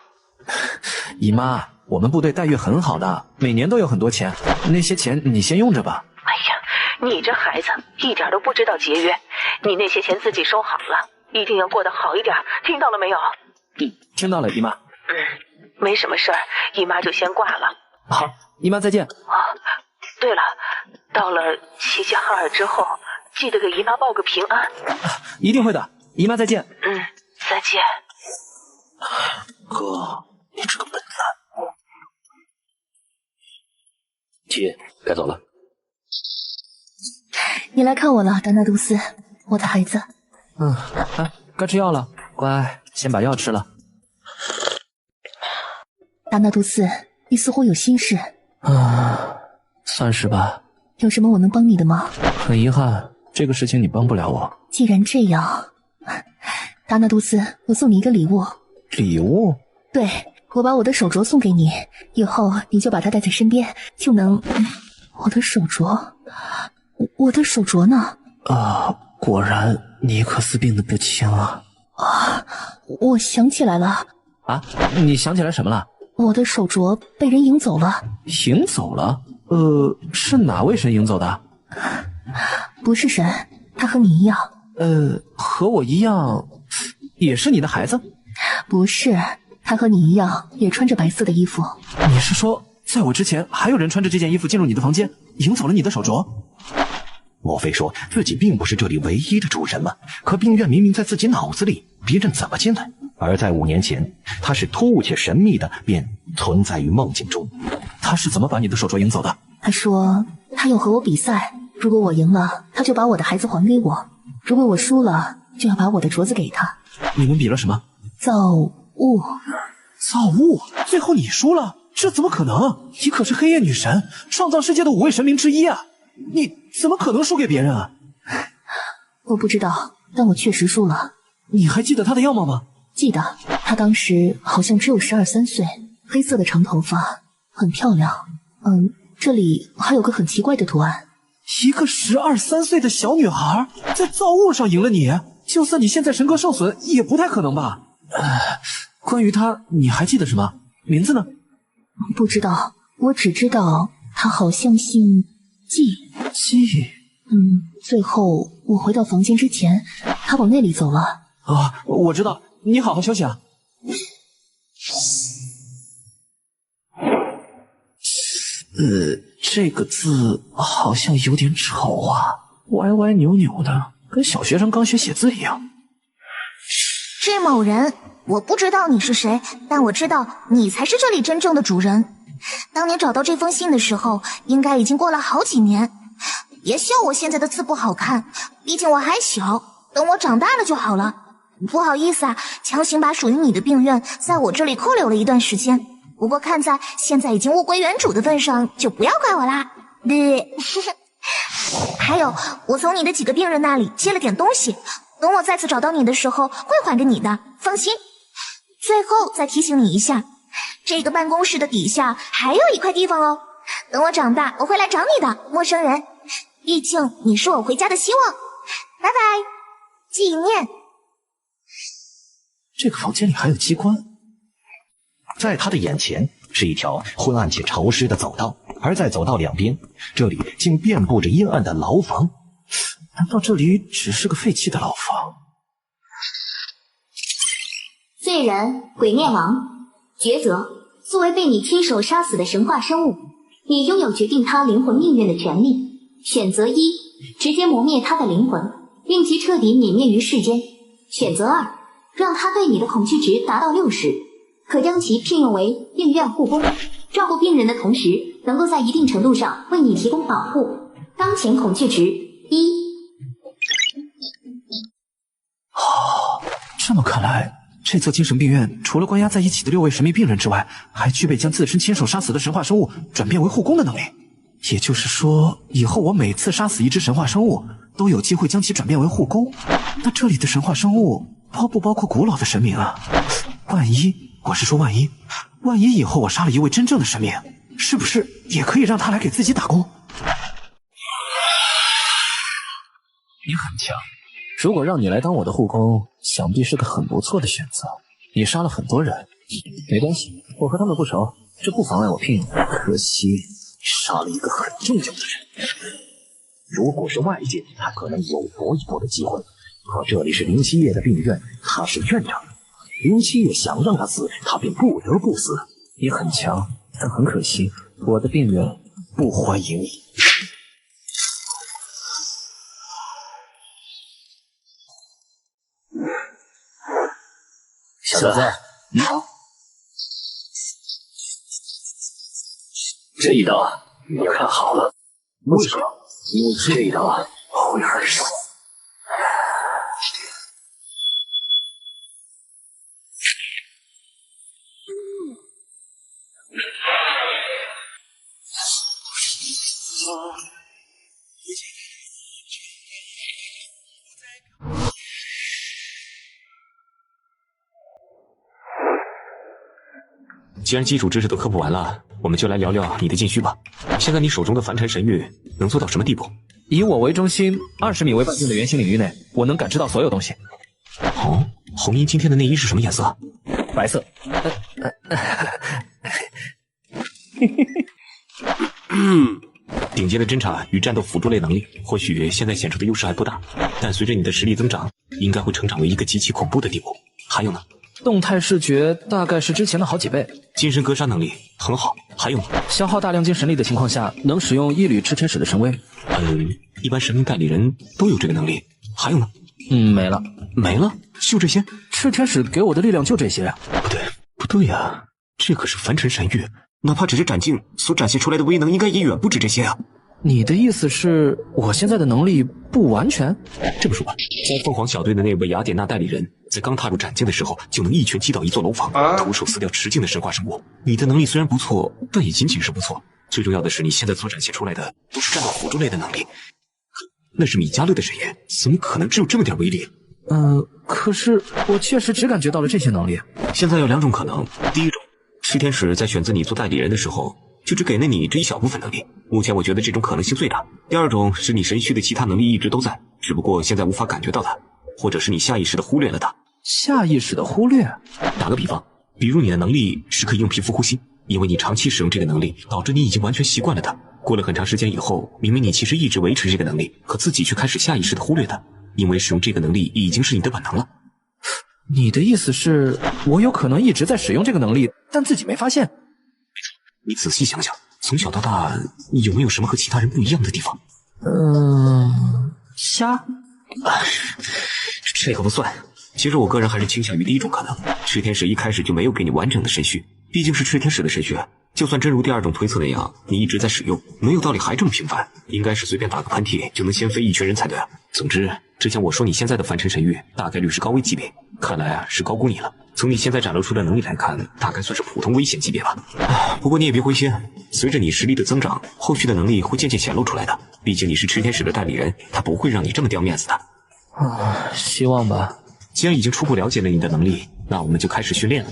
姨妈，我们部队待遇很好的，每年都有很多钱，那些钱你先用着吧。哎呀，你这孩子一点都不知道节约，你那些钱自己收好了，一定要过得好一点，听到了没有？听到了，姨妈。没什么事儿，姨妈就先挂了。好，姨妈再见。对了，到了齐齐哈尔之后，记得给姨妈报个平安。一定会的，姨妈再见。再见。哥，你这个笨蛋。七，该走了。你来看我了，达纳杜斯，我的孩子。该吃药了，乖，先把药吃了。达纳杜斯，你似乎有心事。算是吧。有什么我能帮你的吗？很遗憾，这个事情你帮不了我。既然这样，达纳杜斯，我送你一个礼物。礼物？对，我把我的手镯送给你，以后你就把它带在身边，就能……我的手镯呢？果然尼克斯病得不轻啊！我想起来了。你想起来什么了？我的手镯被人赢走了。赢走了？是哪位神赢走的？不是神，他和你一样。和我一样，也是你的孩子？不是，他和你一样，也穿着白色的衣服。你是说，在我之前还有人穿着这件衣服进入你的房间，赢走了你的手镯？莫非说自己并不是这里唯一的主人吗？可病院明明在自己脑子里，别人怎么进来？而在5年前，他是突兀且神秘的便存在于梦境中。他是怎么把你的手镯赢走的？他说他要和我比赛，如果我赢了，他就把我的孩子还给我；如果我输了，就要把我的镯子给他。你们比了什么？造物。造物？最后你输了？这怎么可能？你可是黑夜女神，创造世界的5位神明之一啊！你怎么可能输给别人啊？我不知道，但我确实输了。你还记得他的样貌吗？记得，他当时好像只有12、13岁，黑色的长头发，很漂亮。这里还有个很奇怪的图案。一个12、13岁的小女孩在造物上赢了你，就算你现在神格受损，也不太可能吧？关于她，你还记得什么？名字呢？不知道，我只知道她好像姓季。季？最后我回到房间之前，她往那里走了。我知道，你好好休息啊。这个字好像有点丑啊，歪歪扭扭的，跟小学生刚学写字一样。这某人，我不知道你是谁，但我知道你才是这里真正的主人。当你找到这封信的时候，应该已经过了好几年。别笑我现在的字不好看，毕竟我还小，等我长大了就好了。不好意思啊，强行把属于你的病院在我这里扣留了一段时间。不过看在现在已经物归原主的份上，就不要怪我啦。还有，我从你的几个病人那里借了点东西，等我再次找到你的时候会还给你的，放心。最后再提醒你一下，这个办公室的底下还有一块地方哦。等我长大，我会来找你的，陌生人。毕竟你是我回家的希望。拜拜，纪念。这个房间里还有机关。在他的眼前是一条昏暗且潮湿的走道，而在走道两边，这里竟遍布着阴暗的牢房。难道这里只是个废弃的牢房？罪人鬼面王，抉择：作为被你亲手杀死的神话生物，你拥有决定他灵魂命运的权利。选择1，直接磨灭他的灵魂，令其彻底泯灭于世间。选择2，让他对你的恐惧值达到60，可将其聘用为病院护工，照顾病人的同时，能够在一定程度上为你提供保护。当前恐惧值1。这么看来，这座精神病院除了关押在一起的6位神秘病人之外，还具备将自身亲手杀死的神话生物转变为护工的能力。也就是说，以后我每次杀死一只神话生物，都有机会将其转变为护工。那这里的神话生物包不包括古老的神明啊？万一以后我杀了一位真正的神明，是不是也可以让他来给自己打工？你很强，如果让你来当我的护工，想必是个很不错的选择。你杀了很多人，没关系，我和他们不熟，这不妨碍我聘用你。可惜杀了一个很重要的人。如果是外界，他可能有搏一搏的机会。可这里是林七夜的病院，他是院长。林七夜想让他死，他便不得不死。你很强，但很可惜，我的病院不欢迎你。小子，这一刀你要看好了。为什么？因为这一刀会很伤。既然基础知识都科普完了，我们就来聊聊你的禁区吧。现在你手中的凡尘神域能做到什么地步？以我为中心，20米为半径的圆形领域内，我能感知到所有东西。哦，红衣今天的内衣是什么颜色？白色。顶尖的侦察与战斗辅助类能力，或许现在显出的优势还不大，但随着你的实力增长，应该会成长为一个极其恐怖的地步。还有呢？动态视觉大概是之前的好几倍，精神格杀能力很好。还有吗？消耗大量精神力的情况下，能使用一缕炽天使的神威。一般神明代理人都有这个能力。还有呢？没了。没了？就这些？炽天使给我的力量就这些啊？不对呀，这可是凡尘神域，哪怕只是展镜所展现出来的威能，应该也远不止这些啊。你的意思是我现在的能力不完全？这么说吧，在凤凰小队的那位雅典娜代理人，在刚踏入斩境的时候，就能一拳击倒一座楼房，徒手撕掉10境的神话生物。你的能力虽然不错，但也仅仅是不错。最重要的是，你现在所展现出来的都是战斗辅助类的能力，那是米迦勒的人员，怎么可能只有这么点威力？可是我确实只感觉到了这些能力。现在有2种可能，第一种，炽天使在选择你做代理人的时候，就只给了你这一小部分能力，目前我觉得这种可能性最大。第二种是你神虚的其他能力一直都在，只不过现在无法感觉到它，或者是你下意识的忽略了它。下意识的忽略？打个比方，比如你的能力是可以用皮肤呼吸，因为你长期使用这个能力，导致你已经完全习惯了它。过了很长时间以后，明明你其实一直维持这个能力，可自己却开始下意识的忽略它，因为使用这个能力已经是你的本能了。你的意思是，我有可能一直在使用这个能力，但自己没发现？没错，你仔细想想，从小到大，有没有什么和其他人不一样的地方？瞎？这个不算。其实我个人还是倾向于第一种可能，炽天使一开始就没有给你完整的神虚，毕竟是炽天使的神虚，就算真如第2种推测那样，你一直在使用，没有道理还这么频繁，应该是随便打个喷嚏就能掀飞一群人才对。总之，之前我说你现在的凡尘神域大概率是高危级别，看来是高估你了。从你现在展露出的能力来看，大概算是普通危险级别吧。不过你也别灰心，随着你实力的增长，后续的能力会渐渐显露出来的。毕竟你是炽天使的代理人，他不会让你这么掉面子的。希望吧。既然已经初步了解了你的能力，那我们就开始训练了。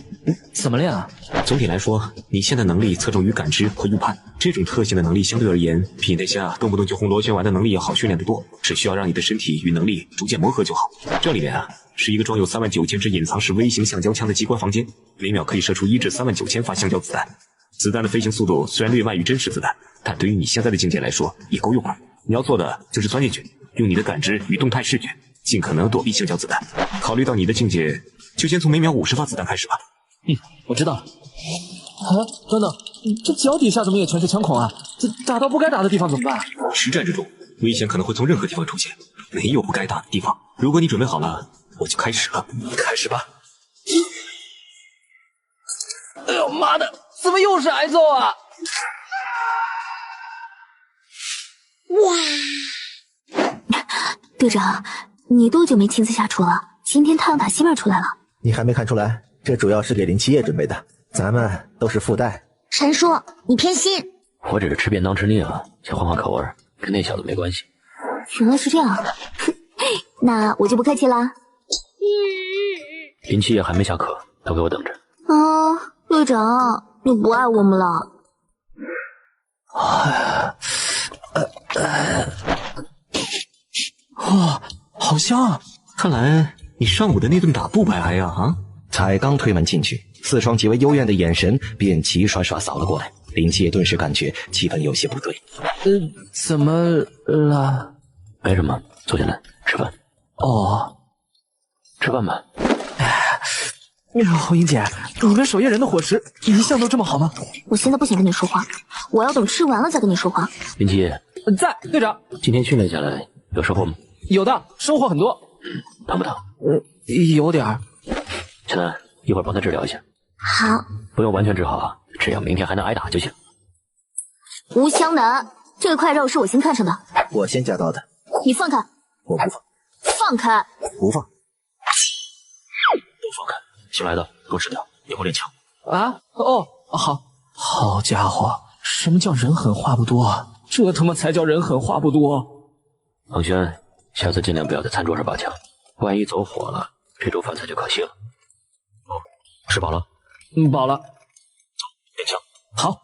怎么练啊？总体来说，你现在能力侧重于感知和预判，这种特性的能力相对而言，比那些动不动就轰螺旋丸的能力要好训练得多。只需要让你的身体与能力逐渐磨合就好。这里面是一个装有39000支隐藏式微型橡胶枪的机关房间，每秒可以射出1至39000发橡胶子弹。子弹的飞行速度虽然略慢于真实子弹，但对于你现在的境界来说也够用了。你要做的就是钻进去，用你的感知与动态视觉，尽可能躲避橡胶子弹。考虑到你的境界，就先从每秒50发子弹开始吧。我知道了。等等，这脚底下怎么也全是枪孔啊？这打到不该打的地方怎么办？实战之中，危险可能会从任何地方出现，没有不该打的地方。如果你准备好了，我就开始了。开始吧。哎呦妈的，怎么又是挨揍啊？哇！队长，你多久没亲自下厨了？今天太阳塔西面出来了。你还没看出来？这主要是给林七夜准备的，咱们都是附带。陈叔，你偏心。我只是吃便当吃腻了，想换换口味，跟那小子没关系。原来是这样，那我就不客气啦。林七夜还没下课，都给我等着。队长，你不爱我们了？好香啊！看来你上午的那顿打不白挨呀才刚推门进去，4双极为幽怨的眼神便齐刷刷扫了过来。林七夜顿时感觉气氛有些不对。怎么了？没什么，坐下来吃饭。吃饭吧。红英姐，你们守夜人的伙食一向都这么好吗？我现在不想跟你说话，我要等吃完了再跟你说话。林七夜在，队长。今天训练下来有收获吗？有的，收获很多。疼不疼？有点儿。陈楠，一会儿帮他治疗一下。好。不用完全治好，只要明天还能挨打就行。吴湘南，这块肉是我新看上的。我先夹到的。你放开。我不放。放开。不放。不放开。新来的，给我吃掉，以后练枪。好。好家伙，什么叫人狠话不多？这他妈才叫人狠话不多。恒轩，下次尽量不要在餐桌上拔枪，万一走火了，这桌饭菜就可惜了。吃饱了？饱了。走，练枪。好。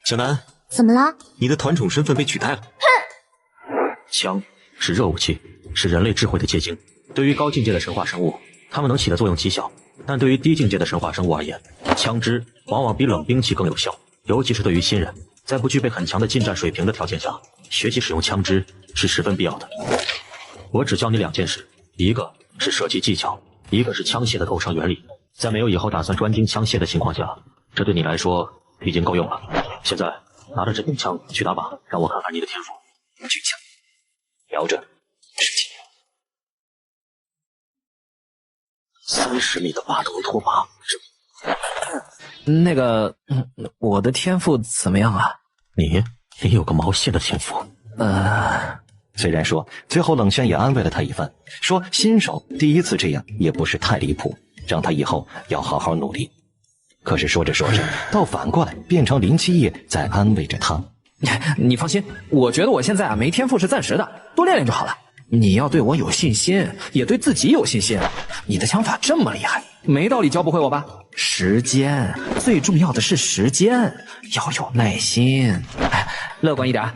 小南，怎么了？你的团宠身份被取代了。枪是热武器，是人类智慧的结晶。对于高境界的神话生物，它们能起的作用极小，但对于低境界的神话生物而言，枪支往往比冷兵器更有效。尤其是对于新人，在不具备很强的近战水平的条件下，学习使用枪支是十分必要的。我只教你2件事，一个是射击技巧，一个是枪械的构成原理。在没有以后打算专精枪械的情况下，这对你来说已经够用了。现在拿着这柄枪去打靶，让我看看你的天赋。举枪，瞄着，10级，30米的靶头拖靶。那个，我的天赋怎么样啊？你也有个毛线的天赋。虽然说最后冷轩也安慰了他一番，说新手第一次这样也不是太离谱，让他以后要好好努力。可是说着说着，倒反过来变成林七夜在安慰着他。你放心，我觉得我现在没天赋是暂时的，多练练就好了。你要对我有信心，也对自己有信心。你的枪法这么厉害，没道理教不会我吧？时间，最重要的是时间，要有耐心。乐观一点，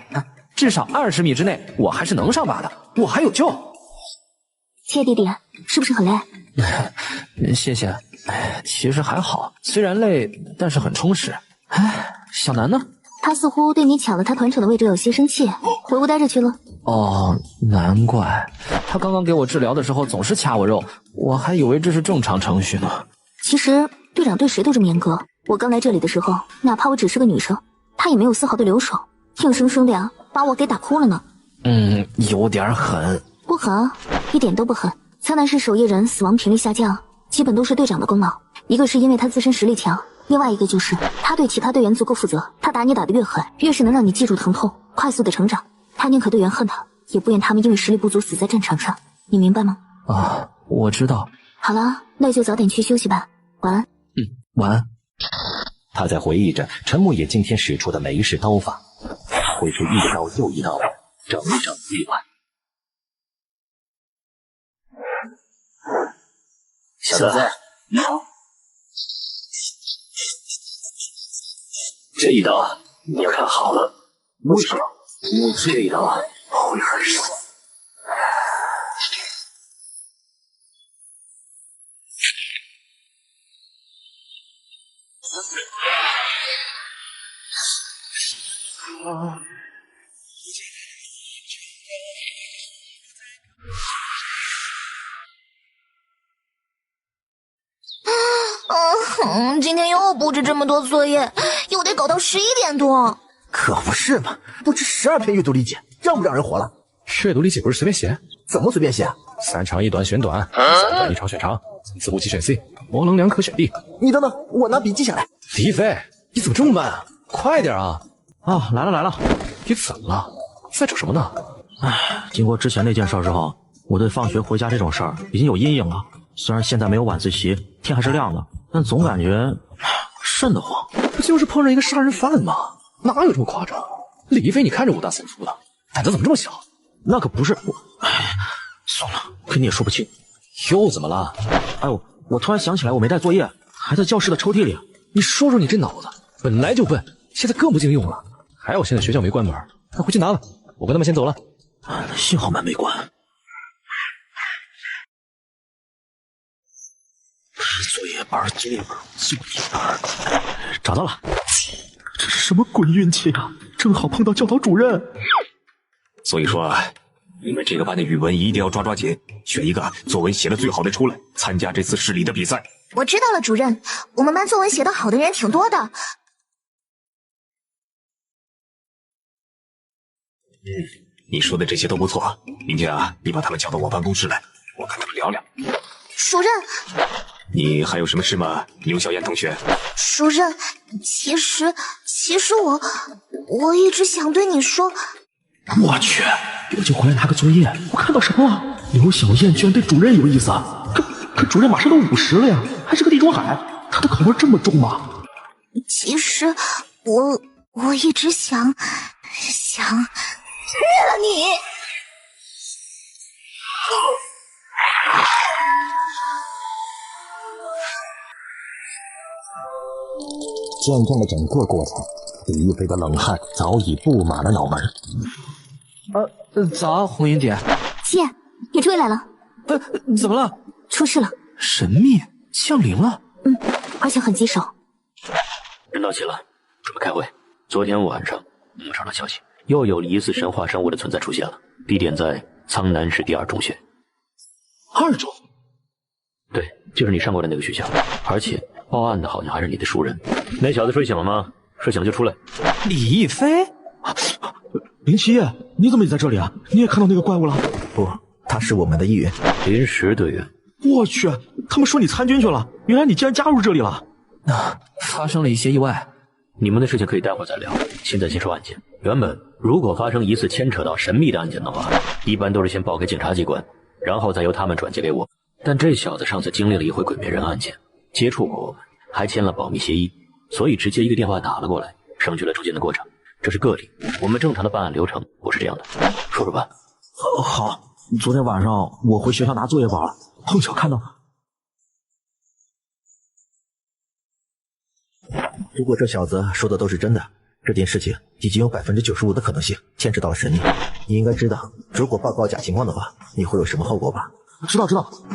至少20米之内我还是能上靶的，我还有救。谢弟弟，是不是很累？谢谢。其实还好，虽然累，但是很充实。小南呢？他似乎对你抢了他团长的位置有些生气，回屋待着去了。哦，难怪他刚刚给我治疗的时候总是掐我肉，我还以为这是正常程序呢。其实队长对谁都这么严格。我刚来这里的时候，哪怕我只是个女生，他也没有丝毫的留手，硬生生的呀把我给打哭了呢。有点狠。不狠，一点都不狠。苍南市守夜人死亡频率下降，基本都是队长的功劳。一个是因为他自身实力强，另外一个就是他对其他队员足够负责。他打你打得越狠，越是能让你记住疼痛，快速的成长。他宁可队员恨他，也不愿他们因为实力不足死在战场上。你明白吗？我知道。好了，那就早点去休息吧，晚安。晚安。他在回忆着陈木野今天使出的每一式刀法，挥出一刀又一刀，整整一晚。小子，这一刀你要看好了。为什么？这一刀会很爽。今天又布置这么多作业，又得搞到11点多。可不是嘛，布置12篇阅读理解，让不让人活了？阅读理解不是随便写？怎么随便写？3长1短选短，3短1长选长，3次不齐选 C， 模棱两可选 D。你等等，我拿笔记下来。李一飞，你怎么这么慢啊？快点啊！来了。你怎么了？在整什么呢？经过之前那件事之后，我对放学回家这种事儿已经有阴影了。虽然现在没有晚自习，天还是亮的，但总感觉瘆得慌。不就是碰上一个杀人犯吗？哪有这么夸张？李一飞，你看着5大3粗的，胆子怎么这么小？那可不是我。算了，跟你也说不清。又怎么了？我突然想起来，我没带作业，还在教室的抽屉里。你说说你这脑子，本来就笨，现在更不经用了。还好现在学校没关门，快回去拿吧。我跟他们先走了。幸好门没关。作业本，找到了。这是什么鬼运气啊！正好碰到教导主任。所以说，你们这个班的语文一定要抓紧，选一个作文写的最好的出来，参加这次市里的比赛。我知道了，主任，我们班作文写得好的人挺多的。你说的这些都不错，明天啊，你把他们叫到我办公室来，我跟他们聊聊。主任，你还有什么事吗，牛小燕同学？主任，其实我一直想对你说。我去，我就回来拿个作业，我看到什么了？刘小燕居然对主任有意思，可主任马上都50了呀，还是个地中海，他的口味这么重吗？其实我一直想灭了你。见证了整个过程，李一飞的冷汗早已布满了脑门。早，红云姐。姐，你追来了。怎么了？出事了。神秘降临了。而且很棘手。人到齐了，准备开会。昨天晚上我们收到消息，又有疑似神话生物的存在出现了，地点在苍南市第2中学。2中？对，就是你上过的那个学校，而且报案的好像还是你的熟人。那小子睡醒了吗？睡醒了就出来。李一飞，林七夜，你怎么也在这里啊？你也看到那个怪物了？不，他是我们的一员，临时队员。我去，他们说你参军去了，原来你竟然加入这里了。发生了一些意外，你们的事情可以待会儿再聊，现在先说案件。原本如果发生疑似牵扯到神秘的案件的话，一般都是先报给警察机关，然后再由他们转接给我。但这小子上次经历了一回鬼灭人案件，接触过我们，还签了保密协议，所以直接一个电话打了过来，省去了中间的过程。这是个例，我们正常的办案流程不是这样的。说说吧。好，昨天晚上我回学校拿作业本，碰巧看到。如果这小子说的都是真的，这件事情已经有95%的可能性牵扯到了神秘。你应该知道，如果报告假情况的话，你会有什么后果吧？知道，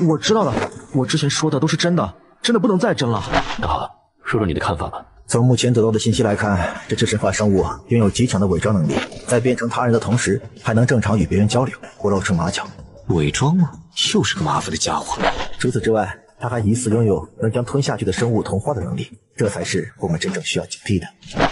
我知道的。我之前说的都是真的，真的不能再真了。那好，说说你的看法吧。从目前得到的信息来看，这只神话生物拥有极强的伪装能力，在变成他人的同时，还能正常与别人交流，不露出马脚。伪装吗？又是个麻烦的家伙。除此之外，他还疑似拥有能将吞下去的生物同化的能力，这才是我们真正需要警惕的。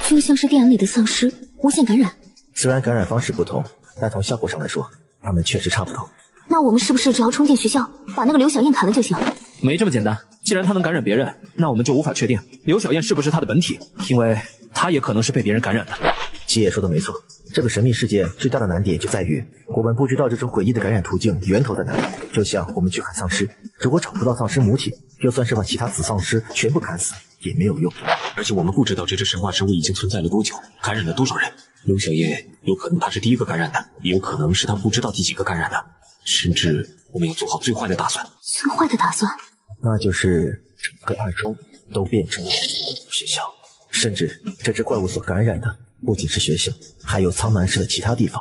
就像是电影里的丧尸，无限感染。虽然感染方式不同，但从效果上来说，他们确实差不多。那我们是不是只要冲进学校，把那个刘小燕砍了就行？没这么简单。既然他能感染别人，那我们就无法确定刘小燕是不是他的本体，因为他也可能是被别人感染的。七爷说的没错，这个神秘事件最大的难点就在于我们不知道这种诡异的感染途径源头在哪里。就像我们去砍丧尸，如果找不到丧尸母体，就算是把其他死丧尸全部砍死也没有用。而且我们不知道这只神话生物已经存在了多久，感染了多少人。刘小燕有可能她是第一个感染的，也有可能是她不知道第几个感染的，甚至我们要做好最坏的打算。最坏的打算？那就是整个二中都变成了学校，甚至这只怪物所感染的不仅是学校，还有苍南市的其他地方。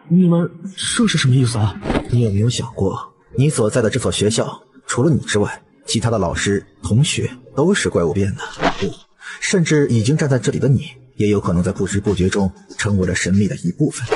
你们这是什么意思啊？你有没有想过，你所在的这所学校，除了你之外，其他的老师、同学都是怪物变的？不，甚至已经站在这里的你，也有可能在不知不觉中成为了神秘的一部分。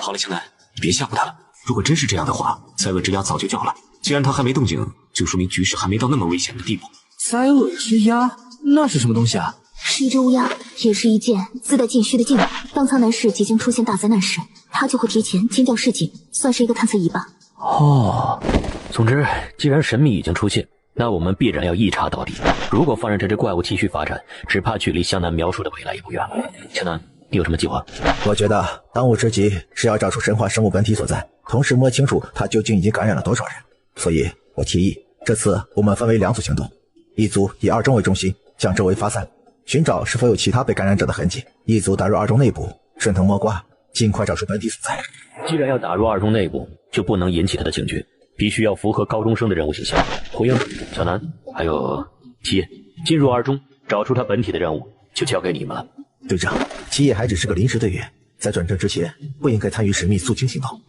好了，江南，你别吓唬他了。如果真是这样的话，灾厄之鸦早就叫了。既然他还没动静，就说明局势还没到那么危险的地步。灾厄之鸦，那是什么东西啊？是一只乌鸦，也是一件自带禁区的禁物。当苍南市即将出现大灾难时，它就会提前尖叫示警，算是一个探测仪吧。哦，总之，既然神秘已经出现，那我们必然要一查到底。如果放任这只怪物继续发展，只怕距离湘南描述的未来也不远了。湘南，你有什么计划？我觉得当务之急是要找出神话生物本体所在，同时摸清楚它究竟已经感染了多少人。所以我提议，这次我们分为2组行动，一组以二中为中心，向周围发散，寻找是否有其他被感染者的痕迹；一组打入二中内部，顺藤摸瓜，尽快找出本体所在。既然要打入二中内部，就不能引起他的警觉，必须要符合高中生的人物形象。胡英、小南还有七叶，进入二中，找出他本体的任务就交给你们了。队长，七叶还只是个临时队员，在转正之前不应该参与神秘肃清行动。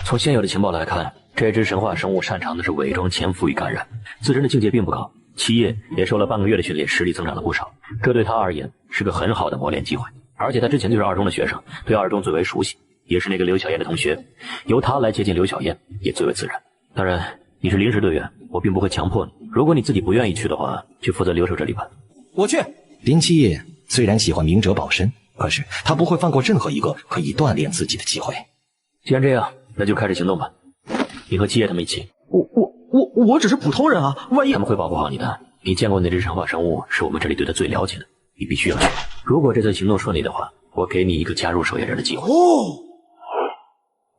从现有的情报来看，这只神话生物擅长的是伪装、潜伏与感染，自身的境界并不高。七叶也受了半个月的训练，实力增长了不少，这对他而言是个很好的磨练机会。而且他之前就是二中的学生，对二中最为熟悉，也是那个刘小燕的同学，由他来接近刘小燕也最为自然。当然，你是临时队员，我并不会强迫你，如果你自己不愿意去的话，就负责留守这里吧。我去。林七叶虽然喜欢明哲保身，可是他不会放过任何一个可以锻炼自己的机会。既然这样，那就开始行动吧。你和七叶他们一起。我只是普通人啊，万一……他们会保护好你的。你见过那只神话生物，是我们这里对他最了解的，你必须要去。如果这次行动顺利的话，我给你一个加入守夜人的机会。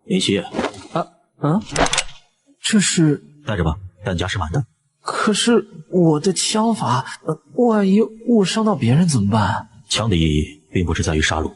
林七叶，这是带着吧，弹夹是满的。可是我的枪法，万一误伤到别人怎么办？枪的意义并不是在于杀戮，